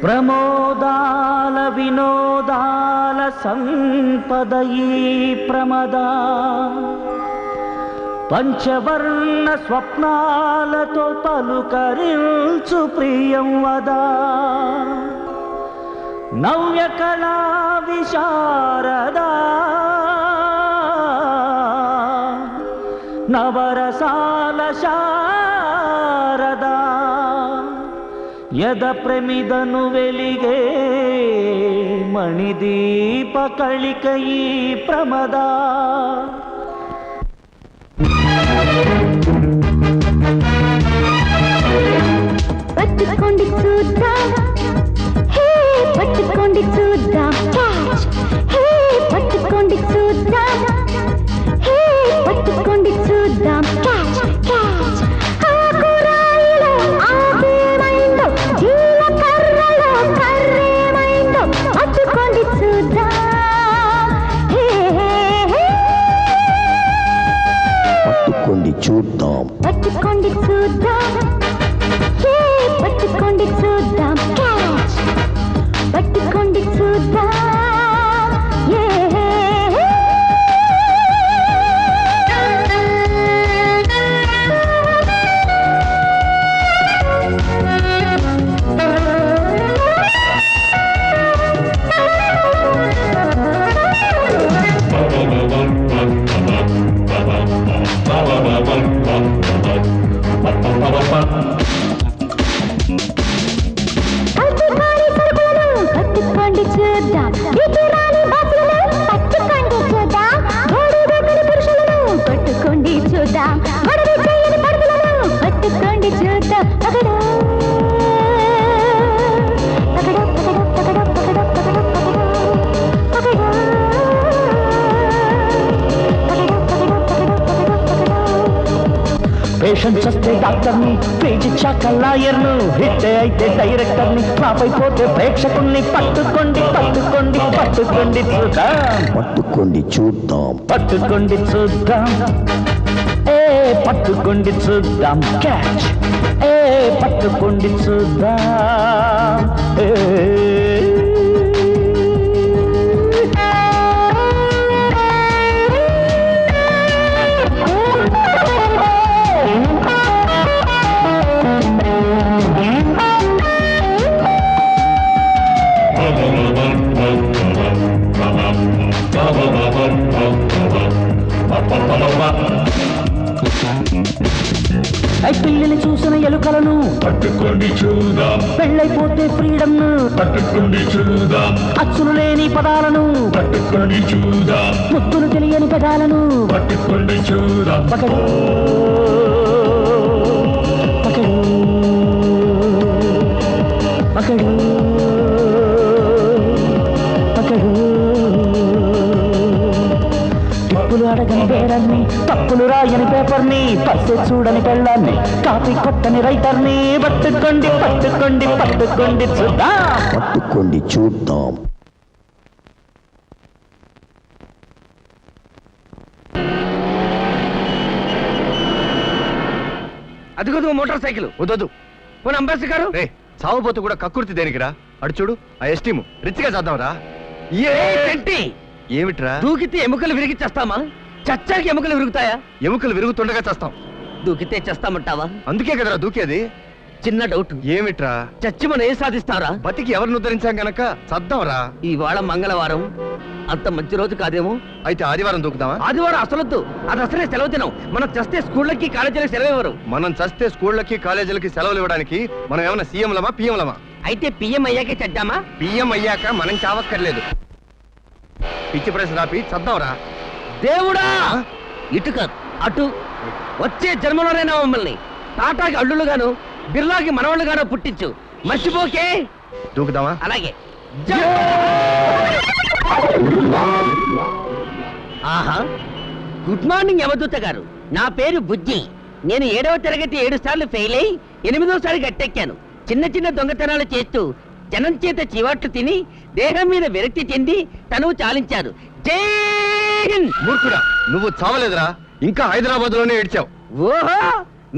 ప్రమోదాల వినోదాల సంపదయీ ప్రమదా పంచవర్ణ స్వప్నాలతో పలుకరించు ప్రియం వదా నవ్య కళా విశారదా నవరసాల శారదా యద ప్రమిదను వెలిగే మణిదీప కళికయీ ప్రమదా పట్టుకోండి చూద్దాం హే పట్టుకోండి చూద్దాం క్యాచ్ హే పట్టుకోండి చూద్దాం హే పట్టుకోండి చూద్దాం క్యాచ్ క్యాచ్ ఆకురాయిలో ఆకేమైందో జీలకర్రలో కర్రేమైందో పట్టుకోండి చూద్దాం హే పట్టుకోండి చూద్దాం పట్టుకోండి చూద్దాం పట్టుకోండి చూద్దాం క్యాచ్ పట్టుకోండి చూద్దాం పట్టుకోండి చూద్దాం ఇతరాని బాసులను పట్టుకోండి చూద్దాం గోడు దగ్గర పురుషులను పట్టుకోండి చూద్దాం గొడవ చేయని పరుగులను పట్టుకోండి చూద్దాం పగడు పగడు పగడు పగడు పగడు పగడు పగడు పేషెంట్స్ వస్తే డాక్టర్ని పేజ్ ఇచ్చాక లాయర్ను హిట్ అయితే డైరెక్టర్ని ఫ్లాప్ అయిపోతే ప్రేక్షకుల్ని పట్టుకోండి పట్టుకోండి పట్టుకోండి చూద్దాం పట్టుకోండి చూద్దాం పట్టుకోండి చూద్దాం ఏ పట్టుకోండి చూద్దాం క్యాచ్ ఏ పట్టుకోండి చూద్దాం ఏ పిల్లిని చూసిన ఎలుకలను పట్టుకోండి చూద్దాం పెళ్ళైపోతే ఫ్రీడమ్ పట్టుకోండి చూద్దాం అచ్చులు లేని పదాలను పట్టుకోండి చూద్దాం ముద్దులు తెలియని పదాలను పట్టుకోండి చూద్దాం పకడు పకడు పకడు పకడు టిప్పులు అడగని పేరన్ని తప్పులు రాయని పేపర్ని పర్సే చూడని పెళ్ళాన్ని కాపీ కొట్టని రైటర్ని పట్టుకోండి పట్టుకోండి పట్టుకోండి చూద్దాం పట్టుకోండి చూద్దాం అదిగో మోటార్ సైకిల్ వద్దు పోనీ అంబాసి గారు రే సాగుపోతూ కూడా కక్కుర్తి దేనికిరా అడు చూడు ఆ ఎస్టీము రిచ్గా చేద్దాంరా ఏమిట్రా దూకితే ఎముకలు విరిగి చేస్తామా చచ్చాకి ఎముకలు విరుగుతాయా ఎముకలు విరుగుతుండగా చేస్తాం దూకితే చేస్తామంటావా అందుకే కదరా దూకేది చిన్న డౌట్ ఏమిట్రా చచ్చి మనం ఏం సాధిస్తారా బతికి ఎవరిని ఉద్ధరించాం గనక చద్దాంరా ఇవాళ మంగళవారం అంత మంచి రోజు కాదేమో అయితే ఆదివారం దూకుదామా ఆదివారం అసలొద్దు అది అసలే సెలవు దినం మనం చస్తే స్కూళ్ళకి కాలేజీలకి సెలవు ఇవ్వరు మనం చస్తే స్కూళ్ళకి కాలేజీలకి సెలవులు ఇవ్వడానికి మనం ఏమైనా సీఎంలమా పిఎంలమా అయితే పిఎం అయ్యాకే చద్దామా పిఎం అయ్యాక మనం చావక్కర్లేదు పిచ్చి ప్రశ్న రాపి చద్దాంరా దేవుడా ఇటు కాదు అటు వచ్చే జన్మలోనైనా మమ్మల్ని టాటాకి అల్లులుగాను బిర్లాకి మనవాళ్ళుగాను పుట్టించు మర్చిపోకే దూకుదామా అలాగే ఆహా గుడ్ మార్నింగ్ యమదూత గారు నా పేరు బుజ్జి నేను 7వ తరగతి 7 సార్లు ఫెయిల్ అయి 8వసారి గట్టెక్కాను చిన్న చిన్న దొంగతనాలు చేస్తూ జనం చేత చివాట్లు తిని దేహం మీద విరక్తి చెంది తనువు చాలించారు జై హింద్. మూర్ఖుడా నువ్వు చావలేదురా ఇంకా హైదరాబాద్ లోనే ఏడ్చావు ఓహో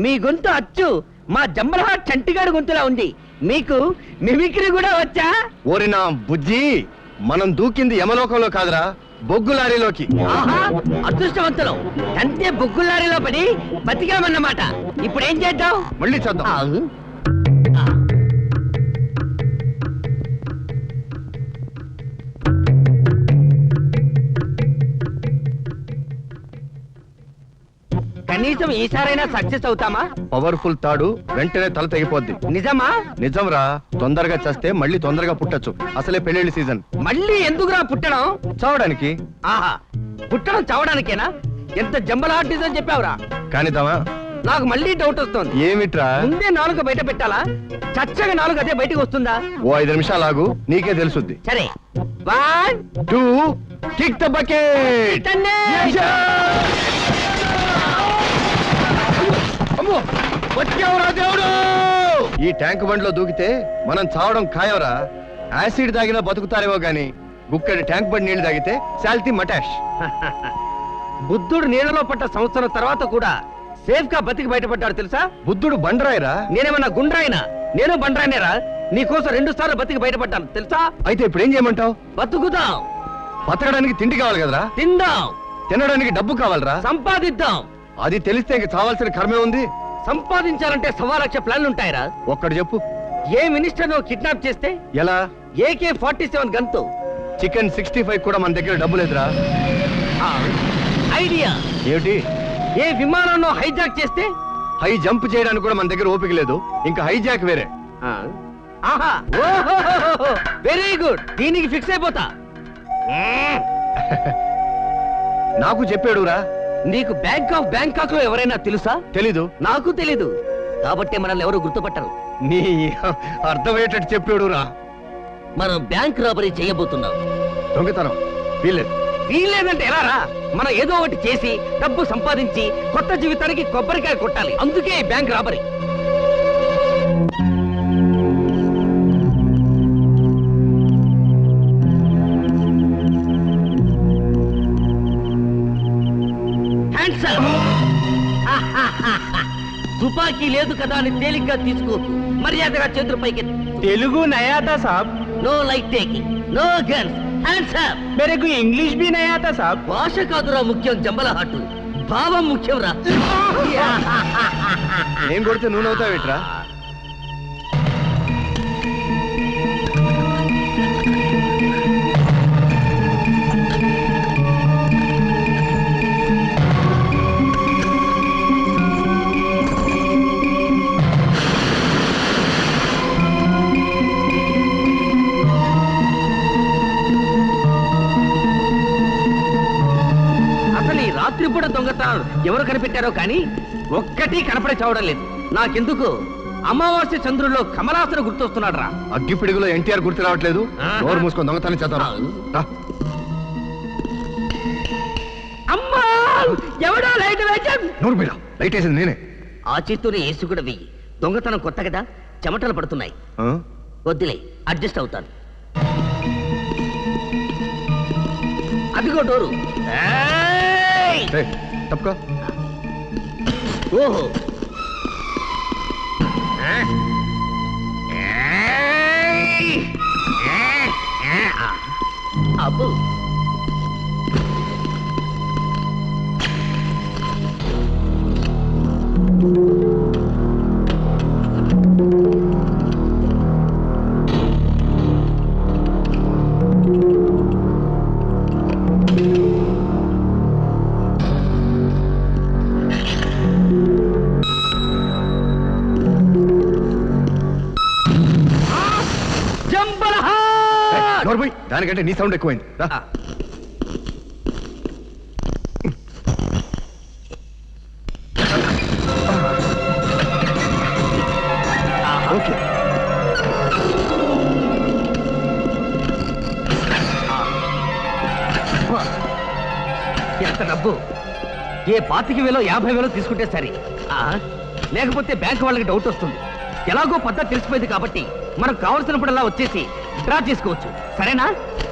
మీ గొంతు అచ్చు మా జంబలహాట్ చంటిగాడు గొంతులా ఉంది మీకు మిమిక్రీ కూడా వచ్చా? ఓరి నా బుజ్జి, మనం దూకింది యమలోకంలో కాదురా, బొగ్గు లారీలోకి. ఆహా, అదృష్టవంతులం. అంతే బొగ్గులారిలో పడి బతికామన్నమాట. ఇప్పుడు ఏం చేద్దాం? మళ్ళీ చూద్దాం. కనీసం ఈసారైనా సక్సెస్ అవుతామా? పవర్ఫుల్ తాడు వెంటనే తల తెగిపోద్ది. నిజమా? నిజంరా, తొందరగా చస్తే మళ్ళీ తొందరగా పుట్టొచ్చు. అసలే పెళ్లిళ్ళ సీజన్. మళ్ళీ ఎందుకురా పుట్టడం? చావడానికి. ఆహా, పుట్టడం చావడానికేనా? ఎంత జంబలాటిజం చెప్పావురా. కానిద్దామా? నాకు మళ్ళీ డౌట్ వస్తుంది. ఏమిట్రా? ముందే నాలుగు బయట పెట్టాలా? చచ్చగా నాలుగు అదే బయటకు వస్తుందా? ఓ 5 నిమిషాలు ఆగు, నీకే తెలుసుద్ది. సరే, 1 2 కిక్ ద బకెట్. అమ్మో, వచ్చావురా దేవుడు! ఈ ట్యాంక్ బండ్లో దూకితే మనం చావడం ఖాయంరా. యాసిడ్ తాగినా బతుకుతారేమో గాని గుక్కడి ట్యాంక్ బండ్ నీళ్లు తాగితే శాల్తీ మటాష్. బుద్ధుడు నీళ్ళలో పడ్డ సంవత్సరం తర్వాత కూడా సేఫ్ గా బతికి బయటపడ్డాడు తెలుసా? బుద్ధుడు బండరాయరా? నేనేమన్నా గుండ్రాయినా? నేను బండ్రాయినేరా. నీకోసం 2 సార్లు బతికి బయటపడ్డాను తెలుసా? అయితే ఇప్పుడు ఏం చేయమంటావు? బతుకుదాం. బతకడానికి తిండి కావాలి కదరా? తిందాం. తినడానికి డబ్బు కావాలరా? సంపాదిద్దాం. అది తెలిస్తే ఇంక చావాల్సిన కర్మే ఉంది. సంపాదించాలంటే 1,00,000 ప్లాన్లు ఉంటాయిరా. ఒక్కడు చెప్పు. ఏ మినిస్టర్ నువ్వు కిడ్నాప్ చేస్తే ఎలా? AK-47 గన్తో. చికెన్ 65 కూడా మన దగ్గర డబ్బు లేదురా. ఐడియా ఏమిటి? ఏ విమానాన్ని హైజాక్ చేస్తే హై జంప్ చేయడానికి కూడా మన దగ్గర ఓపిక లేదు, ఇంకా హైజాక్ వేరే. ఆహా, వెరీ గుడ్. దీనికి ఫిక్స్ అయిపోతా. నాకు చెప్పాడురా. నీకు బ్యాంకాక్ లో ఎవరైనా తెలుసా? తెలీదు. నాకు తెలీదు. కాబట్టి మనల్ని ఎవరు గుర్తుపట్టరు. నీ అర్థమయ్యేటట్టు చెప్పాడురా. మనం బ్యాంక్ రాబరీ చేయబోతున్నాం. దొంగతనం వీల్లేదు. వీల్లేదంటే ఎలా రా? మనం ఏదో ఒకటి చేసి డబ్బు సంపాదించి కొత్త జీవితానికి కొబ్బరికాయ కొట్టాలి. అందుకే ఈ బ్యాంక్ రాబరీ. Hands up. తుపాకీ లేదు కదా అని తేలిగ్గా తీసుకోకు. మర్యాదగా చేతులు పైకి. తెలుగు నయాతా సాబ్. No light taking, no guns. Hands up. मेरे ఇంగ్లీష్ भी नहीं आता साहब. భాష కాదురా ముఖ్యం, జంబలహాటు భావం ముఖ్యం రా. ఏం కొడితే నువ్వు నవ్వుతావేట్రా? అసలు ఈ రాత్రిపూట దొంగతనాలు ఎవరు కనిపెట్టారో కానీ ఒక్కటి కనపడే చావడం లేదు. నాకెందుకు అమావాస్య చంద్రుల్లో కమలాసన గుర్తొస్తున్నాడు రా. అగ్గిపిడుగులో ఎన్టీఆర్ గుర్తు రావట్లేదు. నోరు మూసుకొని దొంగతనం చేద్దాం. అమ్మా, ఎవడో లైట్ వేశాడు. నోరు మీద లైట్ వేసింది నేనే. ఆ చేత్తోనే ఏసు కూడా వెయ్యి. దొంగతనం కొత్త కదా, చెమటలు పడుతున్నాయి. ఆ? వద్దులే, అడ్జస్ట్ అవుతాను. అదిగో డోరు. ఏయ్! ఏయ్, తప్పుకో. ఓహో. ఏయ్! అబ్బో. నోరు పోయి. దానికంటే నీ సౌండ్ ఎక్కువైంది. రా. ఓకే. ఎంత డబ్బు? ఏ 25,000 50,000 తీసుకుంటే సరే. లేకపోతే బ్యాంక్ వాళ్ళకి డౌట్ వస్తుంది. ఎలాగో పద్ధతి తెలిసిపోయింది కాబట్టి మనకు కావలసినప్పుడల్లా వచ్చేసి డ్రా చేసుకోవచ్చు. సరేనా?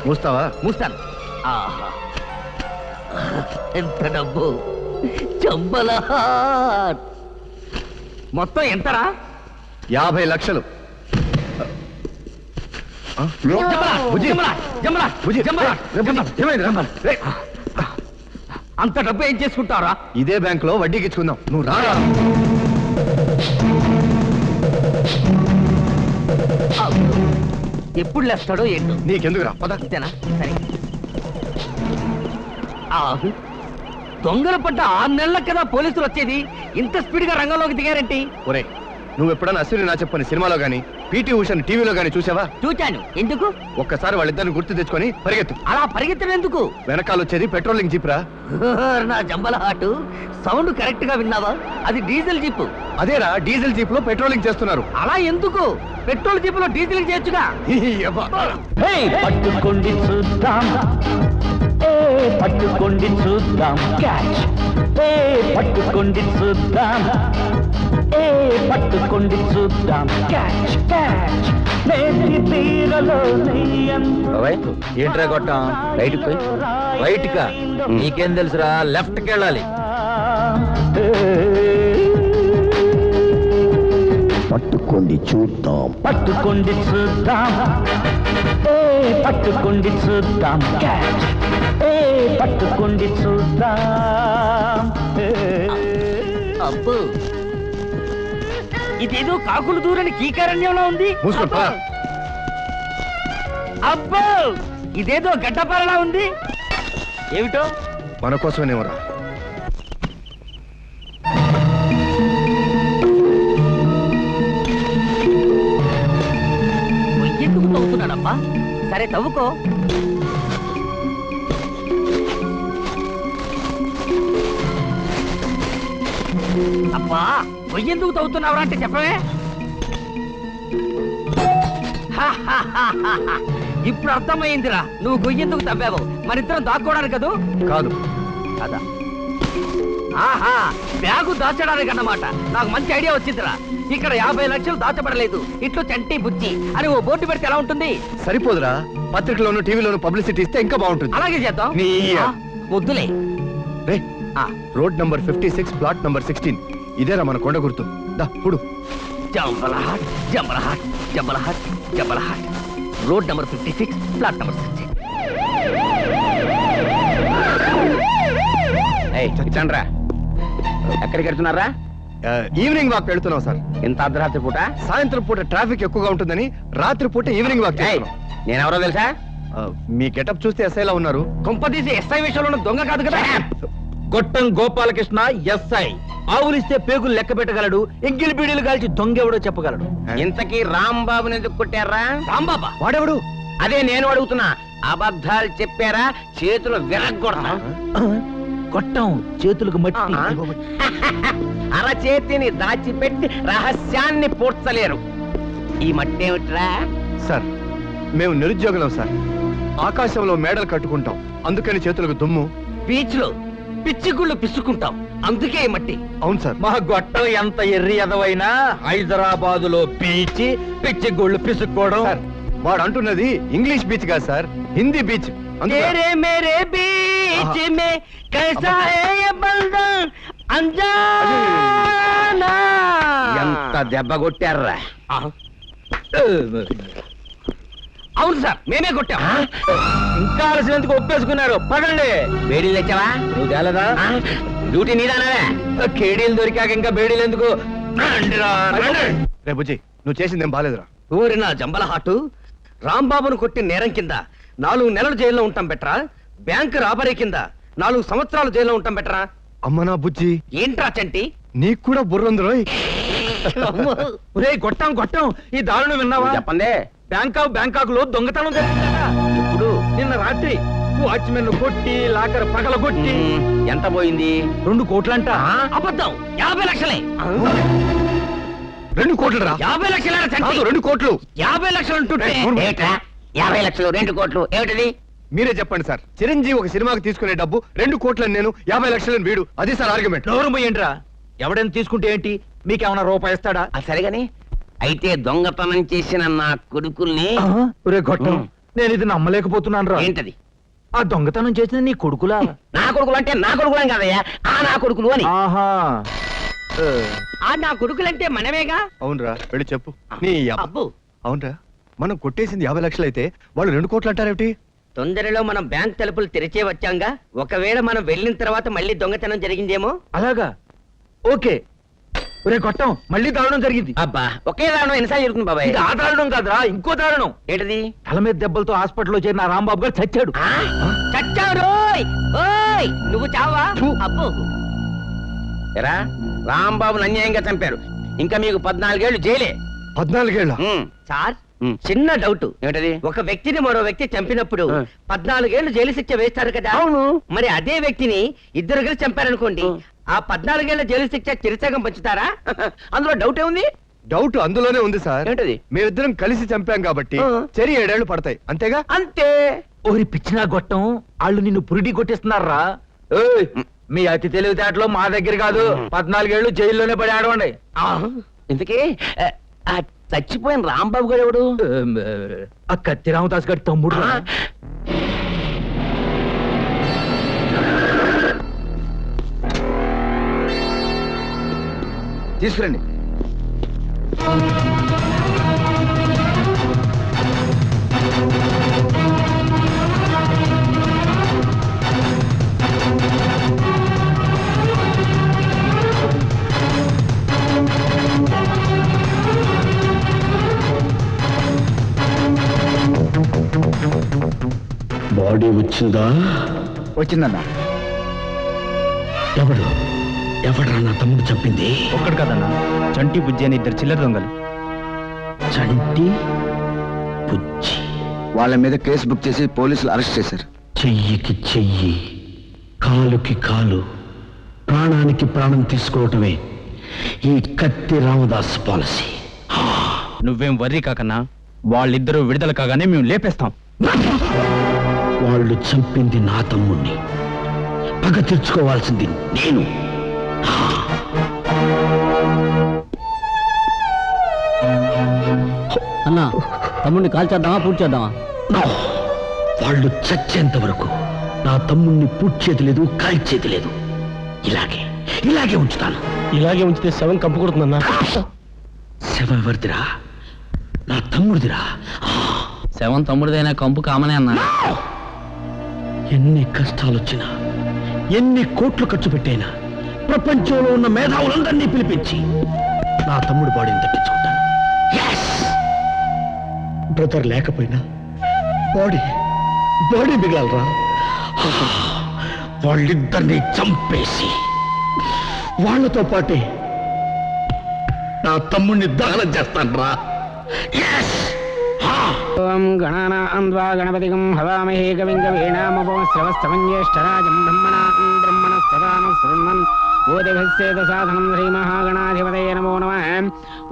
మూస్తావా? మూస్తాను. ఆహా, ఎంత డబ్బు! చంబలహాట్. మొత్తం ఎంతరా? 50 లక్షలు. బుజ్జి, బుజ్జి, ఏమైంది రా? రేయ్, అంత డబ్బు ఏం చేసుకుంటారా? ఇదే బ్యాంక్ లో వడ్డీకి ఇచ్చుకుందాం, నువ్వు రారా. ఎప్పుడు లేస్తాడో ఏంటో. నీకెందుకు రా, పద. అంతేనా? సరే. దొంగలు పడ్డ 6 నెలలకు కదా పోలీసులు వచ్చేది, ఇంత స్పీడ్ గా రంగంలోకి దిగారంటే? ఒరే, నువ్వు ఎప్పుడన్నా అశ్విని నా చెప్పని సినిమాలో గానీ పీటీ ఉషాని టీవీలో గానీ చూసావా? చూచాను. ఎందుకు? ఒక్కసారి వాళ్ళిద్దరిని గుర్తు తెచ్చుకొని పరిగెత్తు. అలా పరిగెత్తడం ఎందుకు? వెనకాల వచ్చేది పెట్రోలింగ్ జీప్ రా. నా జంబల హాటు, సౌండ్ కరెక్ట్ గా విన్నావా? అది డీజిల్ జీప్. అదేరా, డీజిల్ జీప్ లో పెట్రోలింగ్ చేస్తున్నారు. అలా ఎందుకు? పెట్రోల్ జీప్ లో డీజిల్ చేయొచ్చుగా. హే, పట్టుకోండి చూద్దాం, ఏ పట్టుకోండి చూద్దాం క్యాచ్, ఏ పట్టుకోండి చూద్దాం, ఏ పట్టుకోండి చూద్దాం క్యాచ్ క్యాచ్. నేటి తీరలో ఏంట్రా కొట్టాం? రైట్ పోయి రైట్ కా, నీకేం తెలుసురా? లెఫ్ట్ కి వెళ్ళాలి. పట్టుకోండి చూద్దాం. పట్టుకోండి చూద్దాం, ఏ పట్టుకోండి చూద్దాం క్యాచ్, ఏ పట్టుకోండి చూద్దాం. అబ్బో, ఇదేదో కాకులు దూరని కీకారణ్యంలో ఉంది. మూసుకో, పద. అబ్బో, ఇదేదో గడ్డపారలా ఉంది. ఏమిటో? మన కోసమేనేమరా. ఎందుకు తవ్వుతున్నాడబ్బా? సరే తవ్వుకో. అబ్బా, ఎందుకు తవ్వుతున్నావురా అంటే చెప్పవే. ఇప్పుడు అర్థమైందిరా, నువ్వు గొయ్యెందుకు తవ్వావు. మరిద్దరం దాక్కోవడానికి కదూ? కాదు కదా. ఆహా, బ్యాగు దాచడానికి అన్నమాట. నాకు మంచి ఐడియా వచ్చిందిరా. ఇక్కడ 50 లక్షలు దాచబడలేదు, ఇట్లు చంటి బుజ్జి అని ఓ బోర్డు పెడితే ఎలా ఉంటుంది? సరిపోదురా, పత్రికలోను టీవీలోను పబ్లిసిటీ ఇస్తే ఇంకా బాగుంటుంది. అలాగే చేద్దాం. వద్దులే. రే, రోడ్ నంబర్ 56, ప్లాట్ నంబర్ 16. ఇదేరా మన కొండ గుర్తు. దా పుడు. జంబలహాట్, జంబలహాట్, జంబలహాట్, జంబలహాట్. Road number 56, plot number 16. చండ్రా, ఎక్కడికి వెళ్తున్నారా? ఈవినింగ్ వాక్ వెళ్తున్నాం సార్. ఇంత అర్ధరాత్రి పూట? సాయంత్రం పూట ట్రాఫిక్ ఎక్కువగా ఉంటుందని రాత్రి పూట ఈవినింగ్ వాక్ చేస్తున్నాం. నేనెవరో తెలుసా? మీ గెటప్ చూస్తే ఎస్ఐలా ఉన్నారు. కొంపదీసి ఎస్ఐ విషయంలో దొంగ కాదు కదా? గొట్టం గోపాలకృష్ణ ఎస్ఐ. ఆవులిస్తే పేగులు లెక్క పెట్టగలడు, ఎంగిలి బీడీలు కాల్చి దొంగెవడో చెప్పగలడు. ఇంతకీ రాంబాబుని ఎందుకు కొట్టారా? రాంబాబా వాడెవడు? అదే నేను అడుగుతున్నా. అబద్ధాలు చెప్పారా? చేతులు విరగ్గొడతా. కొట్టం చేతులకు మట్టి. అరచేతిని దాచిపెట్టి రహస్యాన్ని పూడ్చలేరు. ఈ మట్టి ఏమిట్రా? సార్, మేము నిరుద్యోగులం సార్. ఆకాశంలో మేడలు కట్టుకుంటాం, అందుకని చేతులకు దుమ్ము. బీచ్ లో పిచ్చి గుళ్ళు పిచ్చుకుంటాం, అందుకే ఈ మట్టి. అవును సార్. మా గొట్టం ఎంత ఎర్రి ఎదవైనా హైదరాబాద్ లో పీచి పిచ్చి గోళ్ళు పిసుక్కోవడం. సార్, వాడు అంటున్నది ఇంగ్లీష్ బీచ్ కాదు సార్, హిందీ బీచ్. तेरे मेरे बीच में कैसा है ये बंधन अंजाना. ఎంత దెబ్బ కొట్టారా? అవును సార్, మేమే కొట్టాం. ఇంకా ఆలస్యందుకు ఒప్పేసుకున్నారు. పదండి. బేడీలు తెచ్చావా? నువ్వు తేలదా? డ్యూటీ నీదానా? కేడీలు దొరికాక ఇంకా బేడీలు ఎందుకు? రే బుజ్జి, నువ్వు చేసిందేం బాలేదురా. ఊరి నా జంబల హాటు, రాంబాబును కొట్టిన నేరం కింద 4 నెలలు జైల్లో ఉంటాం బెటరా, బ్యాంక్ రాబరీ కింద 4 సంవత్సరాలు జైల్లో ఉంటాం బెటరా. అమ్మనా బుజ్జి, ఏంట్రా చంటి? నీకు కూడా బుర్రంది రోయ్. కొట్టాం కొట్టాం. ఈ దారుణం విన్నావా? చెప్పండి. బ్యాంకాక్ లో దొంగతనం జరిగిందట. ఇప్పుడు నిన్న రాత్రి వాచ్మెన్ కొట్టి లాకర్ పగల కొట్టి. ఎంత పోయింది? 2 కోట్లంట. అబద్ధం, 50 లక్షలే. 2 కోట్లు రా. 50 లక్షల 2 కోట్లు. 50 లక్షలు అంటుంటే 50 లక్షలు 2 కోట్లు ఏమిటది? మీరే చెప్పండి సార్. చిరంజీవి ఒక సినిమాకి తీసుకునే డబ్బు 2 కోట్లని నేను, 50 లక్షలని వీడు. అది సార్ ఆర్గ్యుమెంట్. నోరు పోయండిరా. ఎవడైనా తీసుకుంటే ఏంటి? మీకేమన్నా రూపాయి ఇస్తాడా? సరేగాని అయితే దొంగతనం చేసిన నా కొడుకుల్ని. గొట్టం, నేను ఇది నమ్మలేకపోతున్నాను రా. ఏంటది? ఆ దొంగతనం చేసిన నీ కొడుకులా? నా కొడుకులు అంటే నా కొడుకులేం కదయ్యా, ఆ నా కొడుకులు అని. ఆహా, ఆ నా కొడుకులంటే మనమేగా. అవునరా, వెళ్ళి చెప్పు. నీ అబ్బు, అవునరా. మనం కొట్టేసింది 50 లక్షలు అయితే వాళ్ళు 2 కోట్లు అంటారేమిటి? తొందరలో మనం బ్యాంక్ తలుపులు తెరిచే వచ్చాంగా, ఒకవేళ మనం వెళ్ళిన తర్వాత మళ్ళీ దొంగతనం జరిగిందేమో. అలాగా? ఓకే. ఒరే కొట్టం, మళ్ళీ దారుణం జరిగింది. అబ్బా, ఒకే దారుణం ఎన్నిసార్లు జరుగుతుంది బాబాయ్? ఇది ఆ దారుణం కాదురా, ఇంకో దారుణం. ఏంటది? తల మీద దెబ్బలతో హాస్పిటల్లో చేరిన రాంబాబు గారు చచ్చాడు. చచ్చావు రోయ్. ఓయ్, నువ్వు చావా? అబ్బో, ఎరా రాంబాబుని అన్యాయంగా చంపారు, ఇంకా మీకు 14 ఏళ్ళు జైలే. 14 ఏళ్ళ? సార్ చిన్న డౌట్. ఏమిటది? ఒక వ్యక్తిని మరో వ్యక్తి చంపినప్పుడు 14 ఏళ్ళు జైలు శిక్ష వేస్తారు కదా. అవును. మరి అదే వ్యక్తిని ఇద్దరు కలిసి చంపారనుకోండి, ఆ 14 ఏళ్ల జైలు శిక్ష చిరసగం పంచుతారా? అందులో డౌట్ ఏముంది? డౌట్ అందులోనే ఉంది సార్. ఏంటది? మేమిద్దరం కలిసి చంపాం కాబట్టి చెరి 7 ఏళ్ళు పడతాయి, అంతేగా? అంతే. ఓరి పిచ్చినా గొట్టం, వాళ్ళు నిన్ను పురిటి కొట్టిస్తున్నారా? మీ అతి తెలివితేటలో మా దగ్గర కాదు, 14 ఏళ్ళు జైల్లోనే పడి ఆడవండి. ఇంతకీ ఆ చచ్చిపోయిన రాంబాబు గారు ఎవడు? ఆ కత్తి రామదాస్ గారి తమ్ముడు. తీసుకురండి. బాడీ వచ్చిందా? వచ్చిందన్నా. ఎవడ్రా నా తమ్ముడు చెప్పింది? ఒక్కడు కదన్నా, చంటి బుజ్జి అని 2 చిల్లర దొంగలు. చంటి బుజ్జి వాళ్ళ మీద కేసు బుక్ చేసి పోలీసులు అరెస్ట్ చేశారు. చెయ్యికి చెయ్యి, కాలుకి కాలు, ప్రాణానికి ప్రాణం తీసుకోవటమే ఈ కత్తి రామదాస్ పాలసీ. నువ్వేం వర్రీ కాకన్నా, వాళ్ళిద్దరూ విడుదల కాగానే మేము లేపేస్తాం. వాళ్ళు చంపింది నా తమ్ముణ్ణి, పగ తీర్చుకోవాల్సింది నేను. అన్నా, తమ్ముడిని కాల్చేద్దామా పూర్తి చేద్దామా? వాళ్ళు చచ్చేంత వరకు నా తమ్ముణ్ణి పూడ్చేది లేదు, కాల్చేది లేదు. ఇలాగే ఉంచుతాను. ఇలాగే ఉంచితే శవం కంపు కొడుతుందన్నా. శవం ఎవరిదిరా? నా తమ్ముడిదిరా. శవం తమ్ముడిదైనా కంపు కామనే అన్నా. ఎన్ని కష్టాలొచ్చినా, ఎన్ని కోట్లు ఖర్చు పెట్టైనా ప్రపంచంలో ఉన్న మేధావులందరినీ పిలిపించి నా తమ్ముడు బాడీని తప్పించుకుంటాను. బ్రదర్ లేకపోయినా బాడీ మిగలరా. వాళ్ళిద్దరినీ చంపేసి వాళ్ళతో పాటే నా తమ్ముడిని దహనం చేస్తాను రా. ఓం గణానాం ద్వా గణపతిగం హవామహే కవిం కవీనామోశ్రవస్తమంజ్యేష్ఠరాజం బ్రహ్మణస్పదాన శృణ్వన్ బోధిభస్యేత సాధనం శ్రీమహాగణాధిపతయే నమో నమః.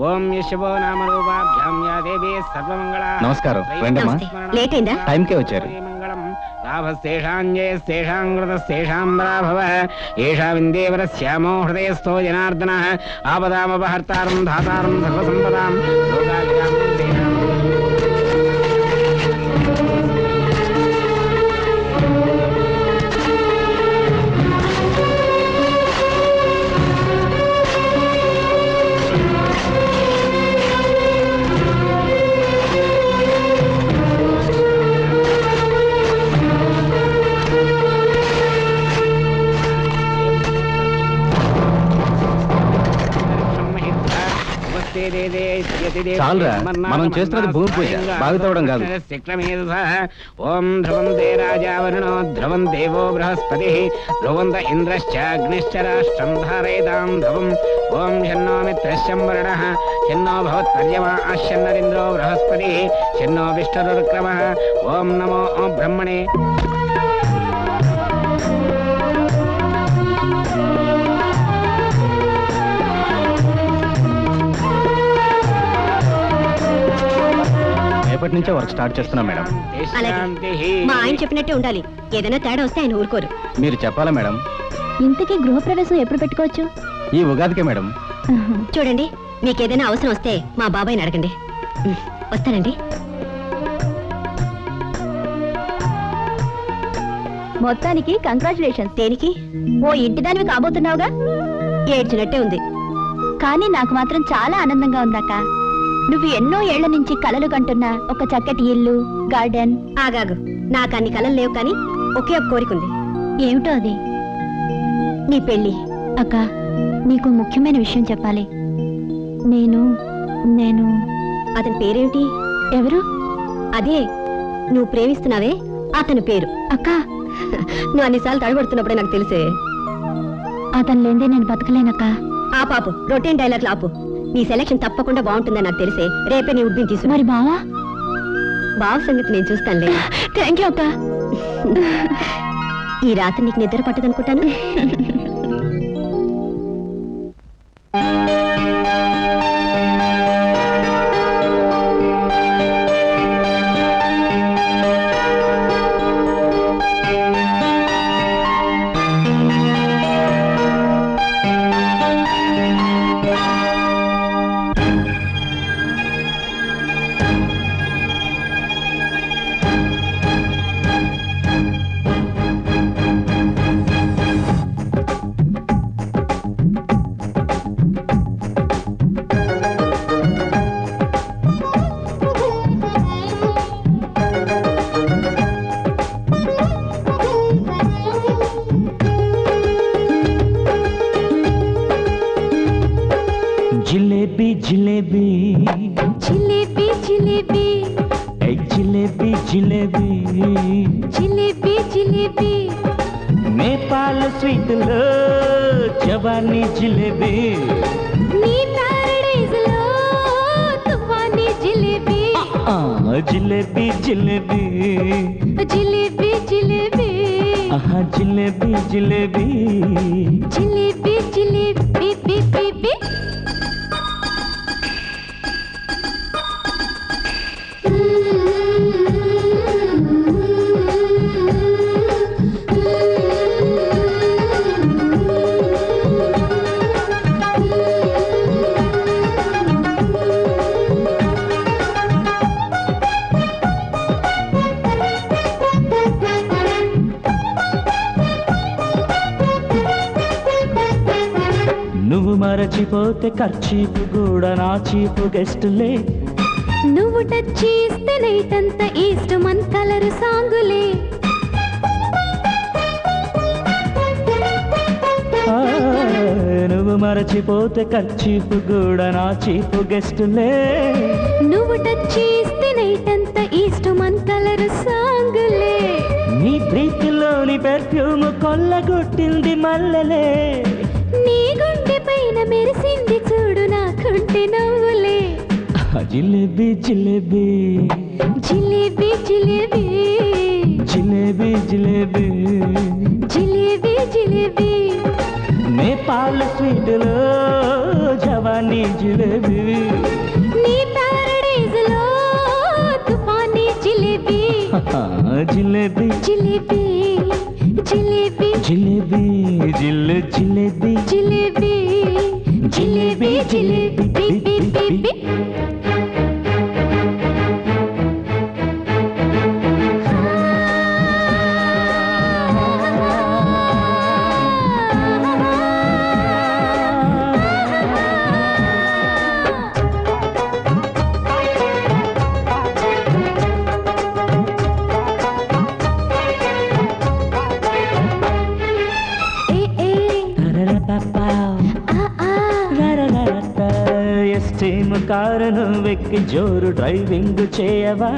ఓం యశవో నామరూపాభ్యాం యా దేవీ సర్వమంగళా. నమస్కారం. రండమ్మా. లేట్ అయిందా? టైంకే వచ్చారు. మంగళం లాభస్తేషాంజేస్తేషాం కృతస్తేషాం పరాభవః. ఏషా విందేవరస్యామో హృదయస్థో జనార్దనః. ఆపదామపహర్తారం ధాతారం సర్వసంపదాం లోకాభిరామం తేషాం. చాలురా, మనం చేస్తున్నది భూమి పూజ, బావి తవ్వడం కాదు. ఓం ధ్రువం దే రాజావరుణో ధ్రువం దేవో బృహస్పతి ధ్రువంత ఇంద్రశ్చాగ్నిశ్చ రాష్ట్రం ధారయతాం ధ్రువం. ఓం షన్నో మిత్రశ్చం వరుణః షన్నో భవత్పర్యమా అశ్యన్నరింద్రో బృహస్పతి షన్నో విష్ణురుక్రమః. ఓం నమో బ్రహ్మణే. రేపటి నుంచే వర్క్ స్టార్ట్ చేస్తున్నాం మేడం. మా ఆయన చెప్పినట్టే ఉండాలి. ఏదైనా తేడా వస్తే ఆయన ఊరుకోరు. మీరు చెప్పాలా మేడం? ఇంతకీ గృహప్రవేశం ఎప్పుడు పెట్టుకోవచ్చు? ఈ ఉగాదికే మేడం. చూడండి, మీకేదైనా అవసరం వస్తే మా బాబాయ్ని అడగండి. వస్తానండి. మొత్తానికి కంగ్రాచులేషన్స్. దేనికి? ఓ ఇంటి దానివి కాబోతున్నావుగా. ఏడ్చినట్టే ఉంది, కానీ నాకు మాత్రం చాలా ఆనందంగా ఉందాక. నువ్వు ఎన్నో ఏళ్ల నుంచి కలలు కంటున్నా ఒక చక్కటి ఇల్లు గార్డెన్. ఆగాగు, నాకు అన్ని కలలు లేవు కానీ ఒకే ఒక కోరిక ఉంది. ఏమిటో అది? నీ పెళ్లి. అక్క, నీకు ముఖ్యమైన విషయం చెప్పాలి. నేను అతని పేరేమిటి? ఎవరు? అదే నువ్వు ప్రేమిస్తున్నావే అతని పేరు. అక్క, నువ్వు అన్నిసార్లు తడబడుతున్నప్పుడే నాకు తెలిసే. అతను లేదే నేను బతకలేనక్క. ఆ పాపు రొటీన్ డైలాగ్ ఆపు. నీ సెలక్షన్ తప్పకుండా బాగుంటుందని నాకు తెలిసే. రేపే నీ ఉడ్బిని తీసు. మరి బావా? బావ సంగతి నేను చూస్తానులే. థ్యాంక్ యూ అక్క. ఈ రాత్రి నీకు నిద్ర పట్టదనుకుంటాను. జిలేబీ జిలేబీ జిలేబీ జిలేబీ ఏ జిలేబీ జిలేబీ జిలేబీ జిలేబీ నేపాల్ స్వీట్లో జవానీ జిలేబీ. నీ ప్యారడైజ్ లో తుఫానీ జిలేబీ. జిలేబీ జిలేబీ జిలేబీ జిలేబీ ఆహా జిలేబీ జిలేబీ జిలేబీ జిలేబీ బీ బీ బీ. నువ్వు మరచిపోతే ఖర్చీపు కూడా నా చీపు గెస్టులే. నువ్వు టచ్ చేస్తే నైట్ అంతా ఈస్ట్ మన్ కలర్ సాంగులే. నువ్వు మరచిపోతే ఖర్చీపు కూడా నా చీపు గెస్టులే. నువ్వు టచ్ చేస్తే నైట్ అంతా ఈస్ట్ మన్ కలర్ సాంగులే. నీ ప్రీతిలోని పెర్ఫ్యూమ్ కొల్లగొట్టింది మల్లెలే. నీ గుండె పైన మెరిసింది చూడు నా కుంటి నవ్వులే. జిలేబీ జిలేబీ జిలేబీ జిలేబీ జిలేబీ జిలేబీ జిలేబీ జిలేబీ నేపాల్ స్వీట్లో జవానీ జిలేబీ. నీ ప్యారడైజ్ లో తుఫానీ జిలేబీ. జిలేబీ జిలేబీ జిలేబీ జిలేబీ జిల్ జిలేబీ జిలేబీ జిలేబీ జిలేబీ బీ బీ బీ బీ. ఎస్టీమ్ కారును వెక్కి జోరు డ్రైవింగ్ చేయవా?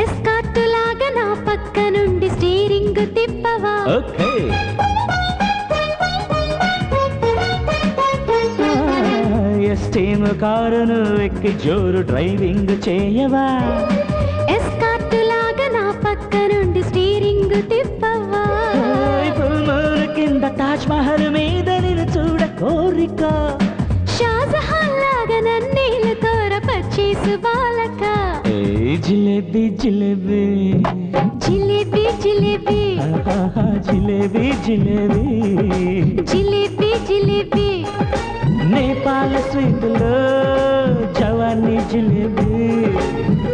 ఎస్కార్ట్ లాగా నా పక్క నుండి స్టీరింగ్ తిప్పవా? ఓకే. ఎస్టీమ్ కారును వెక్కి జోరు డ్రైవింగ్ చేయవా? ఎస్కార్ట్ లాగా నా పక్క నుండి స్టీరింగ్ తిప్పవా? కింద తాజ్ మహల్ మీద నిన్ను చూడ కోరిక. షాజహాన్ లాగా నన్నేలు కోర పచ్చేసు బాలక. జిలేబీ జిలేబీ జిలేబీ జిలేబీ జిలేబీ జిలేబీ జిలేబీ జిలేబీ నేపాల్ స్వీట్లో జవానీ జిలేబీ.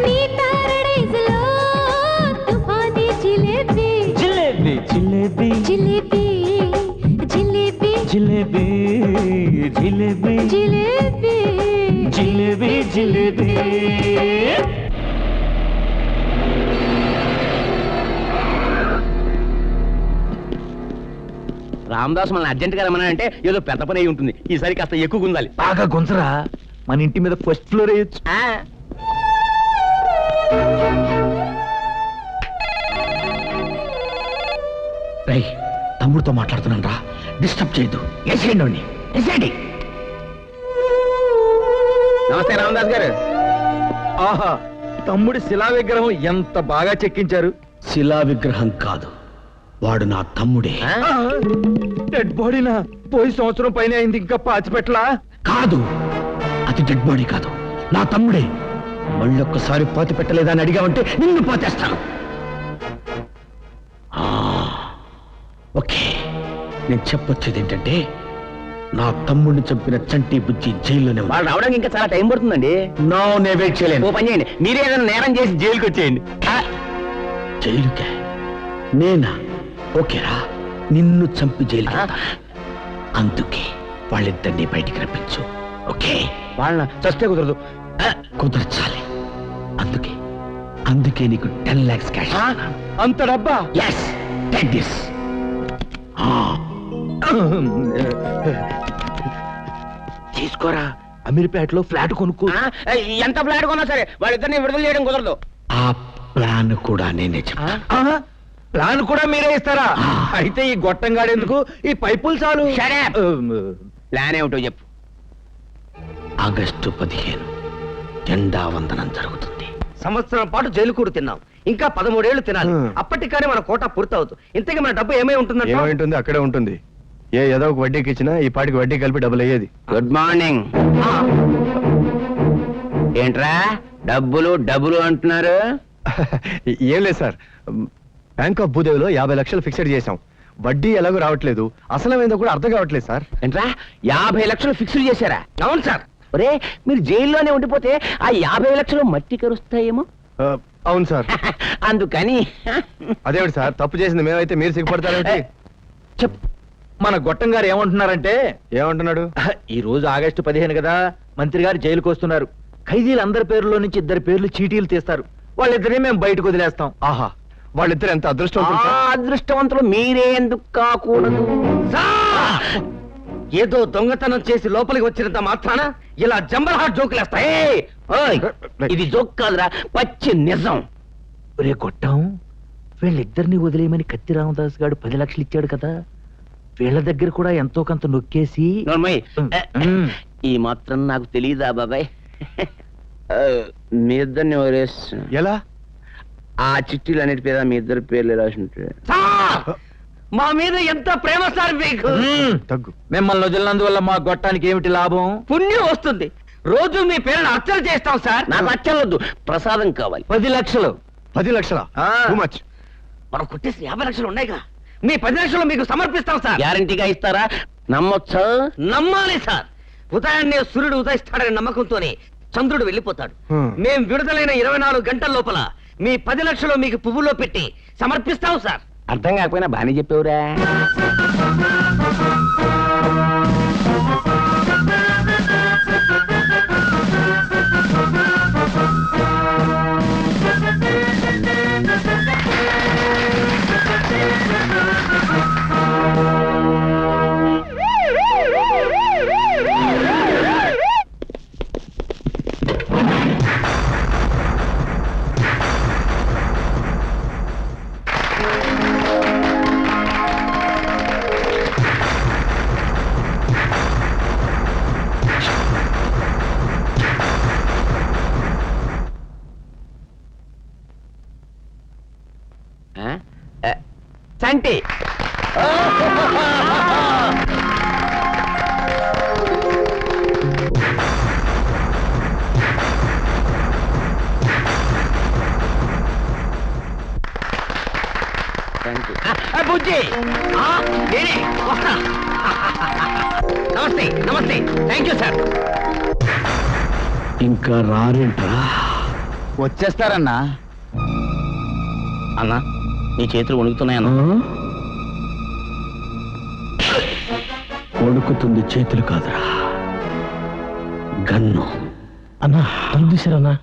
నీ ప్యారడైజ్ లో తుఫానీ జిలేబీ. జిలేబీ జిలేబీ జిలేబీ జిలేబీ జిలేబీ జిలేబీ జిలేబీ జిలేబీ జిలేబీ లేదే. రామదాస్ మన అర్జెంట్ గా రమ్మనంటే ఏదో పెద్ద పని అయి ఉంటుంది. ఈసారి కాస్త ఎక్కువ గుందాలి. బాగా గుంజరా, మన ఇంటి మీద ఫస్ట్ ఫ్లోర్ వేయచ్చు. రై, తమ్ముడితో మాట్లాడుతున్నాను రా, డిస్టర్బ్ చేయొద్దు. వేసేయండి. నమస్తే రామదాస్ గారు. ఆహా, తమ్ముడి శిలా విగ్రహం ఎంత బాగా చెక్కించారు. శిలా విగ్రహం కాదు, వాడు నా తమ్ముడే. డెడ్ బాడీనా? పోయి సంవత్సరం పైన అయింది, ఇంకా పాచిపెట్టలా? కాదు, అది డెడ్ బాడీ కాదు, నా తమ్ముడే. మళ్ళొక్కసారి పాతి పెట్టలేదా అని అడిగావంటే నిన్ను పాతేస్తాను. ఆ, ఓకే, నేను చెప్పొచ్చేది ఏంటంటే నా తమ్ముడిని చంపిన చంటి బుజ్జి జైల్లోనే ఉంది. వాళ్ళు రావడానికి ఇంకా చాలా టైం పడుతుందండి. నో, నేను వెయిట్ చేయలేను. ఓ పని చేయండి, మీరే ఏదైనా నేరం చేసి జైలుకి వచ్చేయండి. జైలుకే? నేనా? ఓకేరా, నిన్ను చంపి జైలుకి వెళ్తా. అందుకే వాళ్ళిద్దరినీ బయటికి రప్పించు. ఓకే? వాళ్ళ చస్తే కుదరదు. కుదర్చాలి. అందుకే నీకు 10 lakhs క్యాష్. అంత డబ్బా? Yes, take this. తీసుకోరా, అమీర్పేటలో ఫ్లాట్ కొనుక్కో. ఎంత ఫ్లాట్ కొన్నా సరే వాళ్ళిద్దరిని విడుదల చేయడం కుదరదు. ఆ ప్లాన్ కూడా నేనే చెప్తా. ప్లాన్ కూడా మీరే ఇస్తారా? అయితే ఈ గొట్టంగాడు ఎందుకు, ఈ పైపులు చాలు. Shut up. ప్లాన్ ఏమిటో చెప్పు. ఆగస్టు 15 జెండా వందనం జరుగుతుంది. సంవత్సరం పాటు జైలు కూడు తిన్నాం, ఇంకా 13 ఏళ్లు తినాలి. అప్పటికానే మన కోట పూర్తవుతుంది. ఇంతకీ మన డబ్బు ఏమై ఉంటుందంటే? ఏమైంటుంది? అక్కడే ఉంటుంది. ఏదో ఒక వడ్డీకి ఇచ్చినా ఈ పాటికి వడ్డీ కలిపి డబ్బులు అయ్యేది. Good morning. ఏంట్రా డబ్బులు అంటున్నారు? ఏం లేదు సార్, బ్యాంక్ ఆఫ్ భూదేవిలో 50 లక్షలు ఫిక్స్డ్ చేశాం. వడ్డీ ఎలాగో రావట్లేదు, అసలమైందో కూడా అర్థం కావట్లేదు సార్. ఏంట్రా 50 లక్షలు ఫిక్స్ చేశారా? అవును సార్. ఒరే, మీరు జైల్లోనే ఉండిపోతే ఆ 50 లక్షలు మట్టి కరుస్తాయేమో. అవును సార్. అందుకని అదేమిటి సార్, తప్పు చేసింది మేమైతే మీరు సిగ్గుపడతారేమిటి? చెప్. మన గొట్టం గారు ఏమంటున్నారంటే, ఏమంటున్నాడు? ఈ రోజు ఆగస్టు 15 కదా, మంత్రి గారు జైలుకు వస్తున్నారు. ఖైదీలందరి పేర్లో నుంచి 2 పేర్లు చీటీలు తీస్తారు. వాళ్ళిద్దరినీ మేము బయటకు వదిలేస్తాం. ఆహా, వాళ్ళిద్దరు ఎంత అదృష్టవంతులు ఆ సార్. అదృష్టవంతులు మీరే ఎందుకు కాకూడదు? ఏదో దొంగతనం చేసి లోపలికి వచ్చినంత మాత్రాన ఇలా జంబలహాట్ జోకులేస్తాయి. ఏయ్, ఓయ్, ఇది జోక్ కాదురా, పచ్చి నిజం. రే గొట్టం, వీళ్ళిద్దరిని వదిలేయమని కత్తి రామదాస్ గారు 10 లక్షలు ఇచ్చాడు కదా, వీళ్ళ దగ్గర కూడా ఎంతో కొంత నొక్కేసి. నోర్మయ్, ఈ మాత్రం నాకు తెలియదా బాబాయ్? మీ ఇద్దరిని వదిలేస్తా. ఎలా? ఆ చిట్టీలు అన్నిటి పేద మీ ఇద్దరి పేర్లు రాసి ఉంటాయి. మా మీద ఎంత ప్రేమ సార్ మీకు. తగ్గు. మిమ్మల్ని వదిలినందువల్ల మా గొట్టానికి ఏమిటి లాభం? పుణ్యం వస్తుంది. రోజు మీ పేరును అర్చన చేస్తాం సార్. నాకు అచ్చలొద్దు, ప్రసాదం కావాలి. 10 లక్షలు. 10 లక్షలా? Too much. మనం కొట్టేసి 50 లక్షలు ఉన్నాయిగా, మీ 10 లక్షలు మీకు సమర్పిస్తాం సార్. గ్యారంటీగా ఇస్తారా? నమ్మొచ్చా? నమ్మాలి సార్. ఉదయాన్నే సూర్యుడు ఉదయిస్తాడనే నమ్మకంతోనే చంద్రుడు వెళ్ళిపోతాడు. మేం విడుదలైన 24 గంటల లోపల మీ 10 లక్షలు మీకు పువ్వులో పెట్టి సమర్పిస్తాం సార్. అర్థం కాకపోయినా బానే చెప్పేవురా. చంటి, బుజ్జి, నేనే వస్తా. నమస్తే నమస్తే, థ్యాంక్ యూ సార్. ఇంకా రారేంట్రా? వచ్చేస్తారన్నా. అన్నా నీ చేతులు వణుకుతున్నాయన్నా. వణుకుతుంది చేతులు కాదురా, గన్ను. అన్నా తలుపు తీసారన్నా.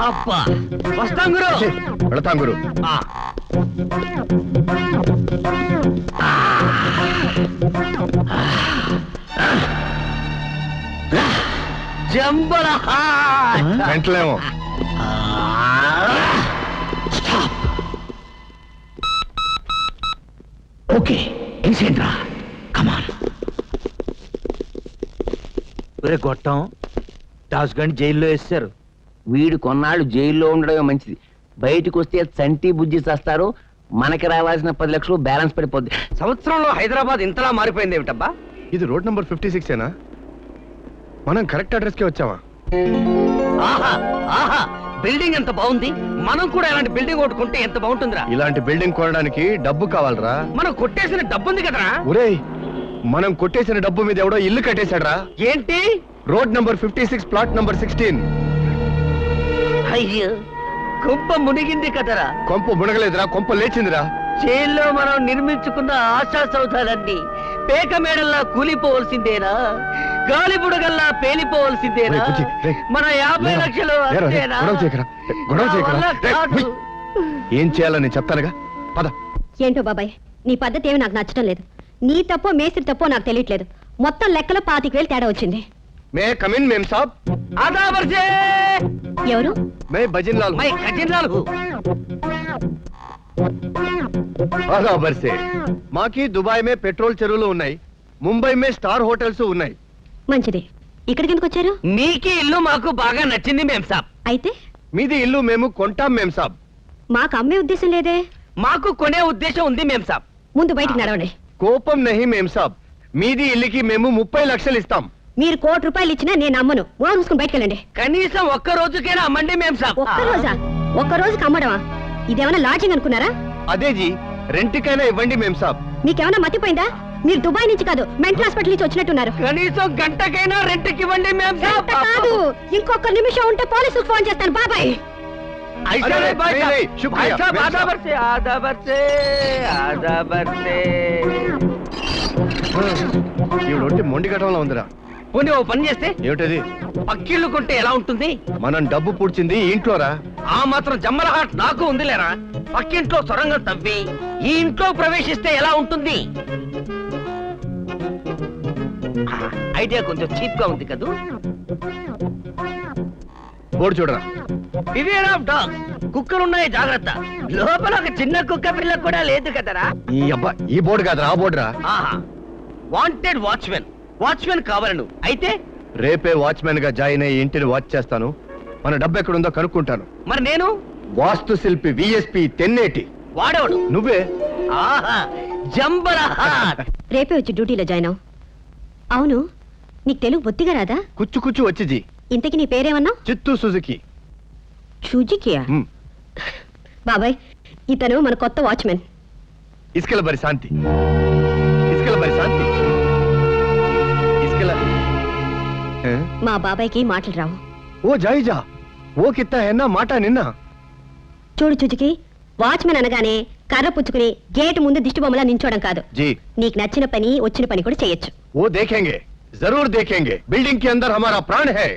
అబ్బా వస్తాం గురు. వెళతాం గురు. జంబల వెంటలేమో. ఓకే వేసేయండిరా. కమాన్. ఒరే గొట్టం, దాస్ గండి జైల్లో వేస్తారు. వీడు కొన్నాళ్ళు జైల్లో ఉండడమే మంచిది. బయటకు వస్తే చంటి బుజ్జి చేస్తారు. మనకి రావాల్సిన 10 లక్షలు బ్యాలెన్స్ పడిపోద్ది. సంవత్సరంలో హైదరాబాద్ ఇంతలా మారిపోయింది ఏమిటబ్బా? ఇది రోడ్ నంబర్ 56 ఏనా? మనం కరెక్ట్ అడ్రస్ కి వచ్చామా? ఆహా ఆహా, బిల్డింగ్ ఎంత బాగుంది. మనం కూడా ఇలాంటి బిల్డింగ్ కొట్టుకుంటే ఎంత బాగుంటుందిరా. ఇలాంటి బిల్డింగ్ కొనడానికి డబ్బు కావాలరా. మనం కొట్టేసిన డబ్బు ఉంది కదరా. ఒరేయ్, మనం కొట్టేసిన డబ్బు మీద ఎవడో ఇల్లు కట్టేశాడ్రా. ఏంటి? Road number 56 plot number 16. అయ్యో, కొంప మునిగింది కదరా. కొంప మునగలేదురా, కొంప లేచిందిరా. జైల్లో మనం నిర్మించుకున్న ఆశా సౌధాలన్నీ పేక మేడల్లా కూలిపోవలసిందేనా? గాలి బుడగల్లా పేలిపోవలసిందేనా? ఒరేయ్ బుజ్జి, రేయ్, మన 50 లేరా, లక్షలు లేరా, అంతేనా? గొడవ చేయకురా, గొడవ నా చేయకురా. వల్ల రేయ్, కాదు. ఉయ్. ఏం చేయాలని చెప్తానుగా, పద. ఏంటో బాబాయ్, నీ పద్ధతి ఏమి నాకు నచ్చడం లేదు. నీ తప్పో మేస్త్రి తప్పో నాకు తెలియట్లేదు. మొత్తం లెక్కలో 25,000 తేడా వచ్చింది. మే కమిన్ మేం సాబ్. ఆదా బర్జే. ఎవరు? మే భజన్ లాల్. మై కజిన్ లాల్ హూ. ఆదా బర్సే. మాకి దుబాయ్ మే పెట్రోల్ చెరువులు ఉన్నాయి, ముంబై మే స్టార్ హోటల్స్ ఉన్నాయి. మంచిది. ఇక్కడికి ఎందుకు వచ్చారు? మీకి ఇల్లు మాకు బాగా నచ్చింది మేం సాబ్. అయితే మీది ఇల్లు మేము కొంటాం మేం సాబ్. మాకు అమ్మే ఉద్దేశం లేదే. మాకు కొనే ఉద్దేశం ఉంది మేం సాబ్. ముందు బయటికి నడవండి. కోపం నహి మేం సాబ్. మీది ఇల్లుకి మేము 30 లక్షలు ఇస్తాం. మీరు ₹1,00,000 ఇచ్చినా నేను అమ్మను. మోహన్ మూసుకుని బయటికి వెళ్ళండి. కనీసం ఒక్క రోజుకైనా అమ్మండి మేం సాబ్. ఒక్క రోజా? ఒక్క రోజుకి అమ్మడమా? ఇదేమన్నా లాడ్జింగ్ అనుకున్నారా? అదే జీ, రెంట్కైనా ఇవ్వండి మేం సాబ్. మీకేమన్నా మతిపోయిందా? మీరు దుబాయ్ నుంచి కాదు, మెంటల్ హాస్పిటల్ నుంచి వచ్చినట్టున్నారు. కనీసం గంటకైనా రెంట్కి ఇవ్వండి మేం సాబ్. గంట కాదు, ఇంకొక నిమిషం ఉంటే పోలీసులకు ఫోన్ చేస్తాను. బాబాయ్, ऐसा अरे, नहीं भाई नहीं, साहब। नहीं, शुक्रिया, भाई साहब, मेरे आधा साहब। बरसे आधा बरसे आधा बरसे। ఈవిడొట్టి మొండి ఘటంలో ఉందిరా. పోనీ ఓ పని చేస్తే ఏమిటది? పక్కిళ్ళు కొంటే ఎలా ఉంటుంది? మనం డబ్బు పూడ్చింది ఈ ఇంట్లోరా. ఆ మాత్రం జమ్మల హాట్ నాకు ఉందిలేరా. పక్కింట్లో సొరంగం తవ్వి ఈ ఇంట్లో ప్రవేశిస్తే ఎలా ఉంటుంది? ఐడియా కొంచెం చీప్ గా ఉంది కదూ. బోర్డు చూడరా. Beware of dog. కుక్కలున్నాయి, జాగ్రత్త. లోపల ఒక చిన్న కుక్క పిల్ల కూడా లేదు కదరా. ఈ అబ్బా, ఈ బోర్డు కాదురా, ఆ బోర్డురా. ఆహా, వాంటెడ్ వాచ్మెన్. వాచ్మెన్ కావాలను. అయితే రేపే వాచ్మెన్ గా జాయిన్ అయ్యి ఇంటిని వాచ్ చేస్తాను. మన డబ్బు ఎక్కడుందో కనుక్కుంటాను. మరి నేను వాస్తు శిల్పి విఎస్పి తెన్నేటి. వాడేవాడు నువ్వే. ఆహా, జంబల హాట్. రేపే వచ్చి డ్యూటీలో జాయిన్ అవు. అవును, నీకు తెలుగు బొత్తిగా రాదా? కుచ్చు కుచ్చు వచ్చి జీ. ఇంతకి నీ పేరేమన్నా? చిత్తూ సుజుకి. షూజికియా? బాబాయ్, ఇతను మన కొత్త వాచ్మెన్. ఇసుకల బరి శాంతి. ఇసుకల బరి శాంతి. ఇసుకల మా బాబాయ్కి మాటలు రావు. ఓ జాయిజా, ఓ కిత్తా హెన్నా మాట నిన్న. చూడు చుచుకి, వాచ్మెన్ అనగానే కర్ర పుచ్చుకుని గేటు ముందు దిష్టి బొమ్మలా నించోవడం కాదు. जी నీకు నచ్చిన పని వచ్చిన పని కూడా చేయొచ్చు. वो देखेंगे, जरूर देखेंगे. बिल्डिंग के अंदर हमारा प्राण है.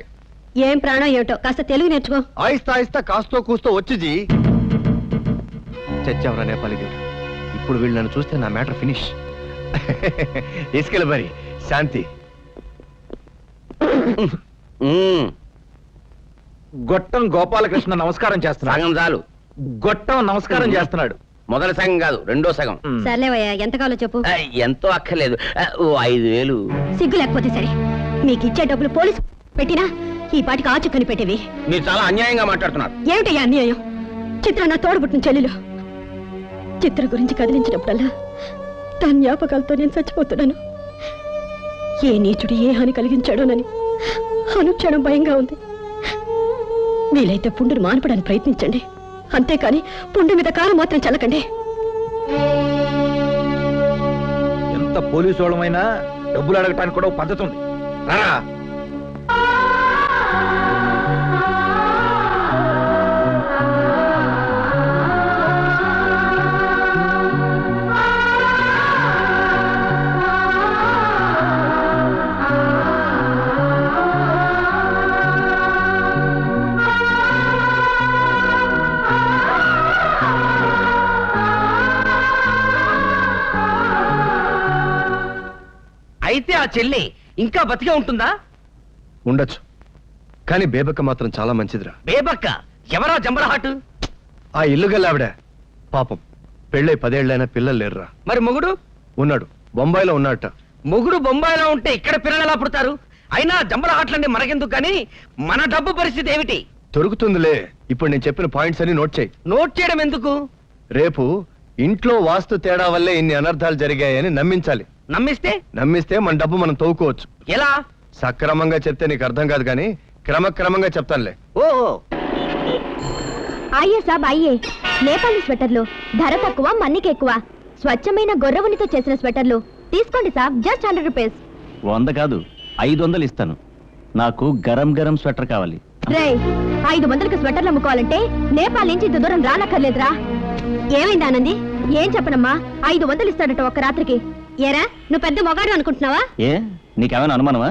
ఏం ప్రాణం ఏమిటో కాస్త తెలుగు నేర్చుకో. ఆయిస్తా ఆయిస్తా కాస్తో కూస్తో వచ్చి జీ. చచ్చావరా నేపాలి దేవుడు. ఇప్పుడు వీళ్ళు నన్ను చూస్తే నా మ్యాటర్ ఫినిష్. ఇసుకల మరి శాంతి. గొట్టం గోపాలకృష్ణ నమస్కారం చేస్తున్నాడు. సగం చాలు. గొట్టం నమస్కారం చేస్తున్నాడు. మొదటి సగం కాదు, రెండో సగం. సర్లేవయ్యా, ఎంత కావాలో చెప్పు. ఎంతో అక్కర్లేదు. ఓ 5,000. సిగ్గు లేకపోతే సరే. మీకు ఇచ్చే డబ్బులు పోలీసు పెట్టినా ఈ పాటికి ఆచుక్కని పెట్టేవి. మీరు చాలా అన్యాయంగా మాట్లాడుతున్నారు. ఏమిటయ్యా అన్యాయం? చిత్ర నా తోడుబుట్టిన చెల్లెలు. చిత్ర గురించి కదిలించినప్పుడల్లా దాని జ్ఞాపకాలతో నేను చచ్చిపోతున్నాను. ఏ నీచుడు ఏ హాని కలిగించాడోనని అనుక్షణం భయంగా ఉంది. వీలైతే పుండును మాన్పడానికి ప్రయత్నించండి, అంతేకాని పుండు మీద కారం మాత్రం చల్లకండి. ఎంత పోలీసు వాళ్ళమైనా డబ్బులు అడగటానికి కూడా ఒక పద్ధతి ఉంది. రారా. అయితే ఆ చెల్లి ఇంకా బతికే ఉంటుందా? ఉండొచ్చు, కానీ బేబక్క మాత్రం చాలా మంచిదిరా. బేబక్క ఎవరా జంబలహాటు? ఆ ఇల్లు గల్లావిడ పాపం పెళ్ళై 10 ఏళ్ళైనా పిల్లలు లేరురా. మరి మొగుడు? ఉన్నాడు, బొంబాయిలో ఉన్నాడట. మొగుడు బొంబాయిలో ఉంటే ఇక్కడ పిల్లలు ఎలా పుడతారు? అయినా జంబలహాట్లన్నీ మనకెందుకు కానీ మన డబ్బు పరిస్థితి ఏమిటి? దొరుకుతుందిలే. ఇప్పుడు నేను చెప్పిన పాయింట్స్ అన్ని నోట్ చేయి. నోట్ చేయడం ఎందుకు? రేపు ఇంట్లో వాస్తు తేడా వల్లే ఇన్ని అనర్థాలు జరిగాయని నమ్మించాలి. నమ్మిస్తే మన డబ్బు మనం తవ్వుకోవచ్చు. ఎలా? సక్రమంగా చెప్తే నీకు అర్థం కాదు కానీ క్రమక్రమంగా చెప్తానులే. ఓ అయ్యే సాబ్ అయ్యే, నేపాలీ స్వెటర్లు ధర తక్కువ, మన్నిక ఎక్కువ. స్వచ్ఛమైన గొర్రెవునితో చేసిన స్వెటర్లు తీసుకోండి సాబ్, జస్ట్ 100 రూపీస్. 100 కాదు 500 ఇస్తాను. నాకు గరం గరం స్వెటర్ కావాలి. రే, 500కి స్వెటర్లు అమ్ముకోవాలంటే నేపాల్ నుంచి ఇంత దూరం రానక్కర్లేదురా. ఏమైంది ఆనంది? ఏం చెప్పనమ్మా, 500 ఇస్తాడట ఒక్క రాత్రికి. ఏరా, నువ్వు పెద్ద మొగాడు అనుకుంటున్నావా? ఏ నీకేమైనా అనుమానమా?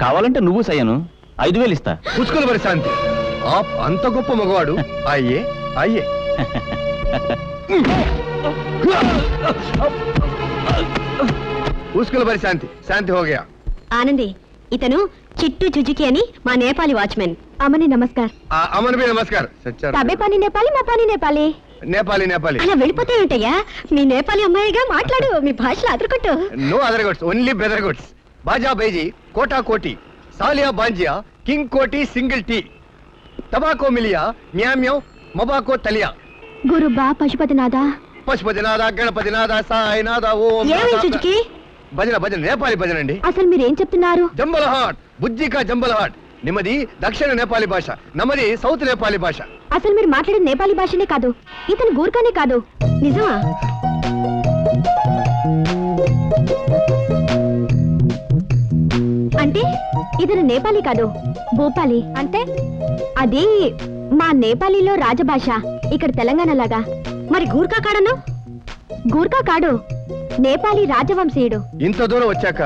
కావాలంటే నువ్వు సయ్యను 5000 ఇస్తా. పుచ్చుకోలు మరి శాంతి, అంత గొప్ప మగవాడు. అయ్యే అయ్యే పుచ్చుకోలు మరి శాంతి, శాంతి హోగయా. ఆనంది, ఇతను చిట్టు జుజుకి అని మా నేపాలి వాచ్మెన్. అమ్మని నమస్కార్. అమన్ భీ నమస్కార్. తబే పాని నేపాలి, మా పాని నేపాలి. నేపాలి నేపాలి. అలా వెళ్ళిపోతే ఉంటాయా? మీ నేపాలి అమ్మాయిగా మాట్లాడు, మీ భాషలో అదరకొట్టు. No other goods, only brother goods. బాజా బైజీ, కోటా కోటి, సాలియా బాంజియా, కింగ్ కోటి సింగిల్ టీ, తబాకో మిలియా, మ్యామ్యో, మబాకో తలియా. గురు బా పశుపతినాథ, పశుపతినాథ, గణపతినాథ, సాయినాథ, ఓం. ఏమి జుజుకి? భజన భజన, నేపాలి భజన అండి. అసలు మీరేం చెప్తున్నారు? జంబలహాట్, బుజ్జికా జంబలహాట్. నిమ్మది దక్షిణ నేపాలి భాష, నమ్మది సౌత్ నేపాలి భాష. అసలు మీరు మాట్లాడేది నేపాలి భాషనే కాదు, ఇతను గూర్ఖానే కాదు. నిజమా? అంటే ఇతను నేపాలి కాదు, భూపాలి. అంటే అది మా నేపాలీలో రాజభాష, ఇక్కడ తెలంగాణ లాగా. మరి గూర్ఖా కాడను? గూర్ఖా కాడు, నేపాలీ రాజవంశీయుడు. ఇంత దూరం వచ్చాక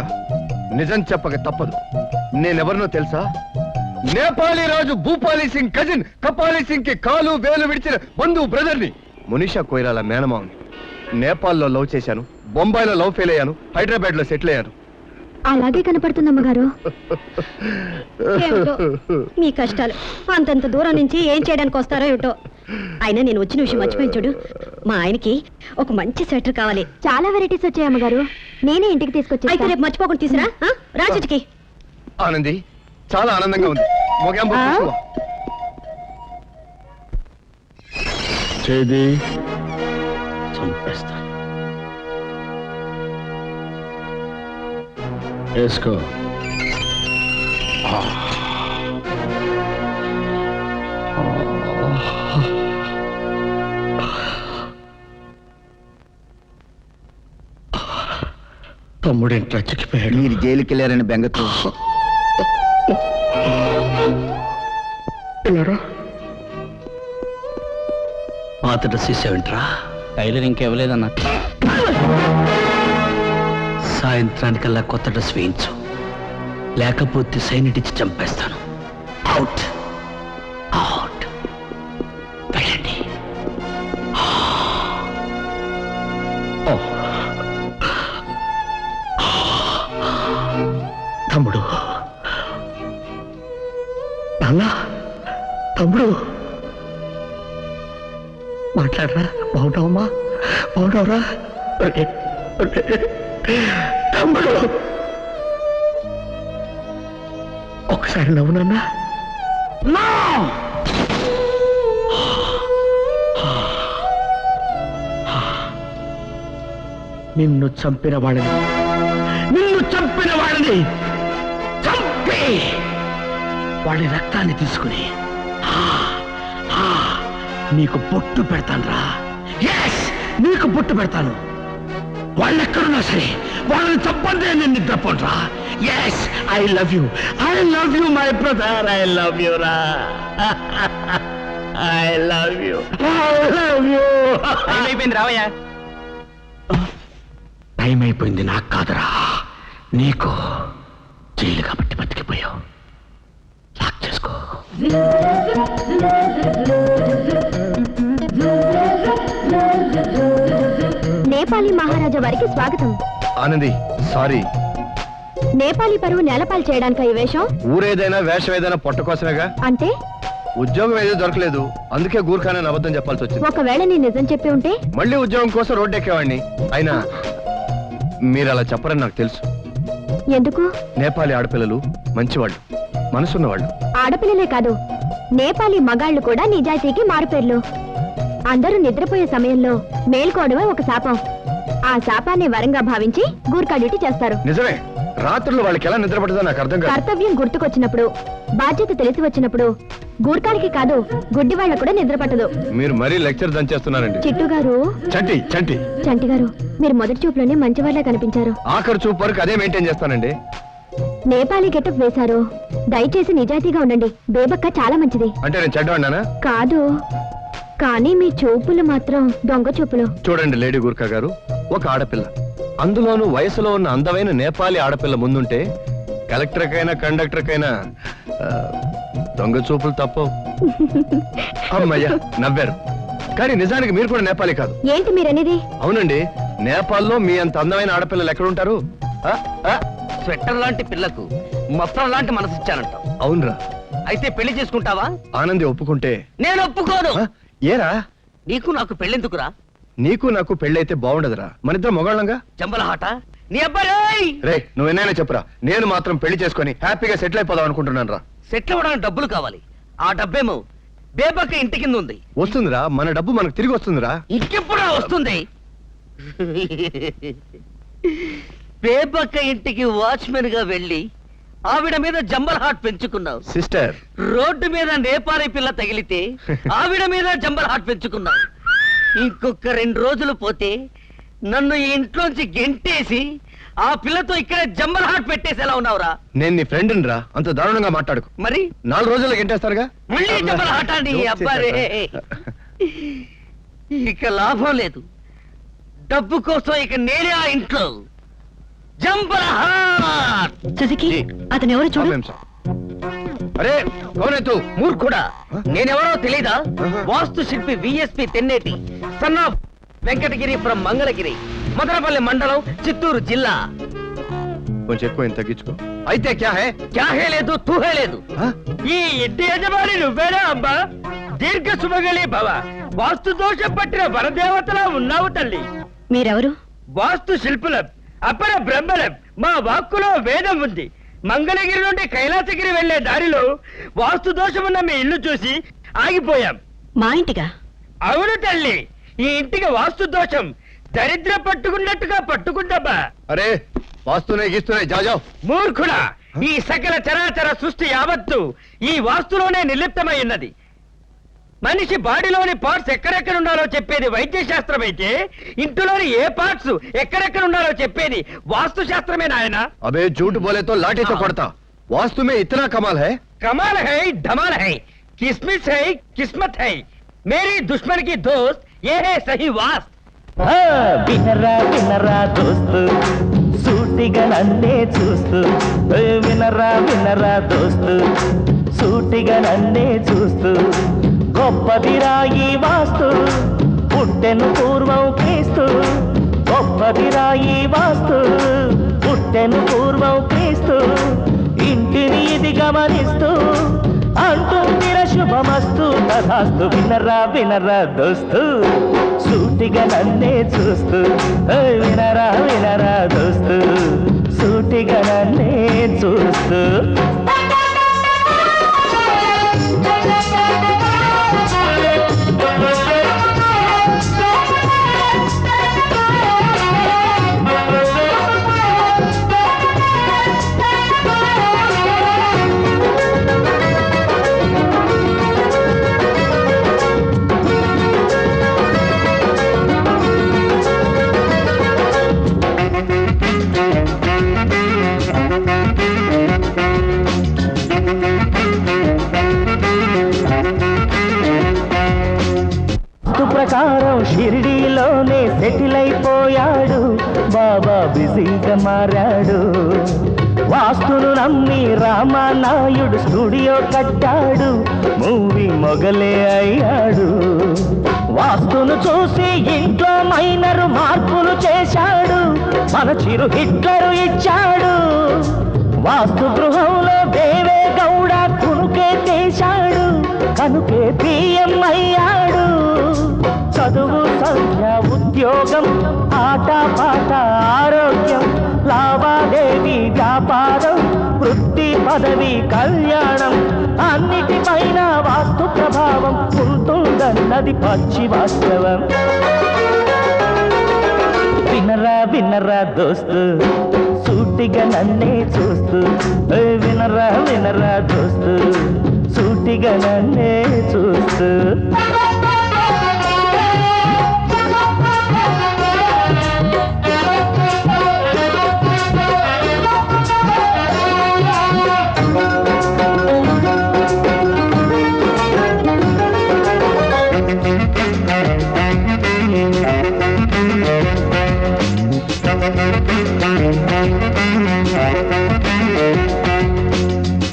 నిజం చెప్పక తప్పదు. నేనెవరినో తెలుసా? నేపాలీ రాజు భూపాలి సింగ్ కజిన్ కపాలి సింగ్ కి కాలు వేలు విడిచిన బంధువు బ్రదర్ని, మునిషా కొయిరాల మేనమావుని. నేపాల్లో లవ్ చేశాను, బొంబాయిలో లవ్ ఫెయిల్ అయ్యాను, హైదరాబాద్ లో సెటిల్ అయ్యాను. అలాగే కనపడుతుంది అమ్మగారు. ఏమిటో మీ కష్టాలు, అంతంత దూరం నుంచి ఏం చేయడానికి వస్తారో ఏమిటో. అయినా నేను వచ్చిన విషయం మర్చిపోయి చూడు, మా ఆయనకి ఒక మంచి స్వెటర్ కావాలి. చాలా వెరైటీస్ వచ్చాయి అమ్మగారు, నేనే ఇంటికి తీసుకొచ్చి. అయితే రేపు మర్చిపోకుండా తీసురా రాజుకి. ఆనంది, చాలా ఆనందంగా ఉంది. చేది చంపేస్తా. వేసుకో. తమ్ముడేంట్రా చిక్కిపోయాడు? మీరు జైలుకి వెళ్ళారని బెంగతో. పాత డ్రెస్ ఇచ్చావేంట్రా? టైలర్ ఇంకెవ్వలేదన్నా. సాయంత్రానికల్లా కొత్త డ్రెస్ వేయించు, లేకపోతే సైనిట్ ఇచ్చి చంపేస్తాను. Out out. వెళ్ళండి. తమ్ముడు, నాన్న, తమ్ముడు మాట్లాడరా. బాగుంటావమ్మా? బాగుంటావురా తమ్ముడు? ఒకసారి నవ్వు నాన్న. నిన్ను చంపిన వాడిని చంపి వాళ్ళ రక్తాన్ని తీసుకుని నీకు బొట్టు పెడతానురా. ఎస్, నీకు బొట్టు పెడతాను. వాళ్ళెక్కడున్నా సరే వాళ్ళని తప్పందే నేను నిద్రపోనరా. Yes, I love you my brother, I love you రా. I love you. అయిపోయింది రావయ్యా. టైం అయిపోయింది నాకు కాదురా, నీకు. జైలు కాబట్టి బతికిపోయావు. లాక్ చేసుకో. నేపాలీ మహారాజా వారికి స్వాగతం. ఆనంది, సారీ. నేపాలీ పరువు నేలపాలు చేయడానికి ఈ వేషం? ఊరేదైనా వేషం ఏదైనా పొట్ట కోసమేగా. అంటే ఉద్యోగం ఏదో దొరకలేదు, అందుకే గూర్ఖానే అబద్ధం చెప్పాల్సి వచ్చింది. ఒకవేళ నీ నిజం చెప్పి ఉంటే మళ్ళీ ఉద్యోగం కోసం రోడ్డు ఎక్కేవాడిని. అయినా మీరు అలా చెప్పరని నాకు తెలుసు. ఎందుకు? నేపాలీ ఆడపిల్లలు మంచివాళ్ళు, మనసున్నవాళ్ళు. ఆడపిల్లలే కాదు, నేపాలీ మగాళ్ళు కూడా నిజాయితీకి మారుపేర్లు. అందరూ నిద్రపోయే సమయంలో మేల్కోవడమే ఒక శాపం. ఆ శాపాన్ని వరంగా భావించి గూర్ఖా డ్యూటీ చేస్తారు. నిజమే, రాత్రులు వాళ్ళకి ఎలా నిద్ర పడుతుందో నాకు అర్థం కాదు. కర్తవ్యం గుర్తుకొచ్చినప్పుడు, బాధ్యత తెలిసి వచ్చినప్పుడు గూర్ఖాలకి కాదు గుడ్డి వాళ్ళకు కూడా నిద్ర పట్టదు. మీరు మరీ లెక్చర్ దంచేస్తున్నారండి. చిట్టు గారు, చంటి చంటి చంటి గారు, మీరు మొదటి చూపులోనే మంచివాళ్ళే కనిపించారు. ఆఖరి చూపు వరకు అదే మెయింటైన్ చేస్తానండి. నేపాలీ గెటప్ వేశారు. దయచేసి నిజాయితీగా ఉండండి. బేబక్క చాలా మంచిది. అంటే నేను చెడ్డవాడినానా? కాదు, కానీ మీ చూపులు మాత్రం దొంగ చూపులు. చూడండి లేడీ గుర్కా గారు, ఒక ఆడపిల్ల, అందులోనూ వయసులో ఉన్న అందమైన నేపాలీ ఆడపిల్ల ముందుంటే కలెక్టర్కైనా కండక్టర్కైనా దొంగ చూపులు తప్పవు. అమ్మయ్యా, నవ్వారు. కానీ నిజానికి మీరు కూడా నేపాలీ కాదు. ఏంటి మీరనేది? అవునండి, నేపాల్లో మీ అంత అందమైన ఆడపిల్లలు ఎక్కడుంటారు? స్వెట్టర్ లాంటి పిల్లకు మొత్తం లాంటి మనసు ఇచ్చానంట. అవునరా. అయితే పెళ్లి చేసుకుంటావా? ఆనంది ఒప్పుకుంటే. నేను ఒప్పుకోను. ఏరా? నీకు నాకు పెళ్ళెందుకురా? నీకు నాకు పెళ్ళైతే బాగుండదురా, మనిద్దరం మొగాళ్ళంగా. జంబలహాట నీ అబ్బాయి. రే, నువ్వు ఎన్నైనా చెప్పురా, నేను మాత్రం పెళ్లి చేసుకుని హ్యాపీగా సెటిల్ అయిపోదాం అనుకుంటున్నాను రా. సెటిల్ అవ్వడానికి డబ్బులు కావాలి. ఆ డబ్బేమో బేబక్క ఇంటి కింద ఉంది. వస్తుందిరా, మన డబ్బు మనకు తిరిగి వస్తుందిరా. ఇంకెప్పుడు వస్తుంది? బేబక్క ఇంటికి వాచ్మెన్ గా వెళ్ళి ఆవిడ మీద జంబల్ హాట్ పెంచుకున్నావు. సిస్టర్, రోడ్డు మీద నేపాలీ పిల్ల తగిలితే ఆవిడ మీద జంబల్ హాట్ పెంచుకున్నావు. ఇంకొక 2 రోజులు పోతే నన్ను ఈ ఇంట్లోంచి గెంటేసి ఆ పిల్లతో ఇక్కడే జంబల్ హాట్ పెట్టేసేలా ఉన్నావురా. నేను నీ ఫ్రెండ్ రా, అంత దారుణంగా మాట్లాడుకు. మరి 4 రోజుల్లో గెంటేస్తారుగా. మళ్ళీ జంబల్ హాట్ అండి అబ్బారే. ఇక లాభం లేదు. డబ్బు కోసం ఇక నేనే ఆ ఇంట్లో జంబల్ హాట్. సుజుకి, అతను ఎవరు చూడు. అరే కౌనేతు మూర్ఖుడా, నేనెవరో తెలీదా? వాస్తు శిల్పి VSP Tenneti, son of Venkatagiri from Mangalagiri, Madanapalle మండలం, చిత్తూరు జిల్లా. కొంచెం ఎక్కువ తగ్గించుకో. అయితే క్యా హే లేదు, తూహే లేదు. ఈ ఇంటి యజమాని నువ్వేనా అబ్బా? దీర్ఘ సుమగలి భవ. వాస్తు దోషం పట్టిన వరదేవతలా ఉన్నావు తల్లి. మీరెవరు? వాస్తు శిల్పులం, అపర బ్రహ్మలం. మా వాక్కులో వేదం ఉంది. మంగళగిరి నుండి కైలాసగిరి వెళ్లే దారిలో వాస్తు దోషమున్న మీ ఇల్లు చూసి ఆగిపోయాం. మా ఇంటిగా? అవును తల్లి, ఈ ఇంటికి వాస్తు దోషం దరిద్ర పట్టుకున్నట్టుగా పట్టుకుందబ్బా. అరే వాస్తునే గీస్తున్నాయి జాజావ్. మూర్ఖుడా, ఈ సకల చరాచర సృష్టి యావత్తు ఈ వాస్తులోనే నిర్లిప్తమై ఉన్నది. మనిషి బాడీలోని పార్ట్స్ ఎక్కడెక్కడ ఉండాలో చెప్పేది వైద్య శాస్త్రం అయితే, ఇంటిలోని ఏ పార్ట్స్ ఎక్కడెక్కడ ఉండాలో చెప్పేది వాస్తు శాస్త్రమే నాయన. అబే झूठ बोले तो लाठी तो पड़ता. वास्तु में इतना कमाल है. कमाल है, धमाल है, किस्मत है, किस्मत है. मेरी दुश्मन की दोस्त ये है सही वास्त. వినరా వినరా దోస్తు, సూటిగా నన్నే చూస్తూ. వినరా వినరా దోస్తు, సూటిగా నన్నే చూస్తూ. గొప్పదిరా ఈ వాస్తు, పుట్టెను పూర్వం క్రీస్తు. గొప్పదిరా ఈ వాస్తు, పుట్టెను పూర్వం క్రీస్తు. ఇంటిని ఇది గమనిస్తూ అంటుందిర శుభమస్తు తథాస్తు. వినరా వినరా దోస్తు, సూటిగా నన్నే చూస్తూ. వినరా వినరా దోస్తు, సూటిగా నన్నే చూస్తూ. బాబా బిజీగా మారాడు. వాస్తును నమ్మి రామానాయుడు స్టూడియో కట్టాడు, మూవీ మొగలే అయ్యాడు. వాస్తును చూసి ఇంట్లో మైనరు మార్పులు చేశాడు, మన చిరు హిట్లరు ఇచ్చాడు. వాస్తు గృహంలో దేవే గౌడ కునుకే చేశాడు, కనుకే పిఎం అయ్యాడు. చదువు సంఖ్య ఉద్యోగం ఆట పాట ఆరోగ్యం లావాదేవీ వ్యాపారం వృత్తి పదవి కళ్యాణం అన్నిటిపైన వాస్తు ప్రభావం ఉంటుందన్నది పచ్చి వాస్తవం. వినరా వినరా దోస్తు సూటిగా నన్నే చూస్తూ, వినరా వినరా దోస్తు సూటిగా నన్నే చూస్తూ.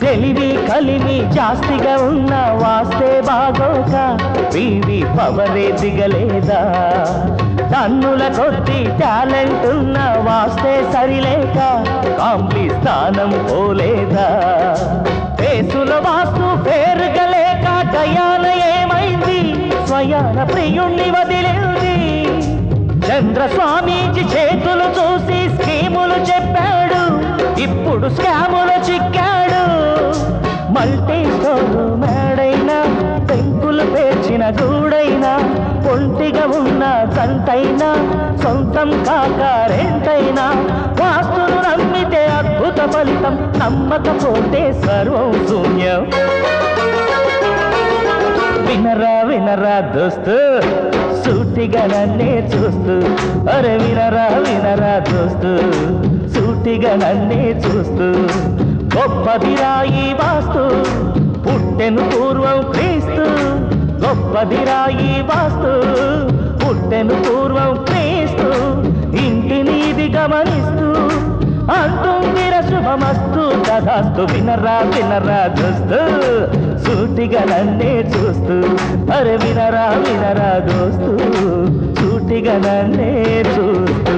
తెలివి కలిమి జాస్తిగా ఉన్న వాస్తే బాగోక వీవి పవరే దిగలేదా. టన్నుల కొద్ది టాలెంట్ ఉన్న వాస్తే సరిలేక కాంప్లీ స్థానం పోలేదా. పేసుల వాస్తు పేరుగలేక గయాన ఏమైంది, స్వయాన ప్రియుణ్ణి వదిలింది. చంద్రస్వామీజీ చేతులు చూసి స్కీములు చెప్పాడు, ఇప్పుడు స్కాములు చిక్కాడు. మల్టీ స్టోర్ మేడైనా పెంకులు పేర్చిన గూడైనా ఒంటిగా ఉన్న జంటైనా సొంతం కాక రెంటైనా వాస్తును నమ్మితే అద్భుత ఫలితం, నమ్మకపోతే సర్వం శూన్యం. వినరా వినరా దోస్తు సూటిగా నన్నే చూస్తూ, అరే వినరా వినరా దోస్తు సూటిగా నన్నే చూస్తూ. గొప్పదిరా ఈ వాస్తు పుట్టెను పూర్వం క్రీస్తు, గొప్పదిరా ఈ వాస్తు పుట్టెను పూర్వం క్రీస్తు. ఇంటిని ఇది గమనిస్తూ అంటుందిర శుభమస్తు తదాస్తు. వినరా వినరా దోస్తు సూటిగా నన్నే చూస్తూ, అరే వినరా వినరా దోస్తు సూటిగా నన్నే చూస్తూ.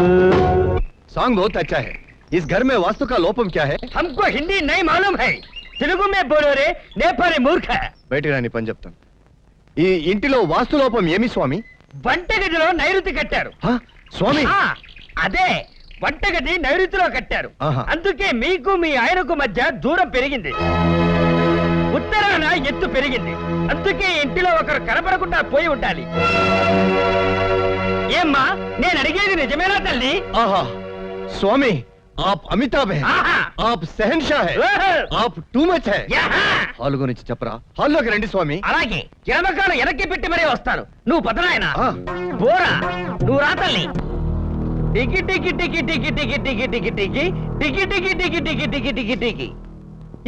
सॉन्ग बहुत अच्छा है. इस घर में वास्तु का लोपम क्या है? हमको हिंदी नहीं मालूम है, తెలుగు में बोलो रे నేపాలి మూర్ఖ. బయటికి రాని పని చెప్తాను. ఈ ఇంటిలో వాస్తు లోపం ఏమి స్వామి? వంటగదిలో నైరుతి కట్టారు. హ? స్వామి ఆ, అదే వంటగది నైరుతిలో కట్టారు. ఆహా. అందుకే మీకు మీ ఆయనకు మధ్య దూరం పెరిగింది, ఉత్తరాన ఎత్తు పెరిగింది. అందుకే ఇంటిలో ఒకరు కనపడకుండా పోయి ఉండాలి. ఏమ్మా నేను అడిగేది నిజమేనా తల్లి? आहा स्वामी आप अमिताभ हैं, ఆహా. आप शहनशाह हैं, ఓహో. आप टू मच है. యాహా. హాల్ గురించి చెప్పరా? హాల్లోకి రండి స్వామి. అలాగే ఎడమకాలు వెనక్కి పెట్టి మరీ వస్తాను. నువ్వు పదనాయన ఆ. బోరా నువ్వు రా తల్లి. టికి టికి టికి టికి టికి టికి టికి టికి టికి టికి టికి టికి టికి టికి టికి.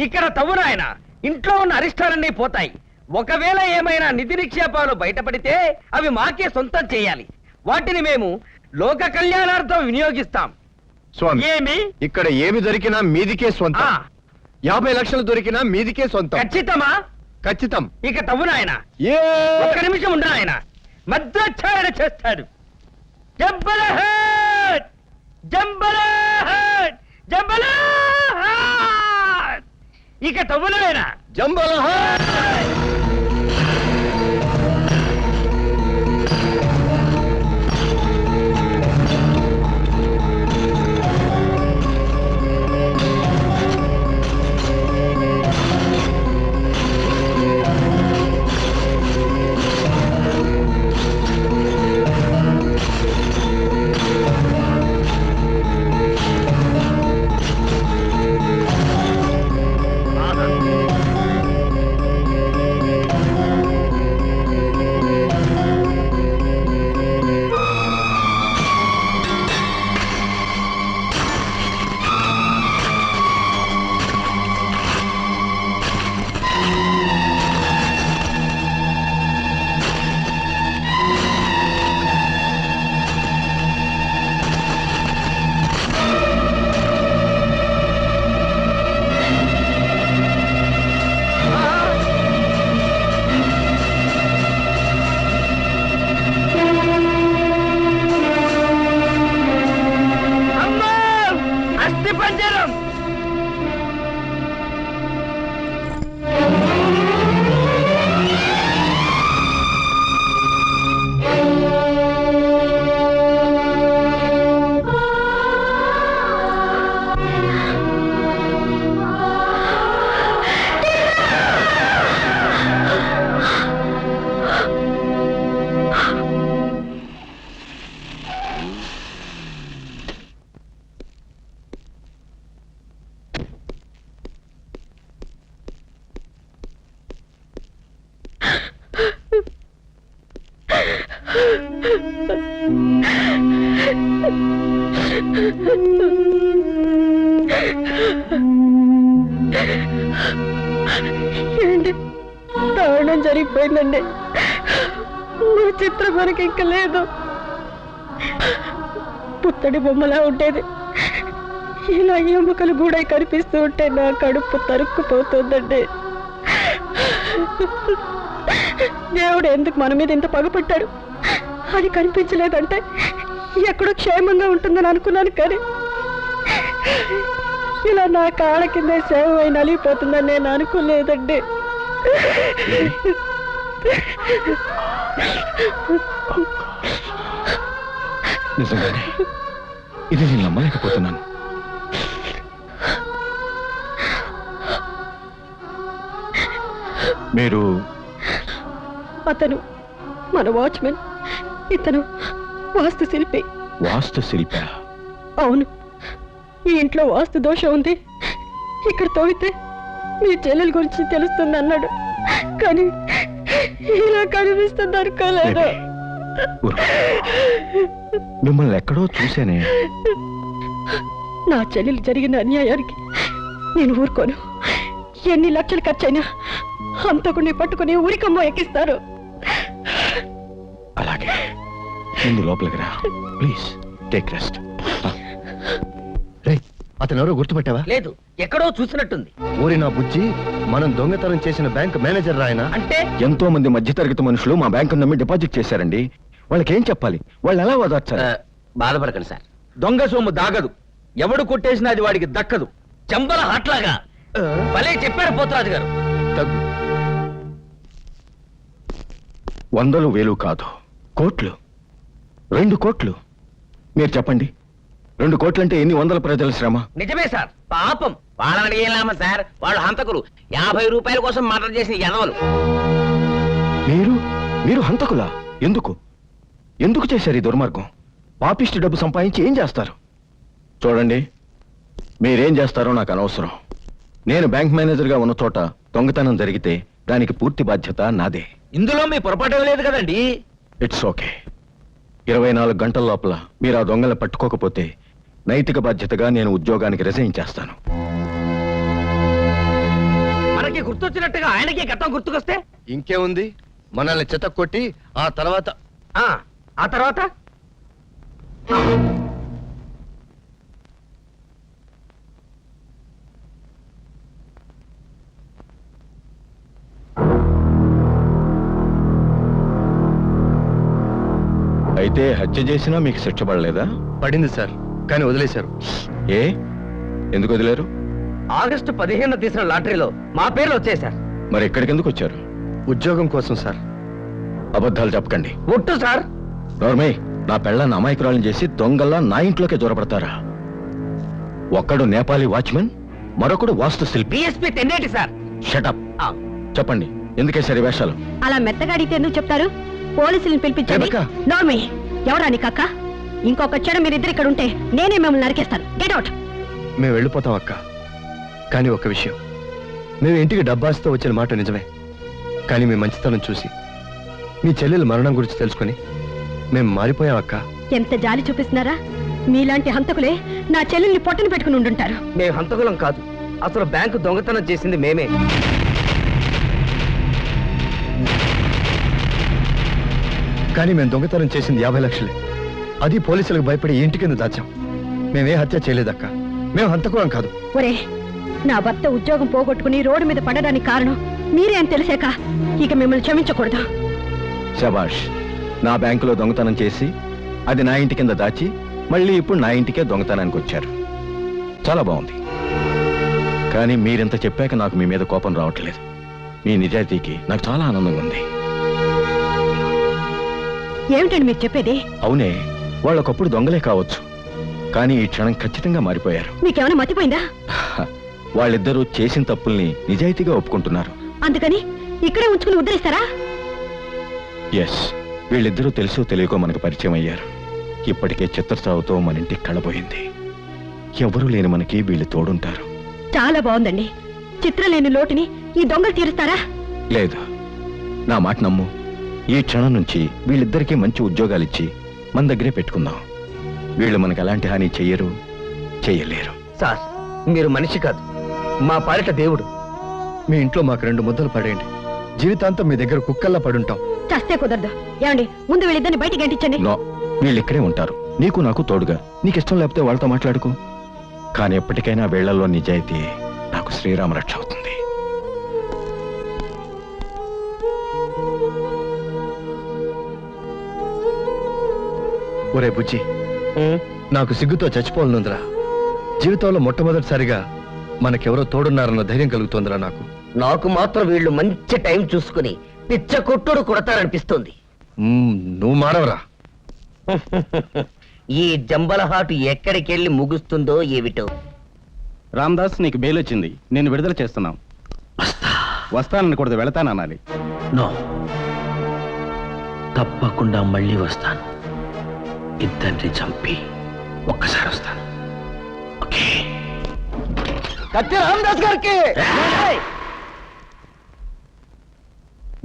ఇక్కడ తవ్వునాయన ఇంట్లో ఉన్న అరిష్టాలన్నీ పోతాయి. ఒకవేళ ఏమైనా నిధి నిక్షేపాలు బయటపడితే అవి మాకే సొంతం చేయాలి. వాటిని మేము లోక కళ్యాణార్థం వినియోగిస్తాం. స్వామి ఏమి ఇక్కడ ఏమి దొరికినా మీదికే ఆ, సొంతం. 50 లక్షలు దొరికినా మీదికే సొంతం. ఖచ్చితమా? ఖచ్చితం. ఇక తవ్వునాయన ఏ ఒక్క నిమిషం ఉండు ఆయన మధ్యాచారణ చేస్తాడు. జంబలహట్ జంబలహట్ జంబలహట్. ఇక తవ్వునాయన జంబలహ అయిపోయిందండి. మా చిత్రం మనకి ఇంకా లేదు. పుత్తడి బొమ్మలా ఉండేది. ఇలా ఎముకలు కూడా కనిపిస్తూ ఉంటే నా కడుపు తరుక్కుపోతుందండి. దేవుడు ఎందుకు మన మీద ఇంత పగపట్టాడు? అది కనిపించలేదంటే ఎక్కడో క్షేమంగా ఉంటుందని అనుకున్నాను, కానీ ఇలా నా కాళ్ళ కింద సేవై నలిగిపోతుందని నేను అనుకోలేదండి. నిజంగానే ఇది నేను నమ్మలేకపోతున్నాను. మీరు అతను మన వాచ్మెన్, ఇతను వాస్తు శిల్పి. వాస్తు శిల్ప? అవును. ఈ ఇంట్లో వాస్తు దోషం ఉంది, ఇక్కడ తోగితే మీ చెల్లెల గురించి తెలుస్తుంది అన్నాడు, కానీ ఇలా కనిపిస్తుంది అనుకోలేదు. మిమ్మల్ని ఎక్కడో చూసానే. నా చెల్లెలు జరిగిన అన్యాయానికి నేను ఊరుకోను. ఎన్ని లక్షలు ఖర్చైనా అంతకుని పట్టుకుని ఊరికమ్మో ఎక్కిస్తారు. అలాగే, ముందు లోపలికి రా ప్లీజ్. Take rest. అతను ఎవరో గుర్తుపట్టావా? లేదు, ఎక్కడో చూసినట్టుంది. ఊరి నా బుజ్జి, మనం దొంగతనం చేసిన బ్యాంక్ మేనేజర్ రాయన. అంటే ఎంతో మంది మధ్యతరగతి మనుషులు మా బ్యాంకు నమ్మి డిపాజిట్ చేశారండి. వాళ్ళకి ఏం చెప్పాలి? వాళ్ళు ఎలా ఓదార్చాలి? బాధపడకండి సార్, దొంగ సొమ్ము దాగదు. ఎవడు కొట్టేసినా అది వాడికి దక్కదు. చంబల హాట్లాగా భలే చెప్పారు పోతరాజు గారు. తగ్గు. 100,000 వేలు కాదు, కోట్లు. 2 కోట్లు. మీరు చెప్పండి, 2 కోట్లంటే ఎన్ని వందల ప్రజల శ్రమ? నిజమే సార్, పాపం. వాళ్ళని ఏలామా సార్, వాళ్ళు హంతకులు. 50 రూపాయల కోసం మర్డర్ చేసిన ఎదవలు. మీరు హంతకులా? ఎందుకు చేశారు ఈ దుర్మార్గం? పాపిష్టి డబ్బు సంపాదించి ఏం చేస్తారు? చూడండి, మీరేం చేస్తారో నాకు అనవసరం. నేను బ్యాంక్ మేనేజర్గా ఉన్న చోట దొంగతనం జరిగితే దానికి పూర్తి బాధ్యత నాదే. ఇందులో మీ పొరపాటు లేదు కదండి. It's okay. 24 గంటల లోపల మీరు ఆ దొంగలను పట్టుకోకపోతే నైతిక బాధ్యతగా నేను ఉద్యోగానికి రిజైన్ చేస్తాను. మనకి గుర్తొచ్చినట్టుగా ఆయనకి గతం గుర్తుకొస్తే ఇంకేముంది, మనల్ని చెతక్కొట్టి ఆ తర్వాత ఆ తర్వాత అయితే హత్య చేసినా మీకు శిక్ష పడలేదా? పడింది సార్, కానీ వదిలేశారు. ఏ? ఎందుకు వదిలేరు? ఆగస్టు 15 తీసిన లాటరీలో మా పేర్లు వచ్చాయి సార్. మరి ఎక్కడికి ఎందుకు వచ్చారు? ఉద్యోగం కోసం సార్. అబద్ధాలు చెప్పకండి. ఒట్టు సార్. నోర్మే, నా పెళ్ళాన్ని అమాయకురాలను చేసి దొంగల్లా నా ఇంట్లోకే జొరపడతారా? ఒక్కడు నేపాలీ వాచ్మెన్, మరొకడు వాస్తు శిల్పి. BSP Tenneti sir. షటప్. చెప్పండి, ఎందుకే సరి వేషాలు? అలా మెత్తగా అడిగితే ఎందుకు చెప్తారు? పోలీసులను పిలిపించండి. నోర్మి, ఎవరా నీ కక్క? ఇంకొక క్షణం మీరిద్దరు ఇక్కడ ఉంటే నేనే మిమ్మల్ని నరికేస్తాను. Get out. మేము వెళ్ళిపోతాం అక్క, కానీ ఒక విషయం, మేము ఇంటికి డబ్బాస్తో వచ్చిన మాట నిజమే, కానీ మీ మంచితనం చూసి మీ చెల్లెలు మరణం గురించి తెలుసుకుని మేము మారిపోయాం అక్క. ఎంత జాలి చూపిస్తున్నారా? మీలాంటి హంతకులే నా చెల్లెల్ని పొట్టను పెట్టుకుని ఉండుంటారు. మేము హంతకులం కాదు, అసలు బ్యాంకు దొంగతనం చేసింది మేమే. కానీ మేము దొంగతనం చేసింది 50 లక్షలే. అది పోలీసులకు భయపడి ఇంటి కింద దాచాం. మేమే హత్య చేయలేదక్క, మేము హంతకులం కాదు. ఒరే, నా భర్త ఉద్యోగం పోగొట్టుకుని రోడ్డు మీద పడడానికి కారణం మీరే అని తెలిసాక ఇక మిమ్మల్ని క్షమించకూడదు. శబాష్. నా బ్యాంకులో దొంగతనం చేసి అది నా ఇంటి కింద దాచి మళ్ళీ ఇప్పుడు నా ఇంటికే దొంగతనానికి వచ్చారు. చాలా బాగుంది. కానీ మీరింత చెప్పాక నాకు మీ మీద కోపం రావట్లేదు. మీ నిజాయితీకి నాకు చాలా ఆనందంగా ఉంది. ఏమిటండి మీరు చెప్పేది? అవునే, వాళ్ళొకప్పుడు దొంగలే కావచ్చు, కానీ ఈ క్షణం ఖచ్చితంగా మారిపోయారు. మీకేమైనా మతిపోయిందా? వాళ్ళిద్దరూ చేసిన తప్పుల్ని నిజాయితీగా ఒప్పుకుంటున్నారు. అందుకని ఇక్కడే ఉంచుకుని ఉద్ధరిస్తారా? ఎస్, వీళ్ళిద్దరూ తెలుసో తెలియకో మనకు పరిచయం అయ్యారు. ఇప్పటికే చిత్రసావుతో మన ఇంటికి కళ్ళబోయింది. ఎవరూ లేని మనకి వీళ్ళు తోడుంటారు. చాలా బాగుందండి. చిత్రం లేని లోటుని ఈ దొంగలు తీరుస్తారా? లేదు, నా మాట నమ్ము. ఈ క్షణం నుంచి వీళ్ళిద్దరికీ మంచి ఉద్యోగాలిచ్చి మన దగ్గరే పెట్టుకుందాం. వీళ్ళు మనకు ఎలాంటి హాని చెయ్యరు, చెయ్యలేరు. సార్, మీరు మనిషి కాదు, మా పాలిట దేవుడు. మీ ఇంట్లో మాకు 2 ముద్దలు పడేయండి. జీవితాంతం మీ దగ్గర కుక్కల్లా పడుంటాం. చస్తే కుదరదు. ఏమండి, ముందు వీళ్ళిద్దరిని బయటికి గంటించండి. వీళ్ళు ఇక్కడే ఉంటారు, నీకు నాకు తోడుగా. నీకు ఇష్టం లేకపోతే వాళ్ళతో మాట్లాడుకో. కానీ ఎప్పటికైనా వీళ్లలో నిజాయితీ నాకు శ్రీరామ రక్ష అవుతుంది. ఒరే బుజ్జి, నాకు సిగ్గుతో చచ్చిపోనుందిరా. జీవితంలో మొట్టమొదటిసారిగా మనకెవరో తోడున్నారన్న ధైర్యం కలుగుతోందిరా నాకు. నాకు మాత్రం వీళ్ళు మంచి టైం చూసుకుని పిచ్చ కొట్టుడు కొడతారనిపిస్తుంది. నువ్వు మారవరా. ఈ జంబలహాటు ఎక్కడికెళ్ళి ముగుస్తుందో ఏమిటో. రామ్దాస్, నీకు బెయిల్ వచ్చింది. నేను విడుదల చేస్తున్నాం. వస్తాననకూడదు, వెళతాననాలి. నో, తప్పకుండా మళ్ళీ వస్తాను. ఇద్దరిని చంపి ఒక్కసారి వస్తాను. ఓకే. కత్తి రామదాస్ గారికి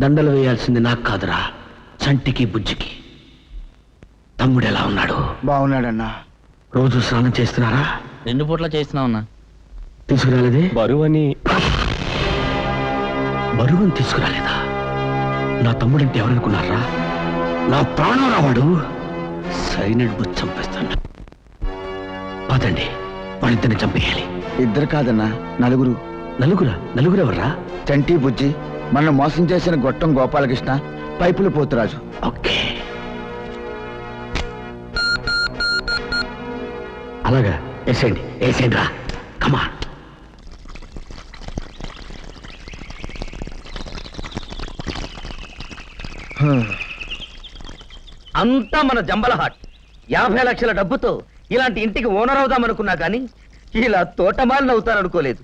దండలు వేయాల్సింది నాకు కాదురా, చంటికి బుజ్జికి. తమ్ముడు ఎలా ఉన్నాడు? బాగున్నాడన్నా. రోజు స్నానం చేస్తున్నారా? 2 పూట్ల చేస్తున్నావున్నా. తీసుకురాలేదే? బరువని బరువుని తీసుకురాలేదా? నా తమ్ముడంటే ఎవరనుకున్నారా? నా ప్రాణం రావాడు. సైనడ్ బుద్ధి చంపేస్తాను. పదండి, వాళ్ళిద్దరిని చంపేయాలి. ఇద్దరు కాదన్నా, నలుగురు. నలుగురు ఎవర్రా? చంటి బుజ్జి, మనం మోసం చేసిన గొట్టం గోపాలకృష్ణ, పైపుల పోతురాజు. ఓకే, అలాగా. వేసేయండి రా. కమాన్. అంతా మన జంబలహాట్. 50 లక్షల డబ్బుతో ఇలాంటి ఇంటికి ఓనర్ అవుదామనుకున్నా కానీ ఇలా తోటమాలిన అవుతారనుకోలేదు.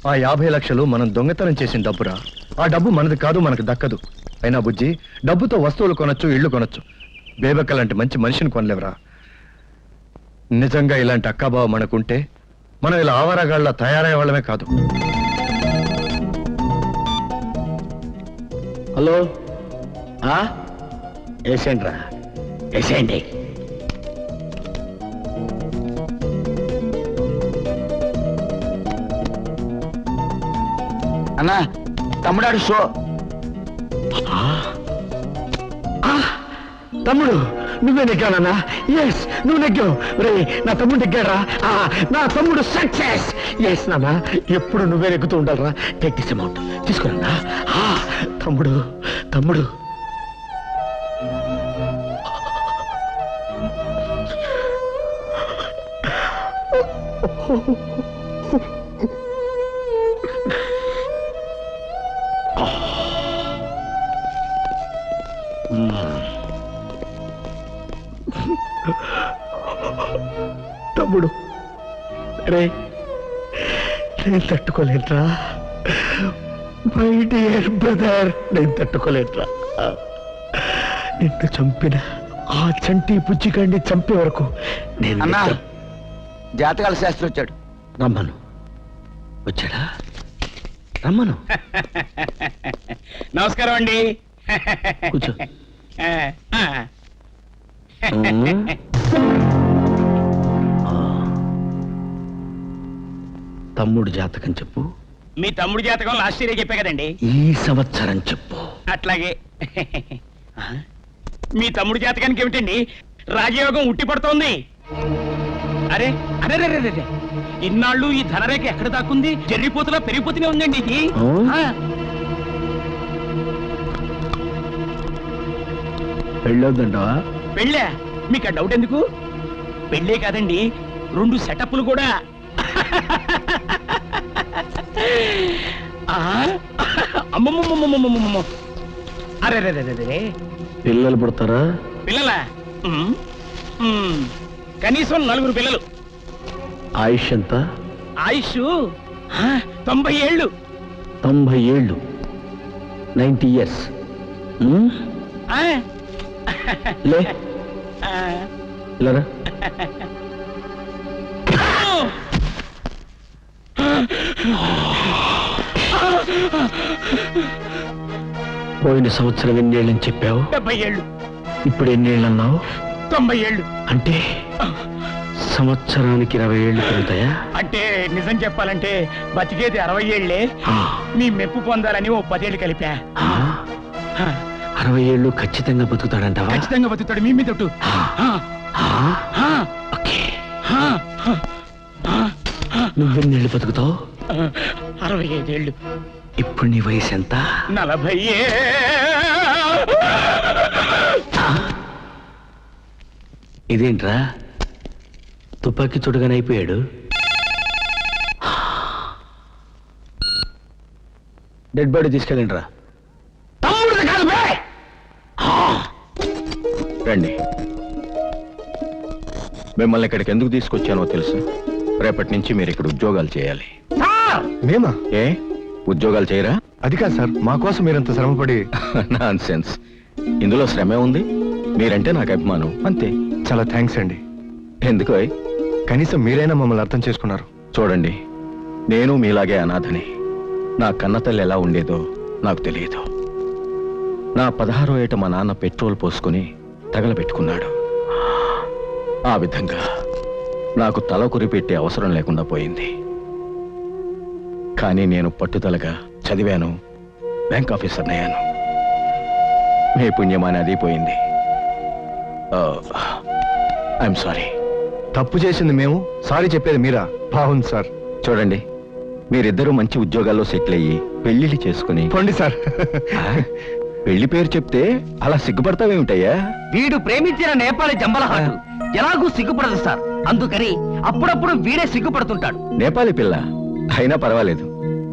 ఆ 50 లక్షలు మనం దొంగతనం చేసిన డబ్బురా. ఆ డబ్బు మనది కాదు, మనకు దక్కదు. అయినా బుజ్జి, డబ్బుతో వస్తువులు కొనొచ్చు, ఇళ్ళు కొనొచ్చు. బేబక్క లాంటి మంచి మనిషిని కొనలేవరా. నిజంగా ఇలాంటి అక్కాబావ మనకుంటే మనం ఇలా ఆవారగాళ్ళ తయారయ్యే వాళ్ళమే కాదు. హలో, వేసేయండి రా, వేసేయండి. అన్నా, తమ్ముడాడు షో. తమ్ముడు, నువ్వే నెగ్గావన్నా? ఎస్, నువ్వు నెగ్గావు. రే, నా తమ్ముడు నెగ్గారా? నా తమ్ముడు సక్సెస్. ఎస్ నాన్న, ఎప్పుడు నువ్వే నెగ్గుతూ ఉండాలరా. టేక్ దిస్ అమౌంట్, తీసుకురా. తమ్ముడు. తమ్ముడు, రే, నేను తట్టుకోలేట్రా. మై డియర్ బ్రదర్, నేను తట్టుకోలేట్రా. నిన్ను చంపిన ఆ చంటి పుచ్చికండి చంపే వరకు నేను అన్నా, జాతకాల శాస్త్రి వచ్చాడు. రమ్మను. వచ్చాడా? రమ్మను. నమస్కారం అండి. కూర్చో. తమ్ముడు జాతకం చెప్పు. మీ తమ్ముడు జాతకం లాస్ట్ ఇయర్ చెప్పే కదండి. ఈ సంవత్సరం చెప్పు. అట్లాగే. మీ తమ్ముడు జాతకానికి ఏమిటండి, రాజయోగం ఉట్టి పడుతోంది. అరే అరే రే, ఇన్నాళ్ళు ఈ ధనరేఖ ఎక్కడ దాక్కుంది? జరిగిపోతులా పెరిగిపోతూనే ఉందండి ఇది. వెళ్ళొద్దంటావా? పెళ్ళా? మీకు ఆ డౌట్ ఎందుకు? పెళ్ళే కాదండి, 2 సెటప్లు కూడా. అమ్మమ్మమ్మమ్మమ్మమ్మమ్మ. అరే రే రే రే, పిల్లలు పుడతారా? పిల్లలా? కనీసం 4 పిల్లలు. ఆయుష్ ఎంత? ఆయుష్ 90 ఏళ్ళు. 90 ఏళ్ళు, 90 ఇయర్స్. లే, లేరా. పోయిన సంవత్సరం ఎన్నేళ్ళని చెప్పావు? 70 ఏళ్ళు. ఇప్పుడు ఎన్నేళ్ళు అన్నావు? 90 ఏళ్ళు. అంటే సంవత్సరానికి 20 ఏళ్ళు పెరుగుతాయా? అంటే నిజం చెప్పాలంటే బతికేది 60 ఏళ్లే. మీ మెప్పు పొందాలని ఓ 10 ఏళ్ళు కలిపా. 60 ఏళ్ళు ఖచ్చితంగా బతుకుతాడంటావా? ఖచ్చితంగా బతుకుతాడు. మీ మీద ఒట్టు. ఓకే. నువ్వెన్నేళ్ళు బతుకుతావు? 65 ఏళ్ళు. ఇప్పుడు నీ వయసు ఎంత? 40. ఇదేంట్రా తుపాకీ చుడగానే అయిపోయాడు? డెడ్ బాడీ తీసుకెళ్ళండి రా. రండి. మిమ్మల్ని ఇక్కడికి ఎందుకు తీసుకొచ్చానో తెలుసు. రేపటి నుంచి మీరు ఇక్కడ ఉద్యోగాలు చేయాలి. మేమా? ఏ ఉద్యోగాలు చేయరా? అది కాదు సార్, మా కోసం మీరంత శ్రమపడి. నాన్సెన్స్. ఇందులో శ్రమే ఉంది. మీరంటే నాకు అభిమానం, అంతే. చాలా థ్యాంక్స్ అండి. ఎందుకు? కనీసం మీరైనా మమ్మల్ని అర్థం చేసుకున్నారు. చూడండి, నేను మీలాగే అనాథని. నా కన్నతల్లి ఎలా ఉండేదో నాకు తెలియదు. నా 16వ ఏట మా నాన్న పెట్రోల్ పోసుకుని తగలబెట్టుకున్నాడు. ఆ విధంగా నాకు తల కురిపెట్టే అవసరం లేకుండా పోయింది. కానీ నేను పట్టుదలగా చదివాను, బ్యాంక్ ఆఫీసర్ అయ్యాను. మీ పుణ్యమాని అది పోయింది. I'm sorry. తప్పు చేసింది మేము, సారీ చెప్పేది మీరా? బాగుంది సార్. చూడండి, మీరిద్దరూ మంచి ఉద్యోగాల్లో సెటిల్ అయ్యి పెళ్లిళ్ళు చేసుకుని పోండి సార్. పెళ్లి పేరు చెప్తే అలా సిగ్గుపడతావేమిటయ్యా? వీడు ప్రేమించిన నేపాలి జంబలహాటు ఎలాగూ సిగ్గుపడదు సార్. అందుకని అప్పుడప్పుడు వీడే సిగ్గుపడుతుంటాడు. నేపాలి పిల్ల అయినా పర్వాలేదు.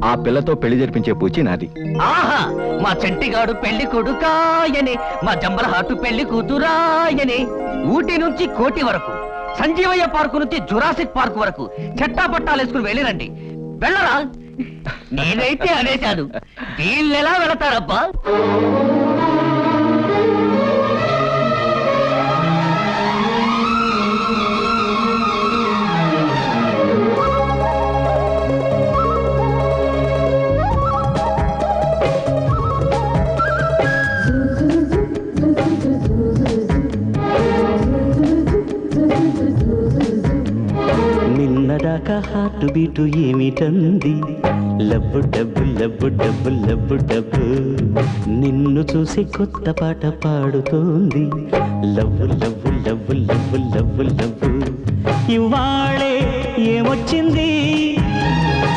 ఆ పిల్లతో పెళ్లి జరిపించే పూచి నాది. ఆహా, మా చంటిగాడు పెళ్లి కొడుకాయనే, మా జంబలహాటు పెళ్లి కూతురాయనే. ఊటీ నుంచి కోటి వరకు, సంజీవయ్య పార్కు నుంచి జురాసిక్ పార్క్ వరకు చట్టా పట్టాలేసుకుని వెళ్ళిరండి. వెళ్ళరా? నేనైతే అనేశాను, వీళ్ళెలా వెళతారబ్బా? నిన్నదాకా హార్ట్ బీటు ఏమిటంది? లబ్బు డబ్బు లబ్బు డబ్బు లబ్బు డబ్బు. నిన్ను చూసి కొత్త పాట పాడుతోంది. Love love love love love love. ఇవాళే ఏమొచ్చింది?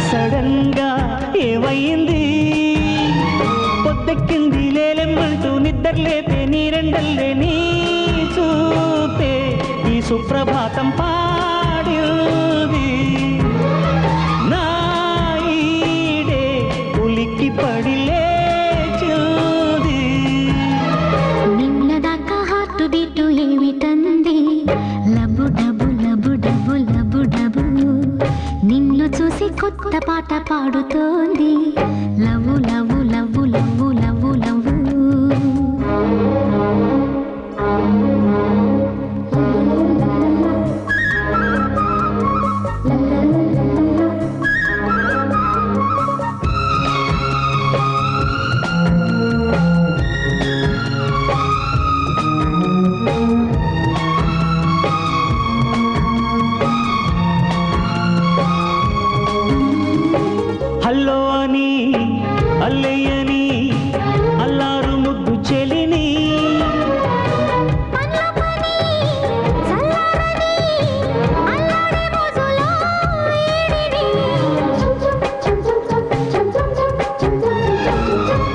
సడన్ గా ఏమయ్యింది? పొద్దెక్కింది లేలెమ్మంటూ నిద్రలేపే నీ రెండల్లే నీ చూపే ఈ సుప్రభాతం పాడింది. నాయిడే ఉలిక్కి పడి లేచింది. నిన్నదాకా హార్ట్ బీటు ఏమిటంది? లబు డబు లబు డబు లబు డబు. నిన్ను చూసి కొత్త పాట పాడుతోంది. Love love love love love love. Hello అని అల్లయ్యని అల్లారు ముద్దు చెలిని.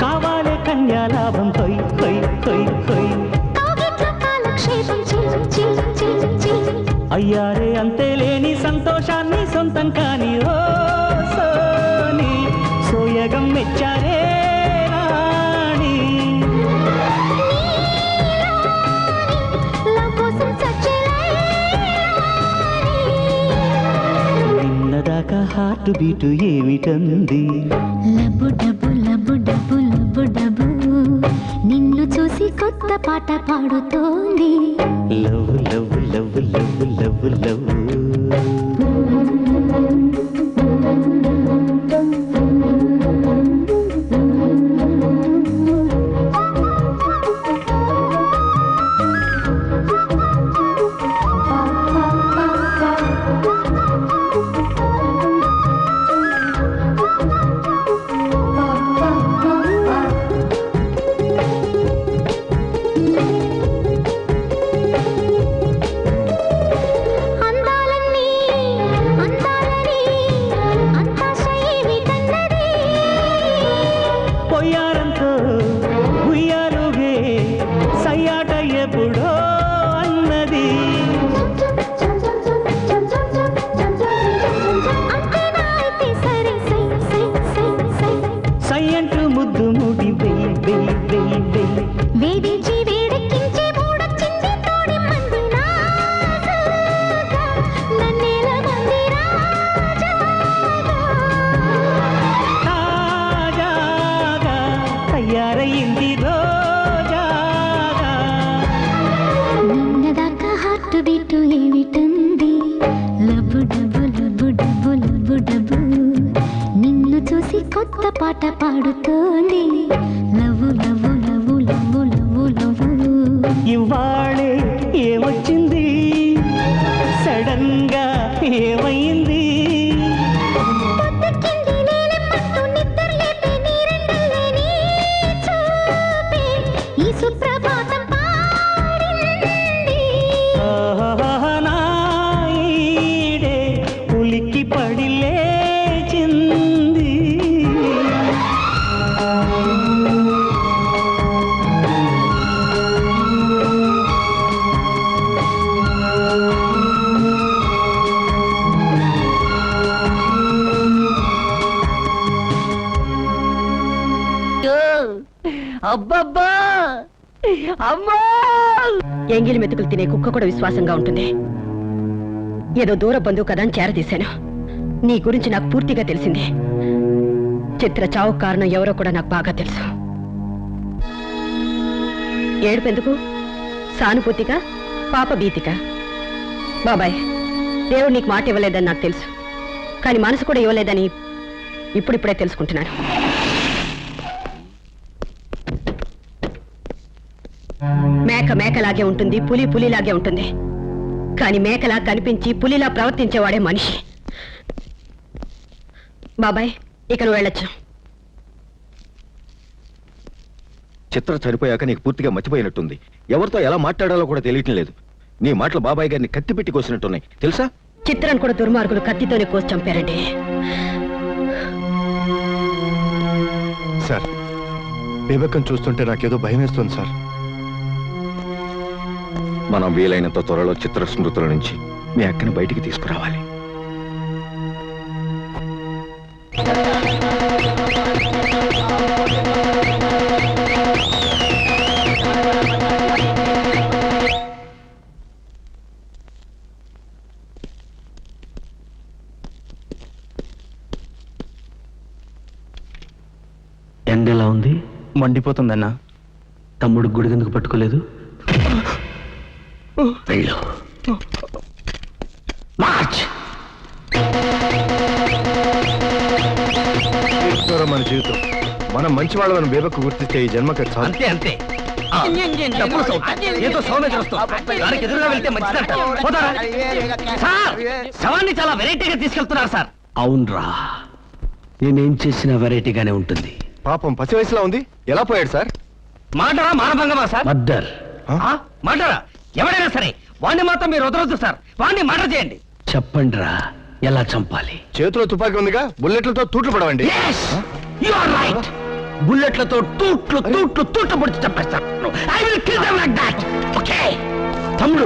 కావాలే కన్యాలాభం హొయ్ హొయ్ హొయ్ హొయ్. అయ్యారే అంతే లేని సంతోషాన్ని సొంతం కాని ఓ సోని సోయగం మెచ్చారే రాణి. నిన్నదాకా హార్ట్ బీటు ఏమిటంది? లబు డబు లబు డబు లబు డబు. నిన్ను చూసి కొత్త పాట పాడుతోంది. Love love love love love love. పాట పాడుతోంది love love love love love love ఇవాళే ఏమొచ్చింది సడన్ గా ఏమైంది పొద్దెక్కింది నేలెమ్మట్టు నిద్రలేపే నీరెండలేని చూపే ఈ సుప్రభాతం పాడింది నాడే ఉలిక్కి పడి లేచింది అబ్బబ్బా అమ్మా! ఎంగిలి మెతుకులు తినే కుక్క కూడా విశ్వాసంగా ఉంటుంది. ఏదో దూర బంధువు కదా అని చేరదీశాను. నీ గురించి నాకు పూర్తిగా తెలిసింది. చిత్ర చావు కారణం ఎవరో కూడా నాకు బాగా తెలుసు. ఏడుపెందుకు? సానుభూతిగా, పాప భీతిగా? బాబాయ్, దేవుడు నీకు మాట ఇవ్వలేదని నాకు తెలుసు, కానీ మనసు కూడా ఇవ్వలేదని ఇప్పుడిప్పుడే తెలుసుకుంటున్నాను. మేక మేకలాగే ఉంటుంది, పులి పులిలాగే ఉంటుంది, కానీ మేకలా కనిపించి పులిలా ప్రవర్తించేవాడే మనిషి. బాబాయ్, ఇక నువ్వు వెళ్ళొచ్చు. చిత్ర చనిపోయాక నీకు పూర్తిగా మర్చిపోయినట్టుంది. ఎవరితో ఎలా మాట్లాడాలో కూడా తెలియటం లేదు. నీ మాటలు బాబాయ్ గారిని కత్తి పెట్టి కోసినట్టున్నాయి తెలుసా? చిత్రాన్ని కూడా దుర్మార్గులు కత్తితోనే కోసి చంపారండి. సార్, బేబక్కను చూస్తుంటే నాకేదో భయం వేస్తుంది సార్. మనం వీలైనంత త్వరలో చిత్ర స్మృతుల నుంచి మీ అక్కని బయటికి తీసుకురావాలి. ఎండ ఎలా ఉంది? మండిపోతుందన్నా. తమ్ముడు గుడిగెందుకు పట్టుకోలేదు? వెళ్ళు. మార్చ్. మన జీవితం మనం మంచి వాళ్ళని బేబక్కు గుర్తిస్తే ఈ జన్మకి చాలు. అంతే అంతే. ఏదో సౌండ్ వస్తుంది. దానికి ఎదురుగా వెళ్తే మంచిదంట. పోతారా? సార్, శవాన్ని చాలా వెరైటీగా తీసుకెళ్తున్నారు సార్. అవునరా, నేనేం చేసినా వెరైటీగానే ఉంటుంది. పాపం పసి వయసులో ఉంది, ఎలా పోయాడు సార్? మాటరా మానభంగమా సార్? మర్డర్. మాటరా? ఎవరైనా సరే వాణ్ణి మాత్రం మీరు వదలొద్దు సార్. వాణ్ణి మర్డర్ చేయండి. చెప్పండి రా, ఎలా చంపాలి? చేతిలో తుపాకీ ఉందిగా, బుల్లెట్లతో తూట్లు పడవండి. బుల్లెట్లతో తూట్లు తూట్లు తూట్లు పొడిచి చంపేస్తాను. I will kill them like that. Okay తమ్ముడు,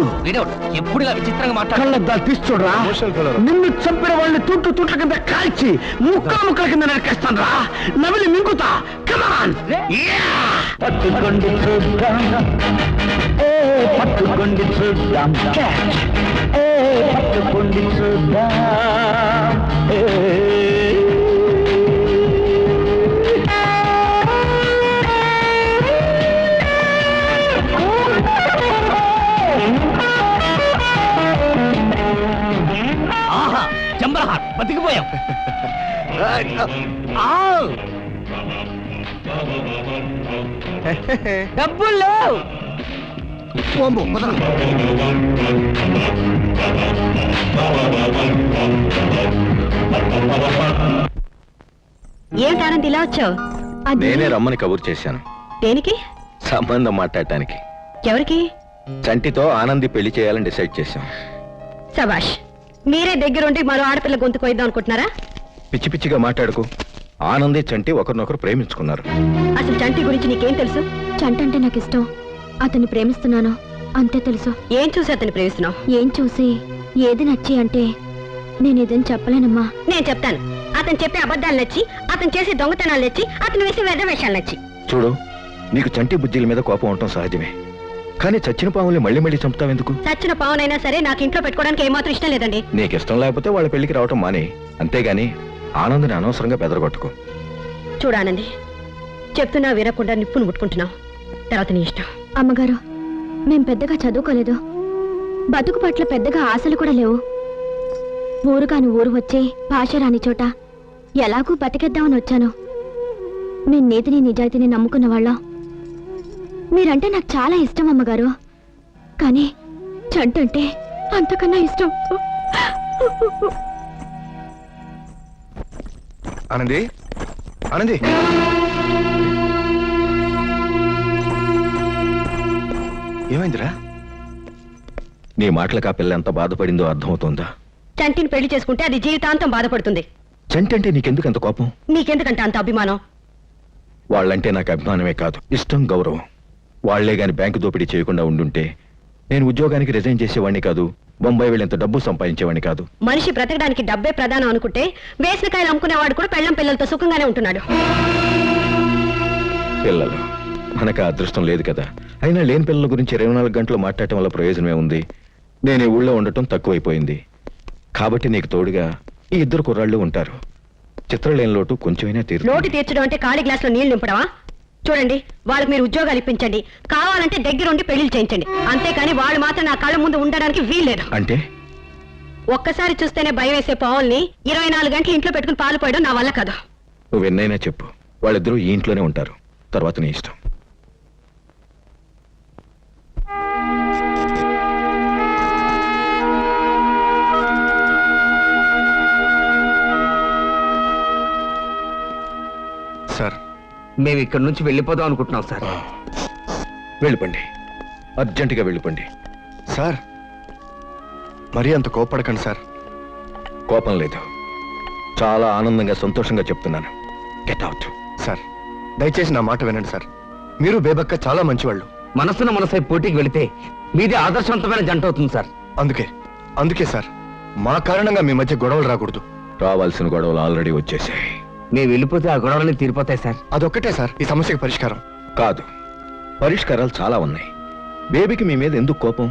ఎప్పుడు ఇలా విచిత్రంగా మాట్లాడాలి? తీసుకోరా, నిన్ను చంపిన వాళ్ళని తూట్లు తూట్ల కింద కాల్చి ముక్కల ముక్కల కింద నరికేస్తాను రా. నవిలి మింగుతా. కమాన్. పట్టుకోండి చూద్దాం, పట్టుకోండి చూద్దాం, పట్టుకోండి చూద్దాం. ఆహా, జంబరహాట్ బతికిపోయాం. డబ్బులు లేవు. ఏమిటానంది ఇలా వచ్చావు? నేనే రమ్మని కబురు చేశాను. దేనికి? సంబంధం మాట్లాడటానికి. ఎవరికి? చంటితో ఆనంది పెళ్లి చేయాలని డిసైడ్ చేశాం. సబాష్, మీరే దగ్గరుండి మరో ఆడపిల్ల గొంతు కొయిద్దాం అనుకుంటున్నారా? పిచ్చి పిచ్చిగా మాట్లాడుకు. ఆనంది చంటి ఒకరినొకరు ప్రేమించుకున్నారు. అసలు చంటి గురించి నీకేం తెలుసు? చంట అంటే నాకు ఇష్టం, అతన్ని ప్రేమిస్తున్నాను అంతే తెలుసు. ఏం చూసి అతన్ని ప్రేమిస్తున్నావు? ఏం చూసి ఏది నచ్చి అంటే నేను ఇదని చెప్పలేనమ్మా. నేను చెప్తాను. అతను చెప్పే అబద్ధాలు నచ్చి, అతను చేసే దొంగతనాలు నచ్చి, అతను వేసే వేద వేషాలు నచ్చి. చూడు, నీకు చంటి బుజ్జిల మీద కోపం ఉండటం సహజమే, కానీ చచ్చిన పాముల్ని మళ్ళీ మళ్ళీ చంపుతావెందుకు? చచ్చిన పావునైనా సరే నాకు ఇంట్లో పెట్టుకోవడానికి ఏమాత్రం ఇష్టం లేదండి. నీకు ఇష్టం లేకపోతే వాళ్ళ పెళ్లికి రావటం మానే, అంతేగాని ఆనందిని అనవసరంగా బెదరగొట్టుకో. చూడానండి, చెప్తున్నా వినకుండా నిప్పును ముట్టుకుంటున్నావు. తర్వాత నీ ఇష్టం. అమ్మగారు, మేం పెద్దగా చదువుకోలేదు, బతుకు పట్ల పెద్దగా ఆశలు కూడా లేవు. ఊరు కాని ఊరు వచ్చి భాష రాని చోట ఎలాగూ బతికేద్దామని వచ్చాను. మీ నీతిని నిజాయితీని నమ్ముకున్న వాళ్ళం. మీరంటే నాకు చాలా ఇష్టం అమ్మగారు, కానీ చంటంటే అంతకన్నా ఇష్టం. ఆనంది, ఆనంది, ఏమైందిరా? నీ మాటలకు ఆ పిల్ల ఎంత బాధపడిందో అర్థమవుతోందా? చంటిని పెళ్లి చేసుకుంటే అది జీవితాంతం బాధపడుతుంది. చంటంటే నీకెందుకు అంత కోపం? నీకెందుకంటే అంత అభిమానం? వాళ్ళంటే నాకు అభిమానమే కాదు, ఇష్టం, గౌరవం. వాళ్లే గాని బ్యాంకు దోపిడీ చేయకుండా ఉండుంటే నేను ఉద్యోగానికి రిజైన్ చేసేవాడిని కాదు, బొంబాయి వెళ్ళేంత డబ్బు సంపాదించేవాడిని కాదు. మనిషి బ్రతకడానికి డబ్బే ప్రధానం అనుకుంటే వేసిన కాయలు అమ్ముకునేవాడు కూడా పెళ్ళం పిల్లలతో సుఖంగానే ఉంటున్నాడు. పిల్లలు మనకు ఆ అదృష్టం లేదు కదా. అయినా లేని పిల్లల గురించి 24 గంటలు మాట్లాడటం వల్ల ప్రయోజనమే ఉంది. నేను ఈ ఊళ్ళో ఉండటం తక్కువైపోయింది కాబట్టి నీకు తోడుగా ఈ 2 కుర్రాళ్ళు ఉంటారు. చిత్రలేని లోటు కొంచెమైనా లోటు తీర్చడం అంటే ఖాళీ గ్లాసులో నీళ్లు నింపడమా? చూడండి, వాళ్ళకి మీరు ఉద్యోగాలు ఇప్పించండి, కావాలంటే దగ్గరుండి పెళ్లిళ్ళు చేయించండి. అంతేకాని వాళ్ళు మాత్రం నా కళ్ళ ముందు ఉండడానికి వీల్లేదు. అంటే ఒక్కసారి చూస్తేనే భయం వేసే పావుల్ని 24 గంటలు ఇంట్లో పెట్టుకుని పాలు పోయడం నా వల్ల కాదు. నువ్వెన్నైనా చెప్పు, వాళ్ళిద్దరూ ఈ ఇంట్లోనే ఉంటారు, తర్వాత నీ ఇష్టం. సార్, మేము ఇక్కడ నుంచి వెళ్ళిపోదాం అనుకుంటున్నాం సార్. వెళ్ళిపోండి, అర్జెంటుగా వెళ్ళిపోండి. సార్, మరీ అంత కోపడకండి సార్. కోపం లేదు, చాలా ఆనందంగా సంతోషంగా చెప్తున్నాను. Get out. సార్, దయచేసి నా మాట వినండి సార్. మీరు బేబక్క చాలా మంచివాళ్ళు. మనసున మనసై పోటీకి వెళితే మీది ఆదర్శవంతమైన జంట అవుతుంది సార్. అందుకే సార్, మా కారణంగా మీ మధ్య గొడవలు రాకూడదు. రావాల్సిన గొడవలు ఆల్రెడీ వచ్చేసాయి. మేము వెళ్ళిపోతే ఆ గొడవలన్నీ తీరిపోతాయి సార్. అదొక్కటే సార్ ఈ సమస్యకి పరిష్కారం. కాదు, పరిష్కారాలు చాలా ఉన్నాయి. బేబీకి మీ మీద ఎందుకు కోపం?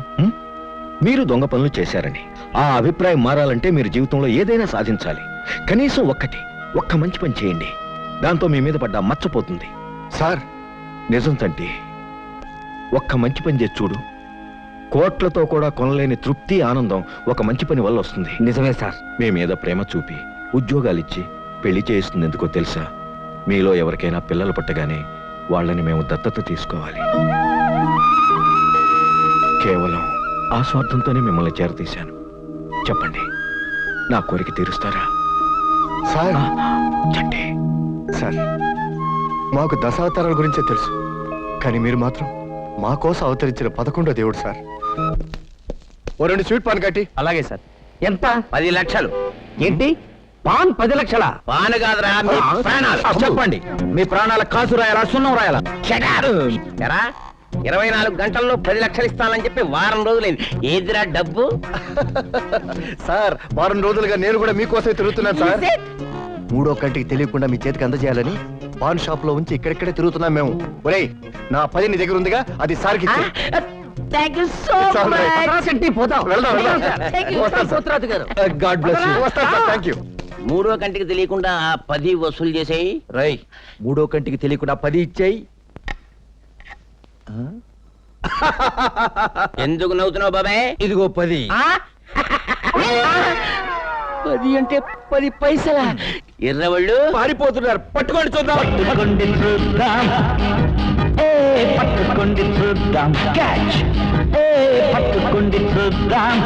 మీరు దొంగ పనులు చేశారని. ఆ అభిప్రాయం మారాలంటే మీరు జీవితంలో ఏదైనా సాధించాలి. కనీసం ఒక్క మంచి పని చేయండి, దాంతో మీ మీద పడ్డా మచ్చపోతుంది. సార్, నిజం తంటి, ఒక్క మంచి పని చేసి చూడు. కోట్లతో కూడా కొనలేని తృప్తి, ఆనందం ఒక మంచి పని వల్ల వస్తుంది. నిజమే సార్. మీ మీద ప్రేమ చూపి ఉద్యోగాలిచ్చి పెళ్లి చేయిస్తుంది ఎందుకో తెలుసా? మీలో ఎవరికైనా పిల్లలు పుట్టగానే వాళ్ళని మేము దత్తత తీసుకోవాలి. కేవలం ఆ స్వార్థంతోనే మిమ్మల్ని చేరతీశాను. చెప్పండి, నా కోరిక తీరుస్తారా? సార్, చంటి, సార్, మాకు దశావతారాల గురించే తెలుసు, కానీ మీరు మాత్రం మా కోసం అవతరించిన 11వ దేవుడు సార్. ఓ 2 స్వీట్ పాన్ కట్టి. అలాగే సార్. ఎంత? 10 లక్షలు. ఏంటి పాన్ 10 లక్షలా? పాను కాదురా, మీ ప్రాణాలు. చెప్పండి, మీ ప్రాణాల కాసు రాయాలా, సున్నం రాయాలా? ఎరా, 24 గంటల్లో 10 లక్షలు ఇస్తానని చెప్పి వారం రోజులైంది. ఏదిరా డబ్బు? సార్, వారం రోజులుగా నేను కూడా మీకోసమే తిరుగుతున్నాను సార్. 3వ కంటికి తెలియకుండా మీ చేతికి అందజేయాలని పాన్ షాప్ లో ఉంచి ఇక్కడిక్కడే తిరుగుతున్నాం మేము. ఒరేయ్, నా 10 నీ దగ్గర ఉందిగా, అది సార్కి ఇచ్చేయ్. Thank you so much. పోతాం. పోతురాజు గారు. God bless you. వస్తాను సార్, థ్యాంక్ యూ. 3వ కంటికి తెలియకుండా ఆ 10 వసూలు చేసేయి. రై, 3వ కంటికి తెలియకుండా 10 ఇచ్చేయి. ఎందుకు నవ్వుతున్నావు బాబాయ్? ఇదిగో 10. 10 అంటే 10 పైసలా? ఎర్రవాళ్ళు పారిపోతున్నారు, పట్టుకోండి చూద్దాం. పట్టుకోండి చూద్దాం, పట్టుకోండి చూద్దాం, క్యాచ్. పట్టుకోండి చూద్దాం,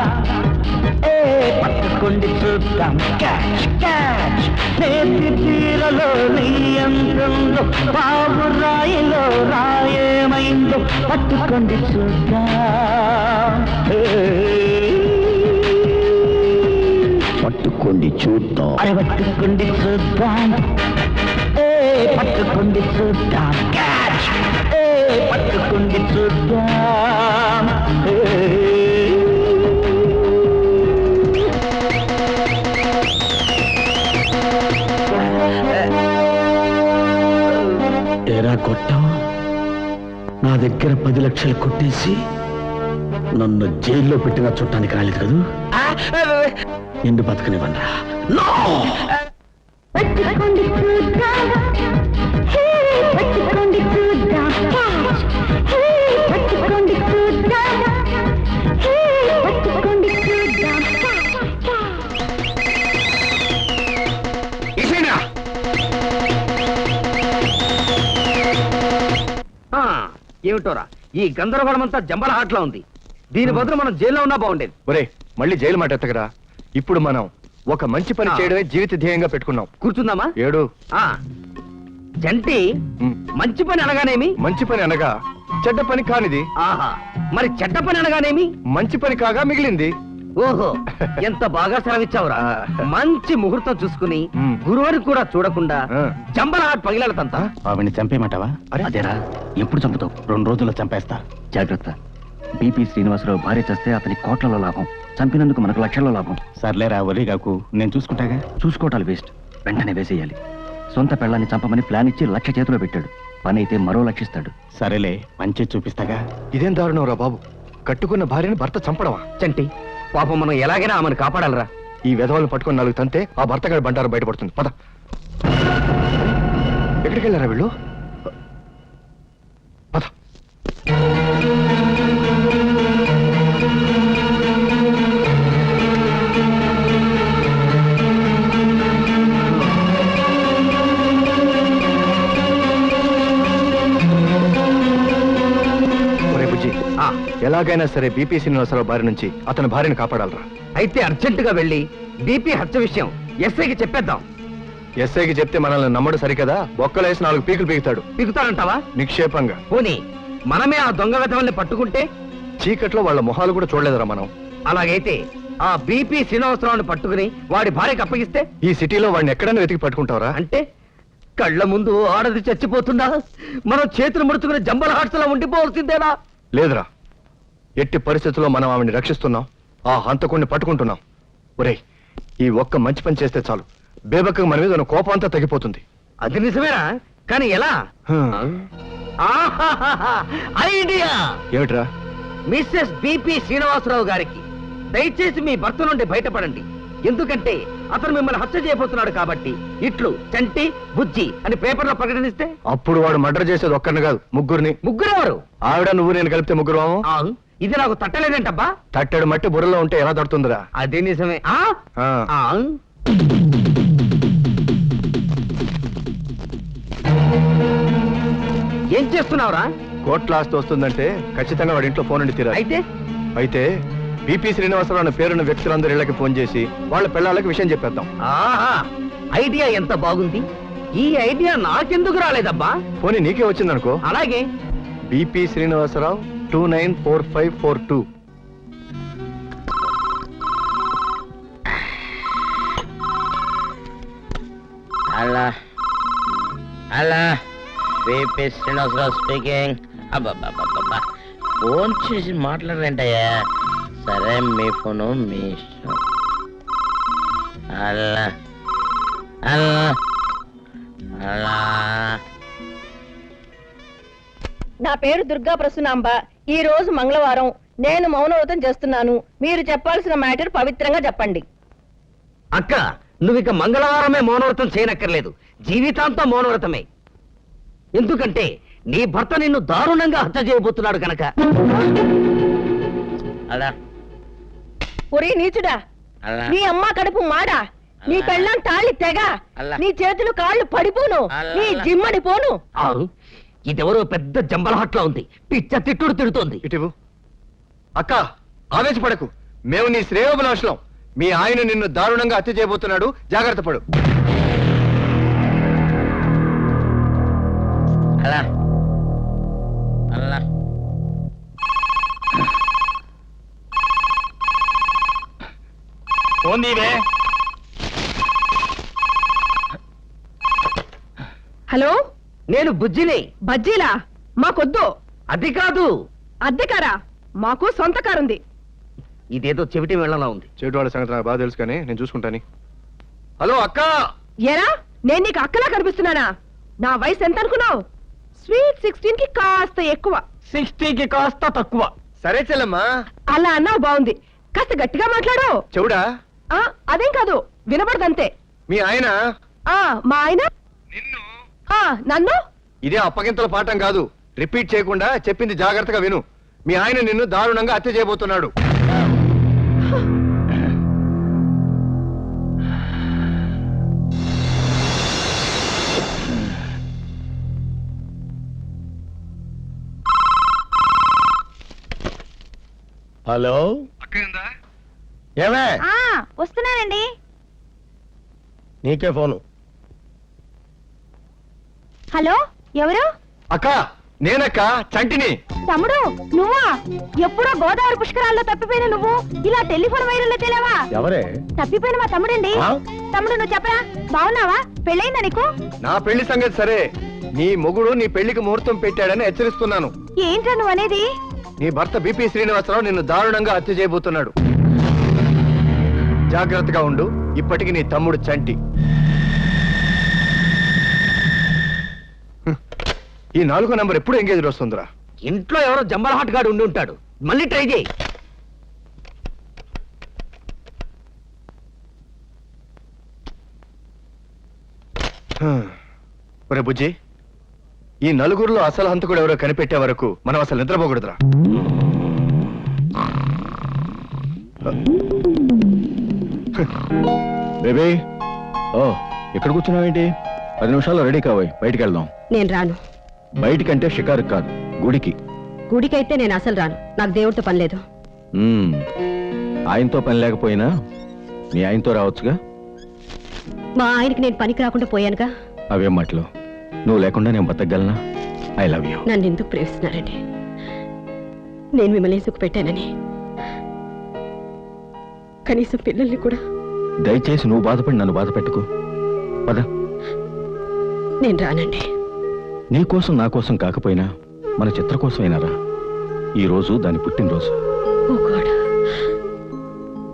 పట్టుకోండి చూద్దాం, క్యాచ్ క్యాచ్. నేతి తీరలో నీయంత్రంలో బాబు రాయిలో రాయేమైందో పట్టుకోండి చూద్దాం, పట్టుకోండి చూద్దాం, అరే పట్టుకోండి చూద్దాం, పట్టుకోండి చూద్దాం, క్యాచ్. పట్టుకోండి చూద్దాం. ఏరా కొట్టావు, నా దగ్గర 10 లక్షలు కొట్టేసి నన్ను జైల్లో పెట్టిన చుట్టానికి రాలేదు కదూ. నిన్ను బతకనివ్వండి. పట్టుకోండి చూద్దాం, హే పట్టుకోండి చూద్దాం, క్యాచ్. హే పట్టుకోండి చూద్దాం, హే పట్టుకోండి చూద్దాం, క్యాచ్. ఏమిటోరా ఈ గందరగోళం అంతా జంబల హాట్లో ఉంది. దీని బదులు మనం జైల్లో ఉన్నా బాగుండేది. ఒరే మళ్ళీ జైలు మాట ఎత్తగరా. ఇప్పుడు మనం ఒక మంచి పని చేయడమే జీవిత ధ్యేయంగా పెట్టుకున్నాం. కూర్చుందామా? ఏడు ఆ జంటి ఉమ్, మంచి పని అనగానేమి? మంచి పని అనగా చెడ్డ పని కానిది. ఆహా, మరి చెడ్డ పని అనగానేమి? మంచి పని కాగా మిగిలింది. ఓహో, ఎంత బాగా సెలవిచ్చావురా. మంచి ముహూర్తం చూసుకుని ఉమ్. గురువుని కూడా చూడకుండా ఆ. జంబల హాట్ పగిలాలతంత. ఆవిడ్ని చంపేయమంటావా? అరే. అదేరా, ఎప్పుడు చంపుతావు? 2 రోజుల్లో చంపేస్తా. జాగ్రత్త. బీపీ శ్రీనివాసరావు భార్య చేస్తే అతని కోట్లలో లాభం, చంపినందుకు మనకు లక్షల్లో లాభం. సర్లేరా, వరిగాకు, నేను చూసుకుంటాగా. చూసుకోవటాలు వేస్ట్, వెంటనే వేసేయాలి. సొంత పెళ్ళాన్ని చంపమని ప్లాన్ ఇచ్చి 1,00,000 చేతిలో పెట్టాడు. పని అయితే మరో 1,00,000 ఇస్తాడు. సరేలే, మంచి చూపిస్తాగా. ఇదేం దారుణంరా బాబు, కట్టుకున్న భార్యని భర్త చంపడమా? చంటి, పాపం మనం ఎలాగైనా ఆమెను కాపాడాలరా. ఈ విధవాలను పట్టుకుని 4 తంతే ఆ భర్త గారి బంటారు బయటపడుతుంది. పద. ఎక్కడికి వెళ్ళారా వీళ్ళు? పద. ఒరే బుజ్జి, ఎలాగైనా సరే బీపీ శ్రీనివాసరావు భార్య నుంచి అతని భార్యను కాపాడాలరా. అయితే అర్జెంటుగా వెళ్ళి బీపీ హత్య విషయం ఎస్ఐకి చెప్పేద్దాం. ఎస్ఐకి చెప్తే మనల్ని నమ్మడు సరికదా, బొక్కలేసి 4 పీకులు పీకుతాడు పిగుతాడంటావా? నిక్షేపంగా. పోనీ మనమే ఆ దొంగ విధవల్ని పట్టుకుంటే? చీకట్లో వాళ్ళ మొహాలు కూడా చూడలేదురా మనం. అలాగైతే ఆ బీపీ శ్రీనివాసరావుని పట్టుకుని వాడి భార్యకి అప్పగిస్తే? ఈ సిటీలో వాడిని ఎక్కడైనా వెతికి పట్టుకుంటావరా? అంటే కళ్ళ ముందు ఆడది చచ్చిపోతుందా, మనం చేతులు ముడుచుకుని జంబల హాట్స్లో ఉండిపోవాల్సిందేనా? లేదురా, ఎట్టి పరిస్థితుల్లో మనం ఆవిడ్ని రక్షిస్తున్నాం, ఆ హంతకుణ్ణి పట్టుకుంటున్నాం. ఒరేయ్, ఈ ఒక్క మంచి పని చేస్తే చాలు, బేబక్క మన మీద ఉన్న కోపం అంతా తగ్గిపోతుంది. అది నిజమేనా? కానీ ఎలా? ఆహాహాహా, ఐడియా! ఏమిట్రా? మిస్సెస్ బీపీ శ్రీనివాసరావు గారికి, దయచేసి మీ భర్త నుండి బయటపడండి. ఎందుకంటే అతను మిమ్మల్ని హత్య చేయబోతున్నాడు కాబట్టి. ఇట్లు చంటి, బుజ్జి అని పేపర్లో ప్రకటనిస్తే? అప్పుడు వాడు మర్డర్ చేసేది ఒక్కరిని కాదు, ముగ్గురిని. ముగ్గురెవరు? ఆవిడ నువ్వు నేను కలిపితే ముగ్గురు. ఆ, ఇది నాకు తట్టలేదేంటబ్బా. తట్టెడు మట్టి బుర్రలో ఉంటే ఎలా తడుతుందిరా? అదే నిజమే. ఆ? ఆ. ఆ. ఏం చేస్తున్నావురా? కోట్ల ఆస్తి వస్తుందంటే ఖచ్చితంగా వాడి ఇంట్లో ఫోన్ ఉండి తీరాలి. అయితే బీపీ శ్రీనివాసరావు అనే పేరున్న వ్యక్తులందరూ ఇళ్ళకి ఫోన్ చేసి వాళ్ళ పిల్లలకి విషయం చెప్పేద్దాం. ఆహా, ఐడియా ఎంత బాగుంది. ఈ ఐడియా నాకెందుకు రాలేదబ్బా? పోనీ నీకే వచ్చిందనుకో. అలాగే. బీపీ శ్రీనివాసరావు 294542. అలా అలా బీపీ శ్రీనివాసరావు స్పీకింగ్. అబ్బబ్బబ్బబ్బా, ఫోన్ చేసి మాట్లాడరేంటయ్యా? సరే, మీ ఫోను మీ ఇష్టం. అలా అలా అలా. నా పేరు దుర్గా ప్రసునాంబ. ఈ రోజు మంగళవారం. నేను మౌనవ్రతం చేస్తున్నాను. మీరు చెప్పాల్సిన మ్యాటర్ పవిత్రంగా చెప్పండి. అక్క, నువ్వు ఇక మంగళవారమే మౌనవ్రతం చేయనక్కర్లేదు, జీవితాంతం మౌనవ్రతమే. ఎందుకంటే నీ భర్త నిన్ను దారుణంగా హత్య చేయబోతున్నాడు కనుక. అలా ఒరే నీచుడా, అలా నీ అమ్మ కడుపు మాడా, నీ పెళ్ళం తాళి తెగ, అల్లా. నీ చేతులు కాళ్ళు పడిపోను, అల్లా. నీ జిమ్మడి పోను. ఇదెవరో పెద్ద జంబలహట్లా ఉంది, పిచ్చ తిట్టుడు తిడుతోంది. ఇటు అక్క, ఆవేశపడకు, మేము నీ శ్రేయోభిలాషులం. మీ ఆయన నిన్ను దారుణంగా హత్య చేయబోతున్నాడు, జాగ్రత్త పడు. అలా అలా. ఫోన్ దీవే. హలో, నేను బుజ్జిని. బజ్జీలా? మాకొద్దు. అది కాదు. అద్దెకారా? మాకు సొంత కారుంది. ఇదేదో చెవిటి వెళ్ళలా ఉంది. చెవిటి వాళ్ళ సంగతి నాకు బాగా తెలుసు కానీ నేను చూసుకుంటాను. హలో అక్క. ఏరా, నేను నీకు అక్కలా కనిపిస్తున్నానా? నా వయసు ఎంత అనుకున్నావు? స్వీట్ 16 కి కాస్త ఎక్కువ. 60కి కాస్త తక్కువ. సరే చెల్లమ్మా. అలా అన్నావు బాగుంది. కాస్త గట్టిగా మాట్లాడు. చెవుడా? అదేం కాదు, వినపడదంతే. మీ ఆయన? మా ఆయన నిన్ను. నన్ను? ఇదే అప్పగింతల పాఠం కాదు, రిపీట్ చేయకుండా చెప్పింది జాగ్రత్తగా విను. మీ ఆయన నిన్ను దారుణంగా హత్య చేయబోతున్నాడు. హలో ఏమే వస్తున్నానండి. నీకే ఫోను. హలో, ఎవరు? అక్క నేనక్క, చంటిని. తమ్ముడు నువ్వా? ఎప్పుడో గోదావరి పుష్కరాల్లో తప్పిపోయిన నువ్వు ఇలా టెలిఫోన్ వైర్లో తెలియవా? ఎవరే? తప్పిపోయిన మా తమ్ముడండి. తమ్ముడు నువ్వు చెప్పరా, బాగున్నావా? పెళ్ళైందా నీకు? నా పెళ్లి సంగతి సరే, నీ మొగుడు నీ పెళ్లికి ముహూర్తం పెట్టాడని హెచ్చరిస్తున్నాను. ఏంట్రా నువ్వు అనేది? నీ భర్త బిపి శ్రీనివాసరావు నిన్ను దారుణంగా హత్య చేయబోతున్నాడు. జాగ్రత్తగా ఉండు. ఇప్పటికి నీ తమ్ముడు చంటి. ఈ 4వ నంబర్ ఎప్పుడు ఎంగేజ్ వస్తుందిరా? ఇంట్లో ఎవరో జంబల్ హాట్ గాడు ఉండి ఉంటాడు. మళ్ళీ ట్రై చేయి. ఒరే బుజ్జి, ఈ నలుగురిలో అసలు హంతకుడు ఎవరో కనిపెట్టే వరకు మనం అసలు నిద్రపోకూడదురా. బేబీ, ఓ ఇక్కడ కూర్చున్నావేంటి? 10 నిమిషాల్లో రెడీ కావాలి, బయటికి వెళ్దాం. నేను రాను. బయటికంటే షికారు కాదు, గుడికి. గుడికైతే నేను అసలు రాను. నాకు దేవుడితో పని లేదు. ఆయనతో పని లేకపోయినా మీ ఆయనతో రావచ్చుగా. మా ఆయనకి నేను పనికి రాకుండా పోయానుగా. అవేం మాటలు? నువ్వు లేకుండా నేను బతకగలనా? I love you. నన్ను ఎందుకు ప్రేమిస్తున్నారండి? నేను మిమ్మల్ని సుఖ పెట్టానని. కనీసం పిల్లల్ని కూడా. దయచేసి నువ్వు బాధపడి నన్ను బాధ పెట్టుకో. పద. నేను రానండి. నీ కోసం నా కోసం కాకపోయినా మన చిత్ర కోసమైనా రా. ఈ రోజు దాని పుట్టినరోజు. ఓ గాడ్,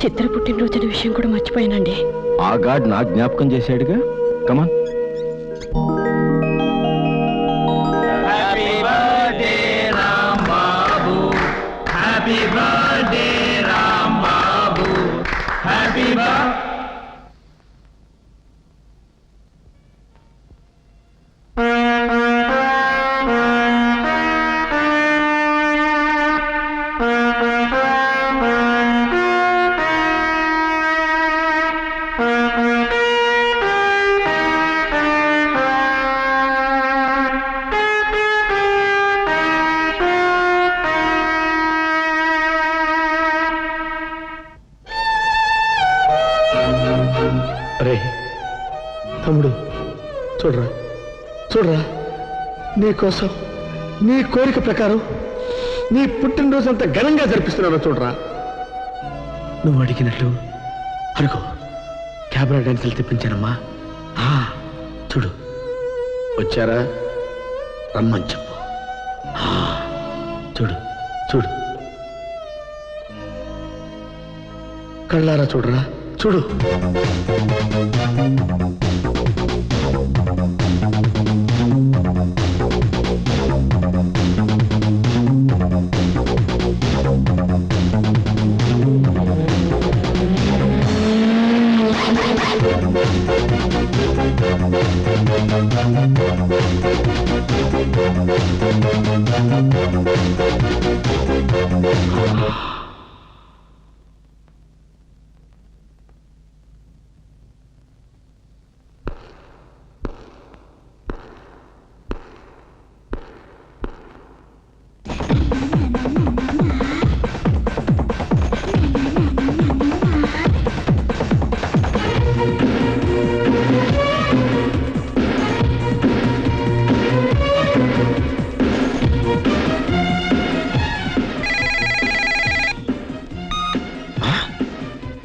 చిత్ర పుట్టినరోజు అనే విషయం కూడా మర్చిపోయానండి. ఆ గాడ్ నా జ్ఞాపకం చేశాడుగా. కమాన్. అరే తమ్ముడు, చూడరా చూడరా, నీకోసం నీ కోరిక ప్రకారం నీ పుట్టినరోజు అంత ఘనంగా జరిపిస్తున్నాను. చూడరా, నువ్వు అడిగినట్లు అనుకో, క్యాబరా డాన్సులు తెప్పించానమ్మా. చూడు, వచ్చారా? రమ్మని చెప్పు. చూడు చూడు, కళ్ళారా చూడరా, చూడు.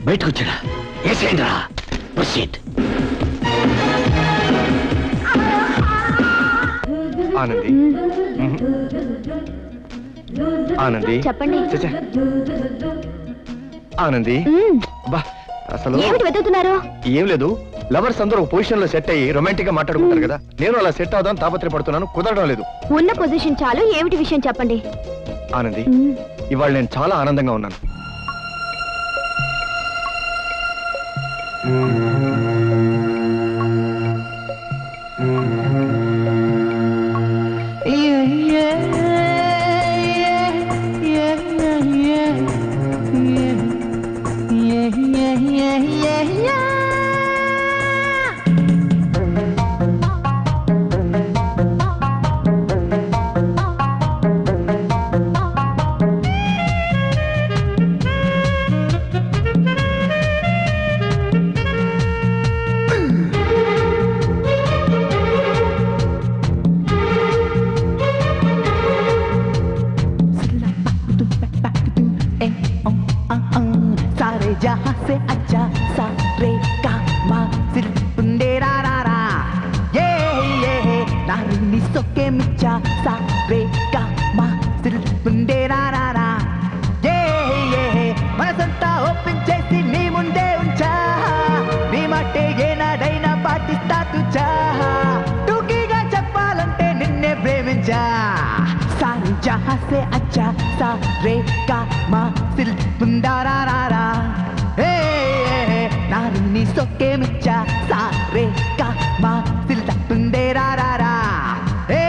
బయటకు వచ్చాడా? ఏసేంద్రా, ప్రొసీడ్. ఆనంది, ఆనంది, చెప్పండి. చచ్చా. ఆనంది, బా అసలు ఏమిటి వెతుకుతున్నారు? ఏం లేదు, లవర్స్ అందరూ పొజిషన్ లో సెట్ అయ్యి రొమాంటిక్ గా మాట్లాడుకుంటారు కదా, నేను అలా సెట్ అవుదాం తాపత్రపడుతున్నాను, కుదరడం లేదు. ఉన్న పొజిషన్ చాలు, ఏమిటి విషయం చెప్పండి. ఆనంది, ఇవాళ నేను చాలా ఆనందంగా ఉన్నాను. जहाँ से अच्छा सा रे गा मा सिर पुंडे रा रा रा ये नारिनी सोके मिचा सा रे गा मा सिर पुंडे रा रा रा ये మనసంతా ఓపెన్ చేసి నీ ముందే ఉంచా నీ మాటే ఏనాడైనా పాటిస్తా తుచా టూకీగా చెప్పాలంటే నిన్నే ప్రేమించా సారీ జహా సే అచ్చా సా రే గా మా సిల్ పుండారా రా రా ఏ నారిని సొక్కే మిచ్చా సా రే గా మా సిల్ పుండే రా రా రా ఏ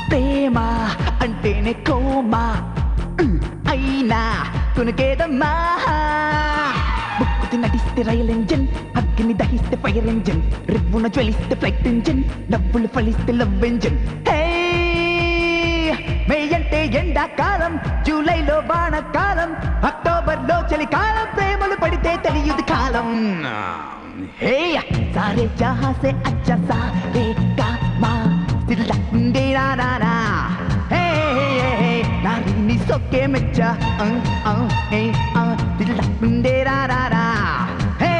ప్రేమ అంటేనే కోమా అయినా కొనుకేదమ్మా బుక్కుతి నటిస్తే రైల్ ఇంజన్ అగ్ని దహిస్తే ఫైర్ ఇంజన్ రివ్వున జ్వలిస్తే ఫ్లైట్ ఇంజన్ డబ్బులు ఫలిస్తే లవ్ ఇంజన్ మే అంటే ఎండాకాలం జూలైలో వానకాలం అక్టోబర్లో చలికాలం ప్రేమలు పడితే తెలియదు కాలం హే సారే జహా సే అచ్చా సారే గా మా దిల్ దే రా రా రా హే నారిని సొక్కే మెచ్చా దిల్ దే రా రా రా హే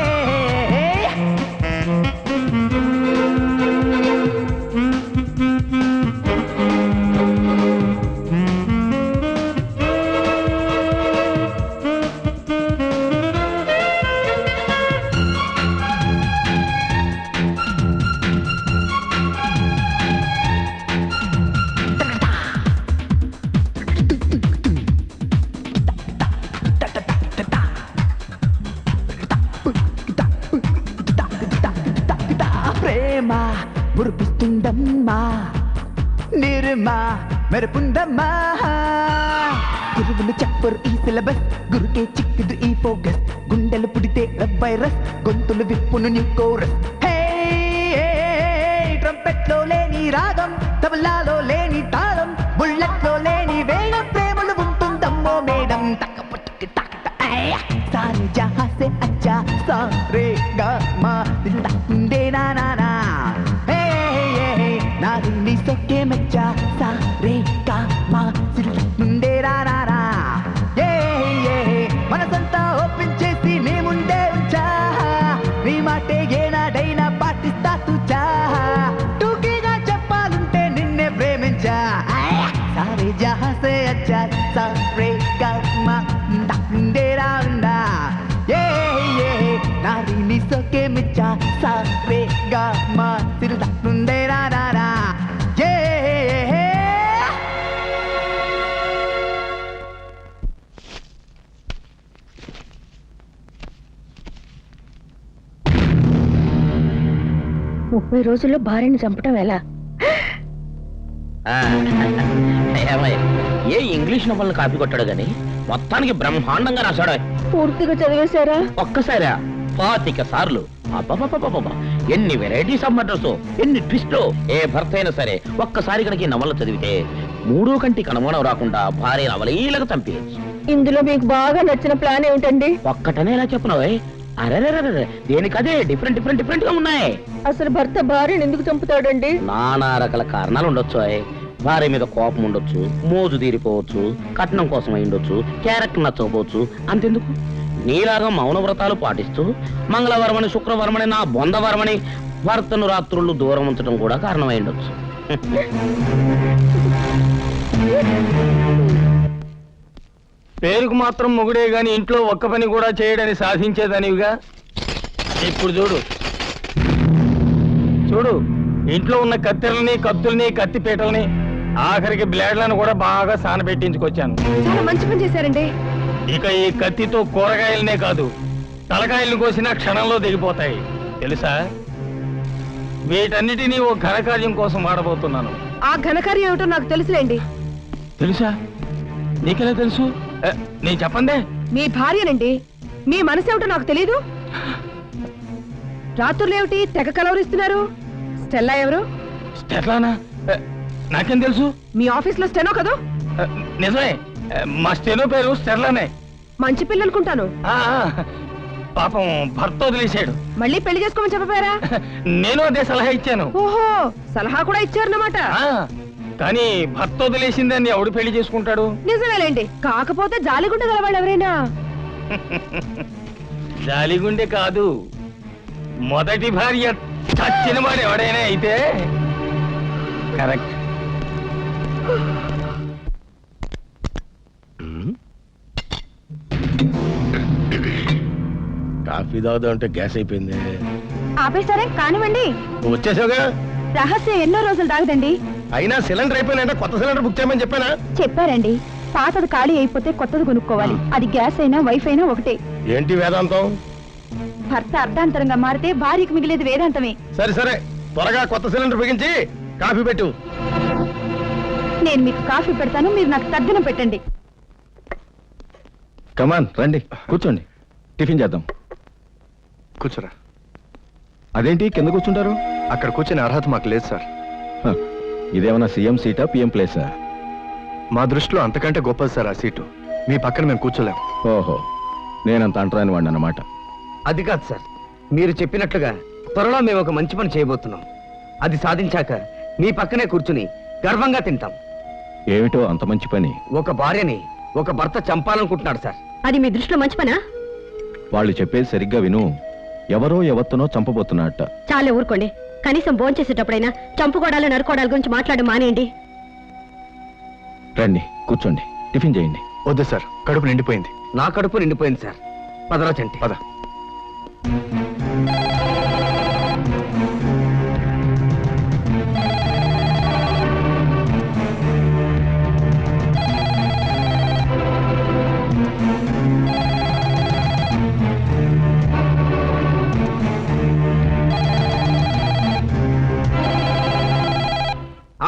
ప్రేమ మురిపిస్తుందమ్మా నిర్మా మెరుపుందమ్మా గురువులు చెప్పరు ఈ సిలబస్ గురుకే చిక్కుదు ఈ ఫోకస్ గుండెలు పుడితే వైరస్ గొంతులు విప్పును న్యూ కోరస్ హే ట్రంపెట్లో లేని రాగం తబలాలో లేని తాళం బుల్లెట్లో లేని వేగం ప్రేమలు ఉంటుందమ్మో మేడం తక్కపట్టుకు తక్క సారీ జహా సే అచ్చా సారే గా మా దిల్ దే నా నా నా హే నారిని సొక్కే మెచ్చా సారే గా మా దిల్ దే రా రా రా ఏ మనసంతా ఓపెన్ చేసి నీ ముందే ఉంచా నీ మాటే ఏనాడైనా పాటిస్తా తుచా టూకీగా చెప్పాలంటే నిన్నే ప్రేమించా సారే జహా సే అచ్చా సారే గా మా దే రా ఉండా ఏ నారిని సొక్కే మిచ్చా సారే గా మా దిల్ దే రా రా రా ఏ ముప్పై రోజుల్లో భార్యని చంపటం ఎలా? ఏమయ్య, ఏ ఇంగ్లీష్ నవల్ని కాపీ కొట్టాడు గాని మొత్తానికి బ్రహ్మాండంగా రాశాడు. పూర్తిగా చదివేశారా? ఒక్కసారా 25 సార్లు. అబ్బబ్బబ్బబ్బబ్బ, ఎన్ని వెరైటీస్ ఆఫ్ మర్డర్స్, ఎన్ని ట్విస్ట్లో. ఏ భర్త అయినా సరే ఒక్కసారి కనుక ఈ నవల చదివితే మూడో కంటికి అనుమానం రాకుండా భార్య నవలీలకు చంపేయచ్చు. ఇందులో మీకు బాగా నచ్చిన ప్లాన్ ఏమిటండి? ఒక్కటనే ఎలా చెప్పినావే? అరే దేనికదే డిఫరెంట్ డిఫరెంట్ డిఫరెంట్ గా ఉన్నాయి. అసలు భర్త భార్యను ఎందుకు చంపుతాడండి? నానా రకాల కారణాలు ఉండొచ్చు. భార్య మీద కోపం ఉండొచ్చు, మోజు తీరిపోవచ్చు, కట్నం కోసం అయి ఉండొచ్చు, క్యారెక్టర్ నచ్చకపోవచ్చు. అంతెందుకు, నీలాగా మౌన వ్రతాలు పాటిస్తూ మంగళవారమని శుక్రవారమని నా బొందవారమని భర్తను రాత్రుళ్ళు దూరం ఉంచడం కూడా కారణమై ఉండొచ్చు. పేరుకు మాత్రం మొగుడే గాని ఇంట్లో ఒక్క పని కూడా చేయడని సాధించేదానివిగా. ఇప్పుడు చూడు చూడు, ఇంట్లో ఉన్న కత్తెరల్ని, కత్తుల్ని, కత్తిపీటల్ని, ఆఖరికి బ్లేడ్లను కూడా బాగా సానబెట్టించుకొచ్చాను. చాలా మంచి పని చేశారండి. ఇక ఈ కత్తితో కూరగాయలనే కాదు, తలకాయలను కోసినా క్షణంలో దిగిపోతాయి తెలుసా. వీటన్నిటినీ ఓ ఘనకార్యం కోసం వాడబోతున్నాను. ఆ ఘనకార్యం ఏమిటో నాకు తెలుసులేండి. తెలుసా? నీకెలా తెలుసు? నేను చెప్పండి. మీ భార్యనండి. మీ మనసు ఏమిటో నాకు తెలీదు. రాత్రులేమిటి తెగ కలవరిస్తున్నారు? స్టెల్లా ఎవరు? స్టెల్లానా? నాకేం తెలుసు? మీ ఆఫీస్ లో స్టెనో కదా? నిజమే, మా స్టెనో పేరు స్టెల్లానే. మంచి పిల్లలుకుంటాను. పాపం భర్త వదిలేశాడు. మళ్ళీ పెళ్లి చేసుకోమని చెప్పారా? నేను అదే సలహా ఇచ్చాను. ఓహో, సలహా కూడా ఇచ్చారన్నమాట. కానీ భర్త వదిలేసిందని ఎవడు పెళ్లి చేసుకుంటాడు? నిజమేలేండి. కాకపోతే జాలిగుండె గలవాళ్ళు ఎవరైనా? జాలిగుండె కాదు, మొదటి భార్య చచ్చిన వాడు ఎవడైనా అయితే కరెక్ట్. కాఫీ తాగుదాం అంటే గ్యాస్ అయిపోయింది. ఆపేసరే కానివ్వండి. వచ్చేసావుగా. రహస్యం ఎన్నో రోజులు దాగదండి. అయినా సిలిండర్ అయిపోయినా కొత్త సిలిండర్ బుక్ చేయమని చెప్పానా? చెప్పారండి. పాతది ఖాళీ అయిపోతే కొత్తది కొనుక్కోవాలి. అది గ్యాస్ అయినా వైఫ్ అయినా ఒకటే. ఏంటి వేదాంతం? భర్త అర్ధాంతరంగా మారితే భార్యకు మిగిలేది వేదాంతమే. సరే సరే, త్వరగా కొత్త సిలిండర్ బిగించి కాఫీ పెట్టు. నేను మీకు కాఫీ పెడతాను, మీరు నాకు తద్దినం పెట్టండి. కమాన్ రండి, కూర్చోండి, టిఫిన్ చేద్దాం. కూర్చోరా. అదేంటి కింద కూర్చుంటారు? అక్కడ కూర్చునే అర్హత మాకు లేదు సార్. ఇదేమన్నా సీఎం సీటా పిఎం ప్లేసా? మా దృష్టిలో అంతకంటే గొప్పది సార్ ఆ సీటు. మీ పక్కన మేము కూర్చోలేం. ఓహో, నేనంత అంటరాని వాడిని అన్నమాట. అది కాదు సార్, మీరు చెప్పినట్లుగా త్వరలో మేము ఒక మంచి పని చేయబోతున్నాం. అది సాధించాక మీ పక్కనే కూర్చుని గర్వంగా తింటాం. ఏమిటో అంత మంచి పని? ఒక భార్యని ఒక భర్త చంపాలనుకుంటున్నాడు సార్. అది మీ దృష్టిలో మంచి పనా? వాళ్ళు చెప్పేది సరిగ్గా విను. ఎవరో ఎవత్తనో చంపబోతున్నట్ట. చాలే ఊరుకోండి. కనీసం భోంచేసేటప్పుడైనా చంపుకోవడాలు నరుకోవడాల గురించి మాట్లాడడం మానేయండి. రండి కూర్చోండి, టిఫిన్ చేయండి. వద్దు సార్, కడుపు నిండిపోయింది. నా కడుపు నిండిపోయింది సార్. పదరా చంటి. పద.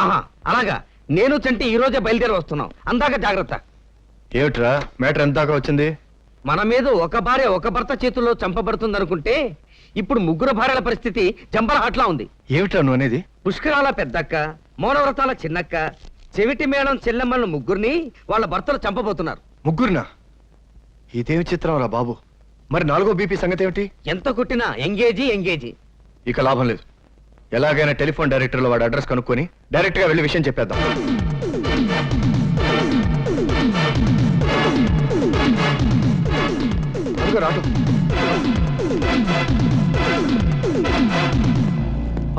ఆహా, అలాగా. నేను చంటి ఈ రోజే బయలుదేరి వస్తున్నాం. అందాక జాగ్రత్త. ఏమిట్రా మ్యాటర్ ఎంత దాకా వచ్చింది? మన మీద ఒక భార్య ఒక భర్త చేతుల్లో చంపబడుతుందనుకుంటే ఇప్పుడు ముగ్గురు భార్యల పరిస్థితి జంబలహాట్లా ఉంది. ఏమిట్రా నువ్వు అనేది? పుష్కరాల పెద్దక్క, మౌనవ్రతాల చిన్నక్క, చెవిటి మేళం చెల్లెమ్మలను ముగ్గురిని వాళ్ళ భర్తలు చంపబోతున్నారు. ముగ్గురునా? ఇదేమి చిత్రం రా బాబు. మరి 4వ బీపీ సంగతి ఏమిటి? ఎంత కొట్టినా ఎంగేజీ. ఇక లాభం లేదు. ఎలాగైనా టెలిఫోన్ డైరెక్టర్లో వాడి అడ్రస్ కనుక్కొని డైరెక్ట్ గా వెళ్ళి విషయం చెప్పేద్దాం. ఆటో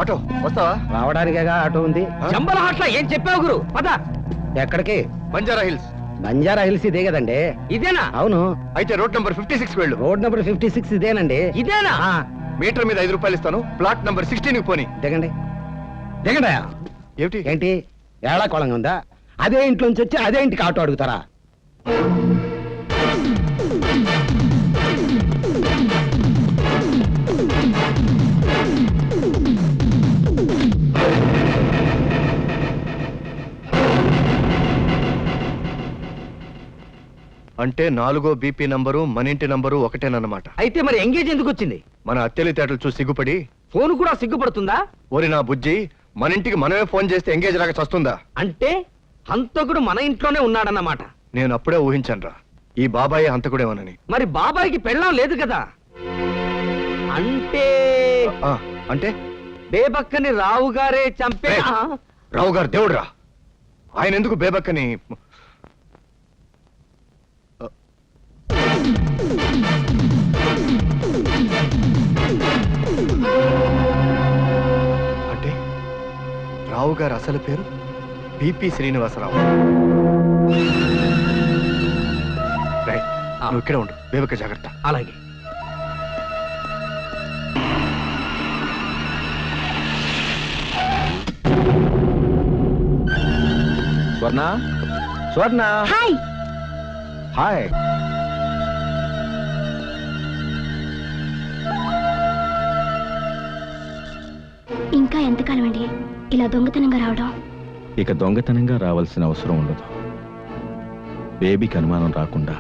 ఆటో వస్తావా? రావడానికేగా ఆటో ఉంది. జంబలహాట్లా ఏం చెప్పావు గురు? పద. ఎక్కడికి? బంజారా హిల్స్. బంజారా హిల్స్ ఇదే కదండి. ఇదేనా? అవును. అయితే రోడ్ నంబర్ 56 వెళ్ళు. రోడ్ నంబర్ 56 ఇదేనండి. ఇదేనా? మీటర్ మీద 5 రూపాయలు ఇస్తాను. ప్లాట్ నంబర్ 16 పోని. దిగండి. ఏమిటి ఏంటి ఏళాకోళంగా ఉందా? అదే ఇంట్లోంచి వచ్చి అదే ఇంటికి ఆటో అడుగుతారా? అంటే 4వ బీపీ నంబరు మన ఇంటి నంబరు ఒకటేనన్నమాట. అయితే మరి ఎంగేజ్ ఎందుకు వచ్చింది? మన అత్తెలితేటలు చూసి సిగ్గుపడి. ఫోన్ కూడా సిగ్గుపడుతుందా? ఓరి నా బుజ్జి, మన ఇంటికి మనమే ఫోన్ చేస్తే ఎంగేజ్ లాగా చస్తుందా? అంటే హంతకుడు మన ఇంట్లోనే ఉన్నాడన్నమాట. నేను అప్పుడే ఊహించానురా, ఈ బాబాయ్ హంతకుడేమోనని. మరి బాబాయికి పెళ్ళం లేదు కదా? అంటే అంటే బేబక్కని రావు గారే చంపే. రావు గారు దేవుడురా, ఆయన ఎందుకు బేబక్కని? అంటే రావు గారు అసలు పేరు బీపీ శ్రీనివాసరావు. నువ్వు ఇక్కడే ఉండు, బేబక్క జాగ్రత్త. అలాగే. స్వర్ణ హాయ్. హాయ్. ఇంకా ఎంతకాలం అండి ఇలా దొంగతనంగా రావడం? ఇక దొంగతనంగా రావాల్సిన అవసరం ఉండదు. బేబీకి అనుమానం రాకుండా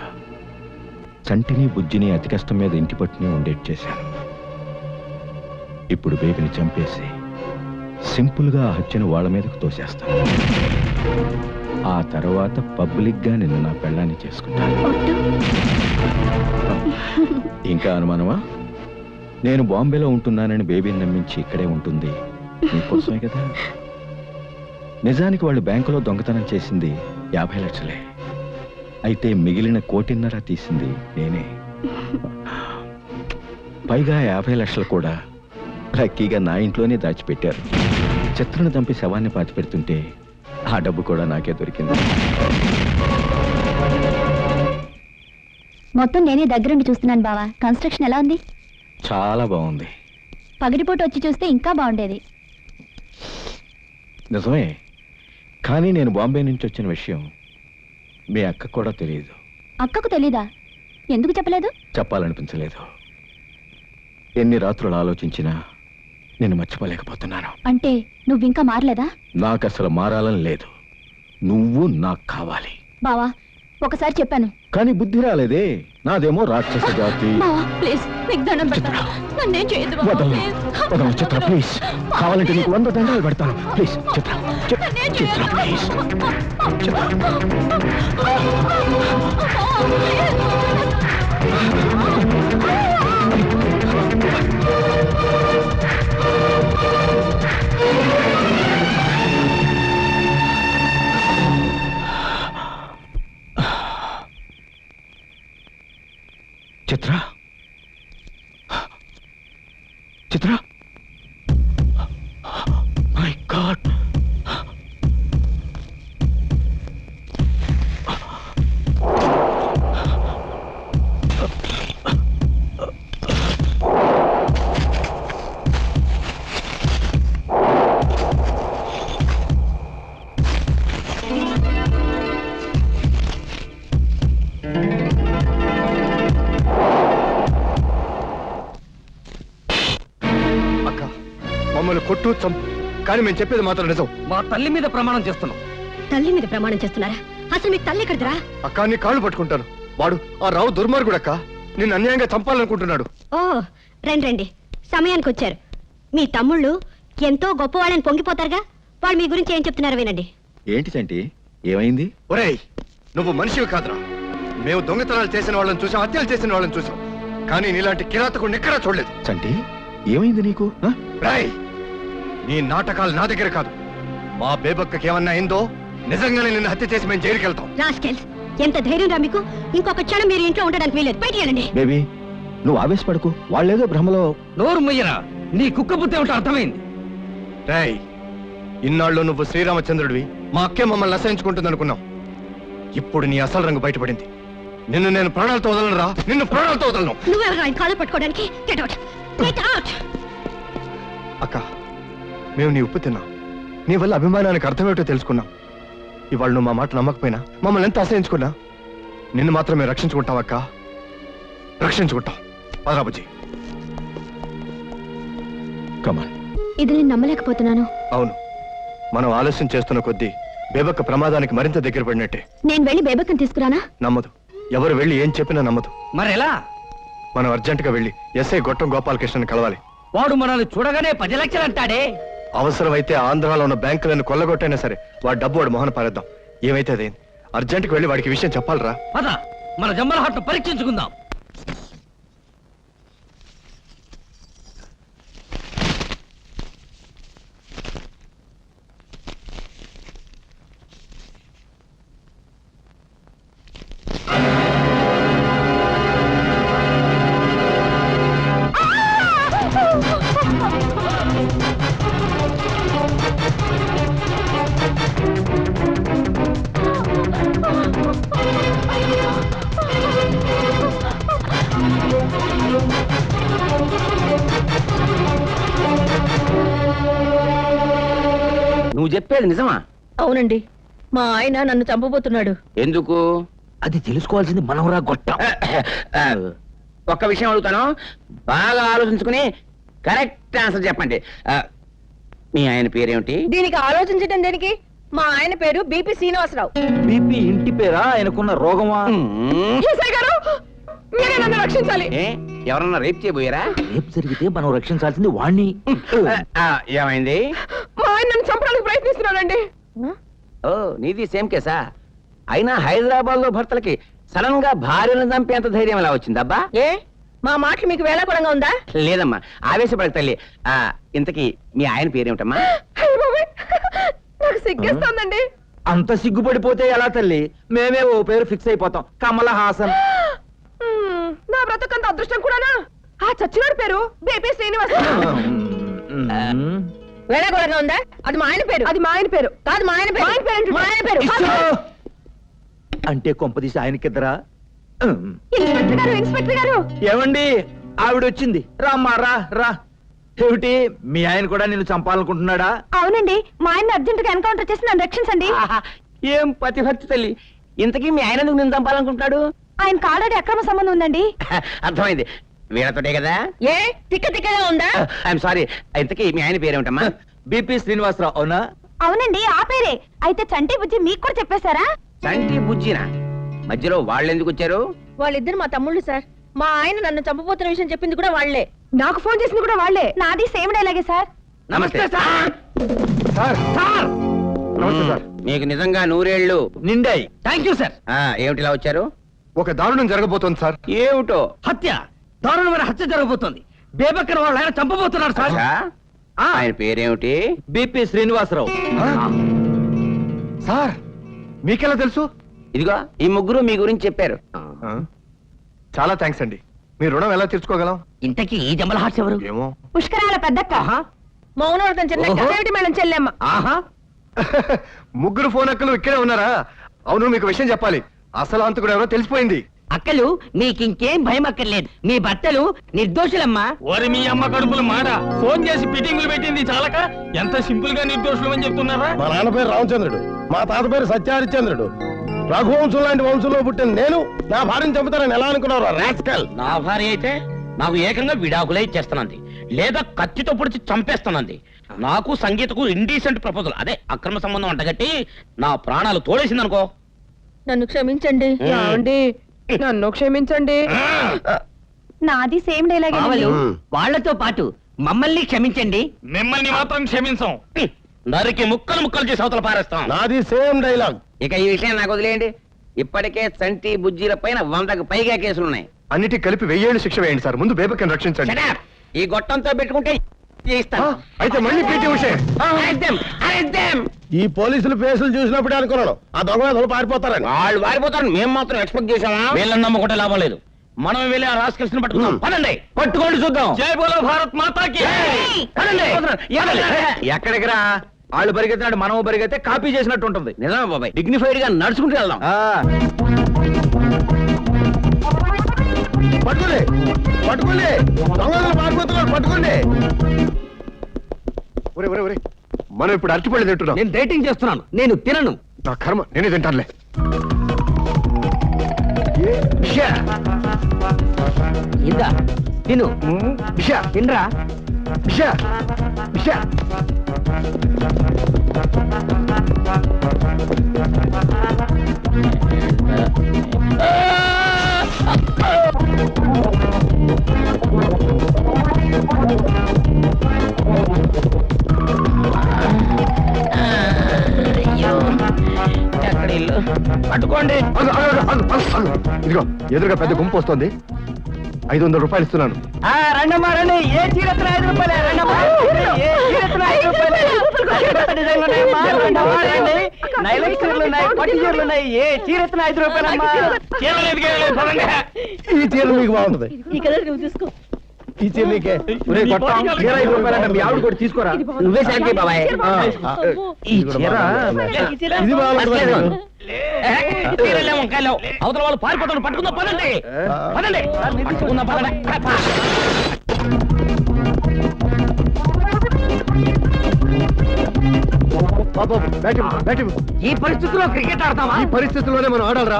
చంటిని బుజ్జిని అతి కష్టం మీద ఇంటి పట్టుని ఉండేట్ చేశాను. ఇప్పుడు బేబీని చంపేసి సింపుల్గా ఆ హత్యను వాళ్ళ మీదకు తోసేస్తాను. ఆ తర్వాత పబ్లిక్గా నిన్ను నా పెళ్ళాన్ని చేసుకుంటాను. ఇంకా అనుమానమా? నేను బాంబేలో ఉంటున్నానని బేబీని నమ్మించి ఇక్కడే ఉంటుంది నీకోసమే కదా. నిజానికి వాళ్ళు బ్యాంకులో దొంగతనం చేసింది 50 లక్షలే. అయితే మిగిలిన 1.5 కోటి తీసింది నేనే. పైగా 50 లక్షలు కూడా లక్కీగా నా ఇంట్లోనే దాచిపెట్టారు. చిత్రను చంపి శవాన్ని పాతి పెడుతుంటే ఆ డబ్బు కూడా నాకే దొరికింది. మొత్తం నేనే దగ్గరుండి చూస్తున్నాను బావా. కన్స్ట్రక్షన్ ఎలా ఉంది? చాలా బాగుంది. పగటిపూట వచ్చి చూస్తే ఇంకా బాగుండేది. నిజమే, కానీ నేను బాంబే నుంచి వచ్చిన విషయం మీ అక్క కూడా తెలియదు. అక్కకు తెలీదా? ఎందుకు చెప్పలేదు? చెప్పాలనిపించలేదు. ఎన్ని రాత్రులు ఆలోచించినా నేను మర్చిపోలేకపోతున్నాను. అంటే నువ్వింకా మారలేదా? నాకు అసలు మారాలని లేదు. నువ్వు నాకు కావాలి. బావా ఒకసారి చెప్పాను, కానీ బుద్ధి రాలేదే. నాదేమో రాక్షస జాతి. బావా ప్లీజ్ నీకు దండం పెడతాను. నన్నేం చేయొద్దు బావా, వదలను, ప్లీజ్. వదలను చిత్ర ప్లీజ్. కావాలంటే నీకు 100 దండాలు పెడతాను. ప్లీజ్ చిత్ర, నన్నేం చిత్ర చేయొద్దు. Please. Chitra. Chitra, Chitra, my God. మమ్మల్ని కొట్టు చంపు, కానీ మేము చెప్పేది మాత్రం నిజం. మా తల్లి మీద ప్రమాణం చేస్తున్నాం. తల్లి మీద ప్రమాణం చేస్తున్నారా? అసలు మీకు తల్లి ఎక్కడిదిరా? అక్క నీ కాళ్ళు పట్టుకుంటాను. వాడు ఆ రావు దుర్మార్గుడు అక్క. నిన్ను అన్యాయంగా చంపాలనుకుంటున్నాడు. ఓ రండి రండి, సమయానికి వచ్చారు. మీ తమ్ముళ్ళు ఎంతో గొప్పవాళ్ళని పొంగిపోతారుగా. వాళ్ళు మీ గురించి ఏం చెప్తున్నారు వినండి. ఏంటి చంటి, ఏమైంది? ఒరేయ్, నువ్వు మనిషివి కాదురా. మేము దొంగతనాలు చేసిన వాళ్ళని చూసాం, హత్యలు చేసిన వాళ్ళని చూసాం, కానీ నీలాంటి కిరాతకుడిని ఎక్కడా చూడలేదు. చంటి ఏమైంది నీకు? రాయ్, నీ నాటకాలు నా దగ్గర కాదు. మా బేబక్కకి ఏమన్నా అయిందో నిజంగానే నిన్ను హత్య చేసి మేము జైలుకి వెళ్తాం. రాస్కెల్స్, ఎంత ధైర్యం రా మీకు? ఇంకొక క్షణం మీరు ఇంట్లో ఉండడానికి వీలేదు. బయటికి వెళ్ళండి. బేబీ నువ్వు ఆవేశపడకు. వాళ్ళేదో భ్రమలో. నోరు ముయ్యరా, నీ కుక్క బుద్ధి ఏమిటో అర్థమైంది. రాయ్, ఇన్నాళ్ళు నువ్వు శ్రీరామచంద్రుడివి, మా అక్కే మమ్మల్ని అసహించుకుంటుంది అనుకున్నాం. ఇప్పుడు నీ అసలు రంగు బయటపడింది. నిన్ను నేను ప్రాణాలతో వదలను రా, నిన్ను ప్రాణాలతో వదలను. నువ్వెవరు ఆయన కాళ్ళు పట్టుకోవడానికి? Get out, get out. అక్క, మేము నీ ఉప్పు తిన్నాం. నీ వల్ల అభిమానానికి అర్థమేమిటో తెలుసుకున్నాం. ఇవాళ నువ్వు మా మాట నమ్మకపోయినా, మమ్మల్ని ఎంత అసహించుకున్నా, నిన్ను మాత్రమే రక్షించుకుంటావక్క. రక్షించుకుంటాం. పదరాబుజీ. కమాన్. ఇది నేను నమ్మలేకపోతున్నాను. అవును, మనం ఆలస్యం చేస్తున్న కొద్దీ బేబక్క ప్రమాదానికి మరింత దగ్గర పడినట్టే. నేను వెళ్ళి బేబక్కని తీసుకురానా? నమ్మదు. ఎవరు వెళ్ళి ఏం చెప్పినా నమ్మదు. మరెలా? మనం అర్జెంటుగా వెళ్ళి ఎస్ఐ గొట్టం గోపాలకృష్ణని కలవాలి. వాడు మనల్ని చూడగానే 10 లక్షలు అంటాడే. అవసరమైతే ఆంధ్రాలో ఉన్న బ్యాంకులను కొల్లగొట్టైనా సరే వాడి డబ్బు వాడు మొహన పారేద్దాం. ఏమైతే అదేంది, అర్జెంటుగా వెళ్ళి వాడికి విషయం చెప్పాలరా. పద, మన జమ్మల హట్టు పరీక్షించుకుందాం. నువ్వు చెప్పేది నిజమా? అవునండి, మా ఆయన నన్ను చంపబోతున్నాడు. ఎందుకు? అది తెలుసుకోవాల్సింది మనవరా గొట్టం. ఒక్క విషయం అడుగుతాను, బాగా ఆలోచించుకుని కరెక్ట్ ఆన్సర్ చెప్పండి. మీ ఆయన పేరేమిటి? దీనికి ఆలోచించడం దేనికి? మా ఆయన పేరు బీపీ శ్రీనివాసరావు. బీపీ ఇంటి పేరా ఆయనకున్న రోగమా? ఈసారి గారు మీరే నన్ను రక్షించాలి. ఎవరన్నా రేప్ చేయబోయారా? రేపు జరిగితే మనం రక్షించాల్సింది వాణ్ణి. ఏమైంది? మా ఆయన నన్ను చంపడానికి ప్రయత్నిస్తున్నాడండి. ఓ నీది సేమ్ కేసా? అయినా హైదరాబాద్ లో భర్తలకి సడన్ గా భార్యను చంపేంత ధైర్యం ఎలా వచ్చిందబ్బా? ఏ మా మాటలు మీకు వేళాకులంగా ఉందా? లేదమ్మా, ఆవేశపడక తల్లి. ఇంతకీ మీ ఆయన పేరేమిటమ్మా? అయ్య బాబోయ్, నాకు సిగ్గేస్తోందండి. అంత సిగ్గుపడిపోతే ఎలా తల్లి? మేమే ఓ పేరు ఫిక్స్ అయిపోతాం, కమల హాసన్. నా బ్రతకంత అదృష్టం కూడానా? ఆ చచ్చినాడు పేరు బీపీ శ్రీనివాసరావు. వేళాకులంగా ఉందా? అది మా ఆయన పేరు. అది మా ఆయన పేరు కాదు. మా ఆయన పేరు. మా ఆయన పేరు. అంటే కొంపదీసి ఆయనకిద్దరా? ఇన్స్పెక్టర్ గారు, ఇన్స్పెక్టర్ గారు. ఏమండి, ఆవిడ వచ్చింది. రామ్మా, రా రా. ఏమిటి, మీ ఆయన కూడా నిన్ను చంపాలనుకుంటున్నాడా? అవునండి, మా ఆయన అర్జెంట్ గా ఎన్కౌంటర్ చేసి నన్ను రక్షించండి. ఏం పతిభక్తి తల్లి! ఇంతకీ మీ ఆయన ఎందుకు నేను చంపాలనుకుంటున్నాడు? ఆయనకు ఆల్రెడీ అక్రమ సంబంధం ఉందండి. అర్థమైంది, వీళ్ళతోటే కదా. ఏ తిక్క తిక్కగా ఉందా? I'm sorry. ఇంతకీ మీ ఆయన పేరేమిటమ్మా? బీపీ శ్రీనివాసరావు. అవునా? అవునండి, ఆ పేరే. అయితే చంటి బుజ్జి మీకు కూడా చెప్పేశారా? చంటి బుజ్జినా? మధ్యలో వాళ్ళు ఎందుకు వచ్చారు? వాళ్ళిద్దరు మా తమ్ముళ్ళు సార్. మా ఆయన నన్ను చంపబోతున్న విషయం చెప్పింది కూడా వాళ్లే. నాకు ఫోన్ చేసింది కూడా వాళ్లే. నాది సేమ్ డైలాగే సార్. నమస్తే సార్. సార్ సార్ నమస్తే సార్. మీకు నిజంగా నూరేళ్లు నిండాయి. Thank you sir. ఏమిటి ఇలా వచ్చారు? ఒక దారుణం జరగబోతోంది సార్. ఏమిటో? హత్య, దారుణమైన హత్య జరగబోతోంది. బేబక్కన వాళ్ళు ఆయన చంపబోతున్నారు సార్. ఆయన పేరేమిటి? బీపీ శ్రీనివాసరావు. సార్ మీకెలా తెలుసు? ఇదిగో ఈ ముగ్గురు మీ గురించి చెప్పారు. చాలా థ్యాంక్స్ అండి. మీ రుణం ఎలా తీర్చుకోగలం? ఇంతకీ ఈ జమల హార్ట్స్ ఎవరు? ఏమో. పుష్కరాల పెద్దక్క. మౌనవ్రతం చెల్లెటి మేడం చెల్లెమ్మ. ఆహా, ముగ్గురు ఫోన్ అక్కలు ఇక్కడే ఉన్నారా? అవును, మీకు విషయం చెప్పాలి. అసలు అంతకుడు ఎవరో తెలిసిపోయింది. అక్కలు మీకింకేం భయం అక్కర్లేదు. మీ భర్తలు నిర్దోషులమ్మా. ఓరి మీ అమ్మ కడుపులు మాడ. ఫోన్ చేసి ఫిట్టింగులు పెట్టింది చాలక ఎంత సింపుల్ గా నిర్దోషులు అని చెప్తున్నారా? మా నాన్న పేరు రామచంద్రుడు, మా తాత పేరు సత్యహరిశ్చంద్రుడు. రఘువంశం లాంటి వంశంలో పుట్టిన నేను నా భార్యను చంపుతానని ఎలా అనుకున్నారు రాస్కల్? నా భార్య అయితే నాకు ఏకంగా విడాకులే ఇచ్చేస్తానంది, లేదా కత్తితో పొడిచి చంపేస్తానంది. నాకు సంగీతకు ఇండీసెంట్ ప్రపోజల్, అదే అక్రమ సంబంధం అంటగట్టి నా ప్రాణాలు తోడేసిందనుకో. నన్ను క్షమించండి. ఏమండి, నన్ను క్షమించండి. నాది సేమ్ డైలాగే. వాళ్లతో పాటు మమ్మల్ని క్షమించండి. మిమ్మల్ని మాత్రం క్షమించాం. నరికి ముక్కలు ముక్కలు చేసి అవతల పారేస్తాం. నాది సేమ్ డైలాగ్. ఇక ఈ విషయం నాకు వదిలేయండి. ఇప్పటికే చంటి బుజ్జిల పైన 100కు పైగా కేసులున్నాయి. అన్నిటికీ కలిపి 1000 ఏళ్ళు శిక్ష వేయండి సార్. ముందు బేబక్కని రక్షించండి. Shut up! ఈ గొట్టంతో పెట్టుకుంటే చేయిస్తాను. అయితే మళ్ళీ పీటీ విషయం. Arrest them! ఈ పోలీసులు పేసులు చూసినప్పుడే అనుకున్నాను ఆ దొంగ పారిపోతారని. వాళ్ళు వారిపోతారు, మేము మాత్రం ఎక్స్పెక్ట్ చేసామా? వీళ్ళని నమ్మకుంటే లాభం లేదు. మనం వెళ్ళి ఆ రాస్కల్స్ని పట్టుకుందాం. పదండి, పట్టుకోండి చూద్దాం. జై బోలో భారత్ మాతాకి. పదండి. ఎక్కడికి రా? వాళ్ళు పరిగెత్తినాడు మనం పరిగెత్తే కాపీ చేసినట్టు ఉంటుంది. నిజమే బాబాయ్, డిగ్నిఫైడ్ గా నడుచుకుంటూ వెళ్దాం. పట్టుకోండి పట్టుకోండి, దొంగలు పారిపోతున్నారు, పట్టుకోండి. ఒరే ఒరే ఒరే, మనం ఇప్పుడు అరటిపళ్ళు తింటున్నాం. నేను డైటింగ్ చేస్తున్నాను, నేను తినను. నా కర్మ, నేనే తింటానులే. ఇందా తిను. విషా తినరా. విషా విషా. ఎక్కడ ఇల్లు? పట్టుకోండి. ఇదిగో ఎదురుగా పెద్ద గుంపు వస్తుంది. 500 రూపాయలు ఇస్తున్నాను. రండమ్మా రండి. ఏ చీరత్తున 5 రూపాయలే. రండమ్మా, ఏ చీరత్తున 5 రూపాయలే. డిజైన్లు ఉన్నాయమ్మా, రండమ్మా రండి. నైలెక్ చీరలు ఉన్నాయి, పట్టు చీరలు ఉన్నాయి. ఏ చీరత్తున 5 రూపాయలమ్మా. ఈ చీర మీకు బాగుంటుంది. ఈ కలర్ నువ్వు తీసుకో. ఈ చీర నీకే. ఒరేయ్ కొట్టం, చీర 5 రూపాయలంటే మీ ఆవిడ కూడా తీసుకోరా. నువ్వే శాంతి బాబాయ్. ఈ చీర ఇది బాగుంటుంది. చీరలే వంకాయలు. అవతల వాళ్ళు పారిపోతాడు. పట్టుకుందాం, పదండి పదండి. పట్టుకుందాం, పదండి. బాబు బ్యాటింగ్ బ్యాటింగ్. ఈ పరిస్థితుల్లో క్రికెట్ ఆడతావా? ఈ పరిస్థితుల్లోనే మనం ఆడాలరా.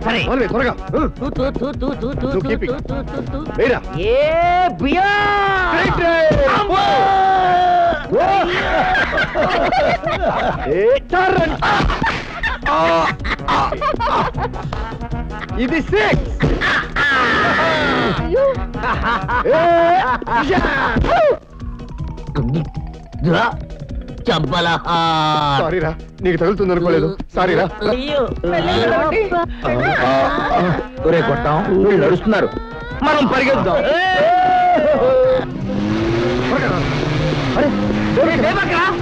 సరే. త్వరగా నువ్వు keep it. వేయరా. ఏ బియా. Right, right. అమ్మో! ఇది 6. సారీరా, నీకు తగులుతుంది అనుకోలేదు. సారీరా. ఒరే కొట్టాం, వీళ్ళు నడుస్తున్నారు, మనం పరిగెద్దాం. అరే దేవక ఆగు.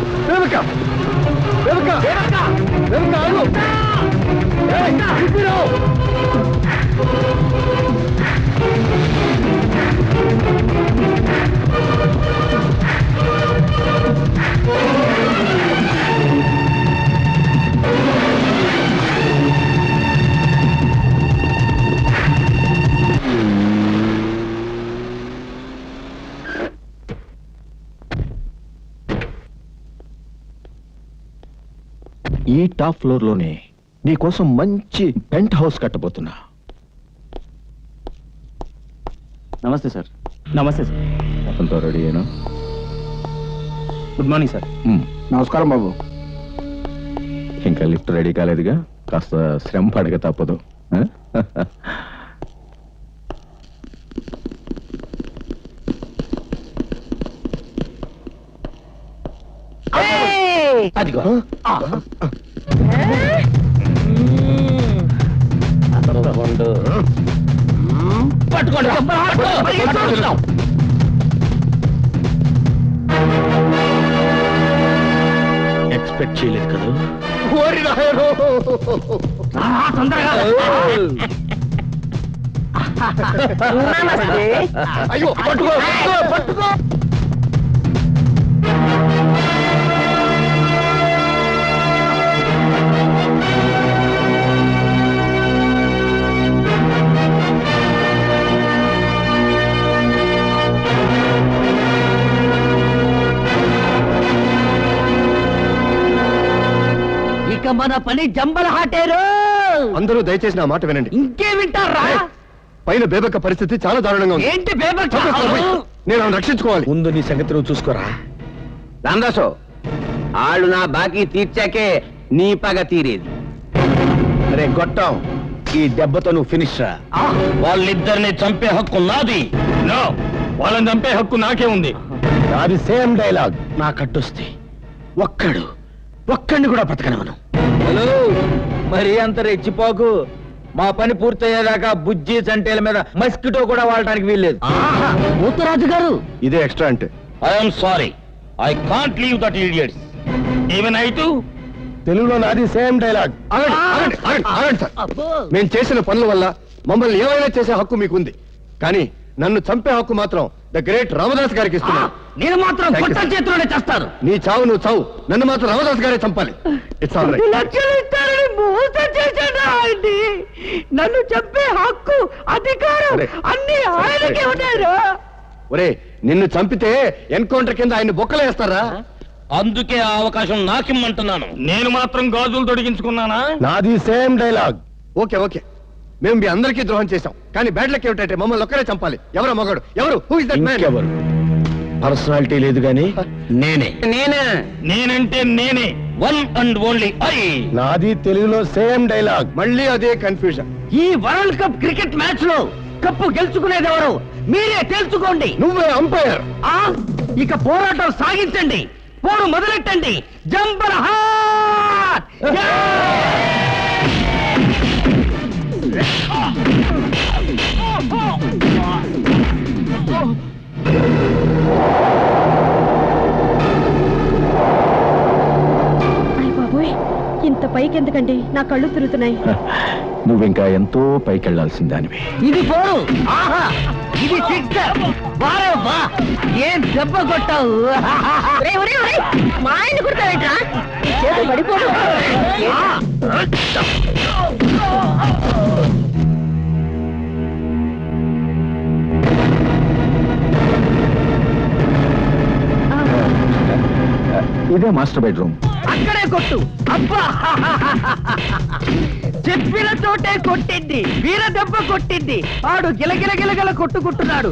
ఈ టాప్ ఫ్లోర్ లోనే నీకోసం మంచి పెంట్ హౌస్ కట్టబోతున్నా. నమస్తే సార్. నమస్తే సార్. అంతా రెడీ అయినా? Good morning sir. నమస్కారం బాబు. ఇంకా లిఫ్ట్ రెడీ కాలేదుగా, కాస్త శ్రమ పడక తప్పదు. ఆ? అదిగో పట్టుకోండి. ఎక్స్పెక్ట్ చేయలేదు కదా. తొందరగా. అయ్యో పట్టుకో పట్టుకో. ఇక మన పని జంబల హాటేరు. అందరూ దయచేసి నా మాట వినండి. ఇంకే వింటారా? పైన బేబక్క పరిస్థితి చాలా దారుణంగా ఉంది. ఏంటి బేబక్క? నేను ఆమెను రక్షించుకోవాలి. ముందు నీ సంగతి నువ్వు చూసుకోరా. రామదాసు, ఆళ్ళు నా బాకీ తీర్చాకే నీ పగ తీరేది. అరే గొట్టం, ఈ దెబ్బతో నువ్వు ఫినిష్ రా. వాళ్ళిద్దరిని చంపే హక్కు నాది. నో, వాళ్ళని చంపే హక్కు నాకే ఉంది. అది సేమ్ డైలాగ్. నా కట్టొస్తే ఒక్కడిని కూడా బతకనవను. హలో, మరి అంత రెచ్చిపోకు. మా పని పూర్తయ్యేదాకా బుజ్జి చంటేల మీద మస్కిటో కూడా వాడటానికి వీల్లేదు. మూతరాజు గారు, ఇదే ఎక్స్ట్రా అంటే. I'm sorry, I can't leave that idiots. Even I to. తెలుగులో నాది సేమ్ డైలాగ్. ఆగండి సార్. మేము చేసిన పనుల వల్ల మమ్మల్ని ఏమైనా చేసే హక్కు మీకుంది, కానీ నన్ను చంపే హక్కు మాత్రం ద గ్రేట్ రామదాస్ గారికి ఇస్తున్నాను. నేను మాత్రం Thank you, కొత్త sir. చేతిలోనే చేస్తాను. నీ చావు నువ్వు చావు, నన్ను మాత్రం రామదాస్ గారే చంపాలి. It's all right. లక్షలు ఇస్తారని మోసం చేశాడు ఆయన్ని. నన్ను చంపే హక్కు, అధికారం అరే, అన్ని ఆయనకే ఉన్నాడు. ఒరే, నిన్ను చంపితే ఎన్కౌంటర్ కింద ఆయన బొక్కలు వేస్తారా? అందుకే ఆ అవకాశం నాకిమ్మంటున్నాను. నేను మాత్రం గాజులు తొడిగించుకున్నానా? నాది సేమ్ డైలాగ్. ఓకే ఓకే, మేము మీ అందరికీ ద్రోహం చేశాం, కానీ బ్యాడ్ లక్ ఏమిటంటే మమ్మల్ని ఒక్కరే చంపాలి. ఎవరు మగాడు? ఎవరు? Who is that man? ఇంకెవరు? పర్సనాలిటీ లేదు గాని నేనే. నేనంటే నేనే, వన్ అండ్ ఓన్లీ ఐ. నాది తెలుగులో సేమ్ డైలాగ్. మళ్ళీ అదే కన్ఫ్యూజన్. ఈ వరల్డ్ కప్ క్రికెట్ మ్యాచ్ లో కప్పు గెలుచుకునేది ఎవరు మీరే తెలుసుకోండి. నువ్వే అంపైర్. ఇక పోరాటం సాగించండి, పోరు మొదలెట్టండి. Jumper hot! బాబోయ్, ఇంత పైకి ఎందుకండి? నా కళ్ళు తిరుగుతున్నాయి. నువ్వింకా ఎంతో పైకెళ్లాల్సిందానివి. ఇది పోరు. ఆహా, ఇది సిక్సర్. వారే వా, ఏం దెబ్బ కొట్టావు. మా ఆయన కుడతావేట్రా? చేతులు పడిపోదు. ఇదే మాస్టర్ బెడ్రూమ్. అక్కడే కొట్టు. అబ్బా, చెప్పిన చోటే కొట్టింది. వీర దెబ్బ కొట్టింది. ఆడు గిలగిల గిలగల కొట్టుకుంటున్నాడు.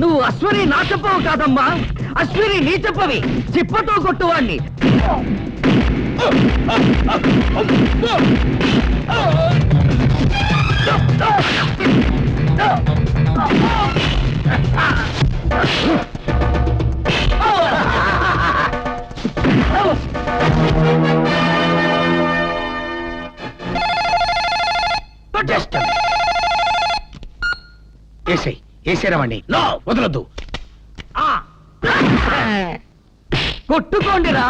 నువ్వు అశ్వని నాచపోవు కాదమ్మా. అశ్విని నీ చెప్పవి చిప్పతో కొట్టువాణ్ణి. ఏసేరామండి వదలొద్దు. కొట్టుకోండిరా,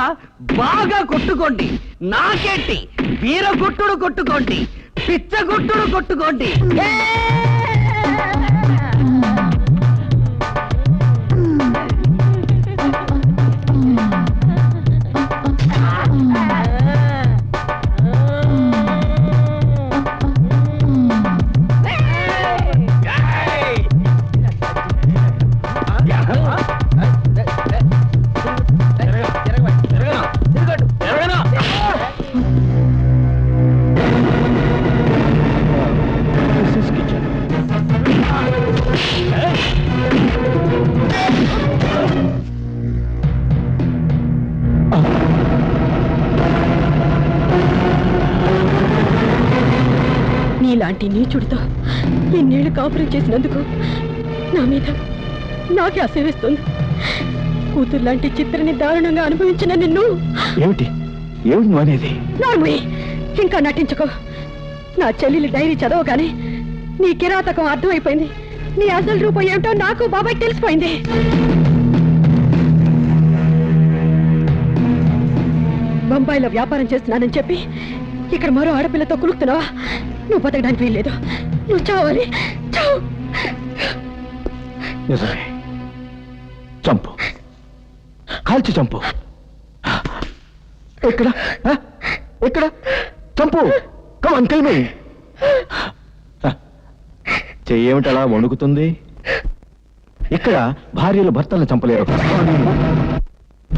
బాగా కొట్టుకోండి. నాకేంటి, వీర కొట్టుడు కొట్టుకోండి, పిచ్చ కొట్టుడు కొట్టుకోండి. నీలాంటి నీచుడితో ఇన్నేళ్లు కాపురం చేసినందుకు నా మీద నాకే అసహ్యస్తుంది. కూతురు లాంటి చిత్రని దారుణంగా అనుభవించిన నిన్ను. ఏమిటి ఏమిటి అనేది? నార్మీ, ఇంకా నటించుకో. నా చెల్లెలి డైరీ చదవగానే నీ కిరాతకం అర్థమైపోయింది. నీ అసలు రూపం ఏమిటో నాకు బాబాయ్ తెలిసిపోయింది. బొంబాయిలో వ్యాపారం చేస్తున్నానని చెప్పి ఇక్కడ మరో ఆడపిల్లతో కులుకుతున్నావా? నువ్వు బతకడానికి వీల్లేదు. నువ్వు చావాలి, చావు. నిజమే, చంపు, కాల్చి చంపు. ఎక్కడ ఎక్కడ చంపు? Come on tell me. చెయ్యేమిటి అలా వణుకుతుంది? ఇక్కడ భార్యలు భర్తలను చంపలేరు,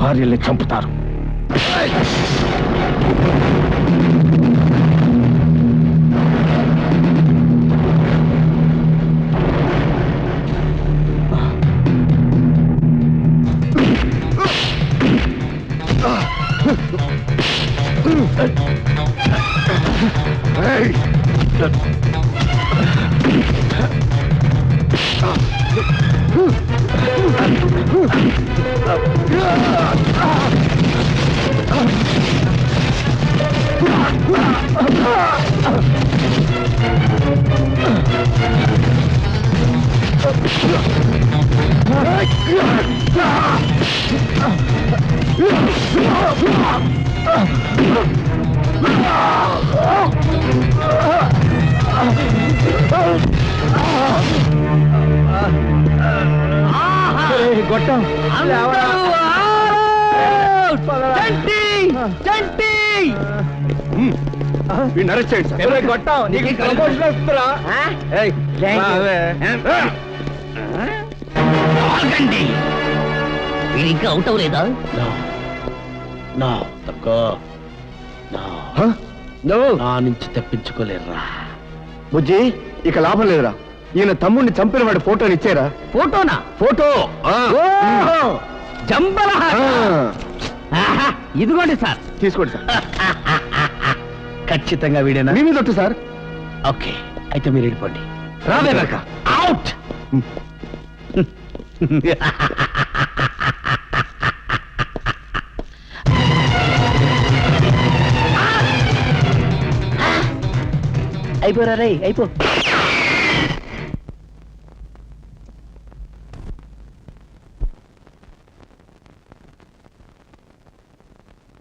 భార్యల్ని చంపుతారు. గొట్టం గొట్టం నీకు ప్రమోషన్ వస్తుందిరా. ఇంకా అవుట్ అవ్వలేదా? నా నుంచి తప్పించుకోలేరా. బుజ్జి, ఇక లాభం లేదురా. ఈయన తమ్ముడిని చంపిన వాడి ఫోటోని ఇచ్చారా? ఫోటోనా? ఫోటో ఇదిగోండి సార్. తీసుకోండి సార్. ఖచ్చితంగా వీడేనా? మీ మీద ఒట్టు సార్. ఓకే, అయితే మీరు వెళ్ళిపోండి. రావే రక అవుట్. అయిపోరా రే, అయిపో.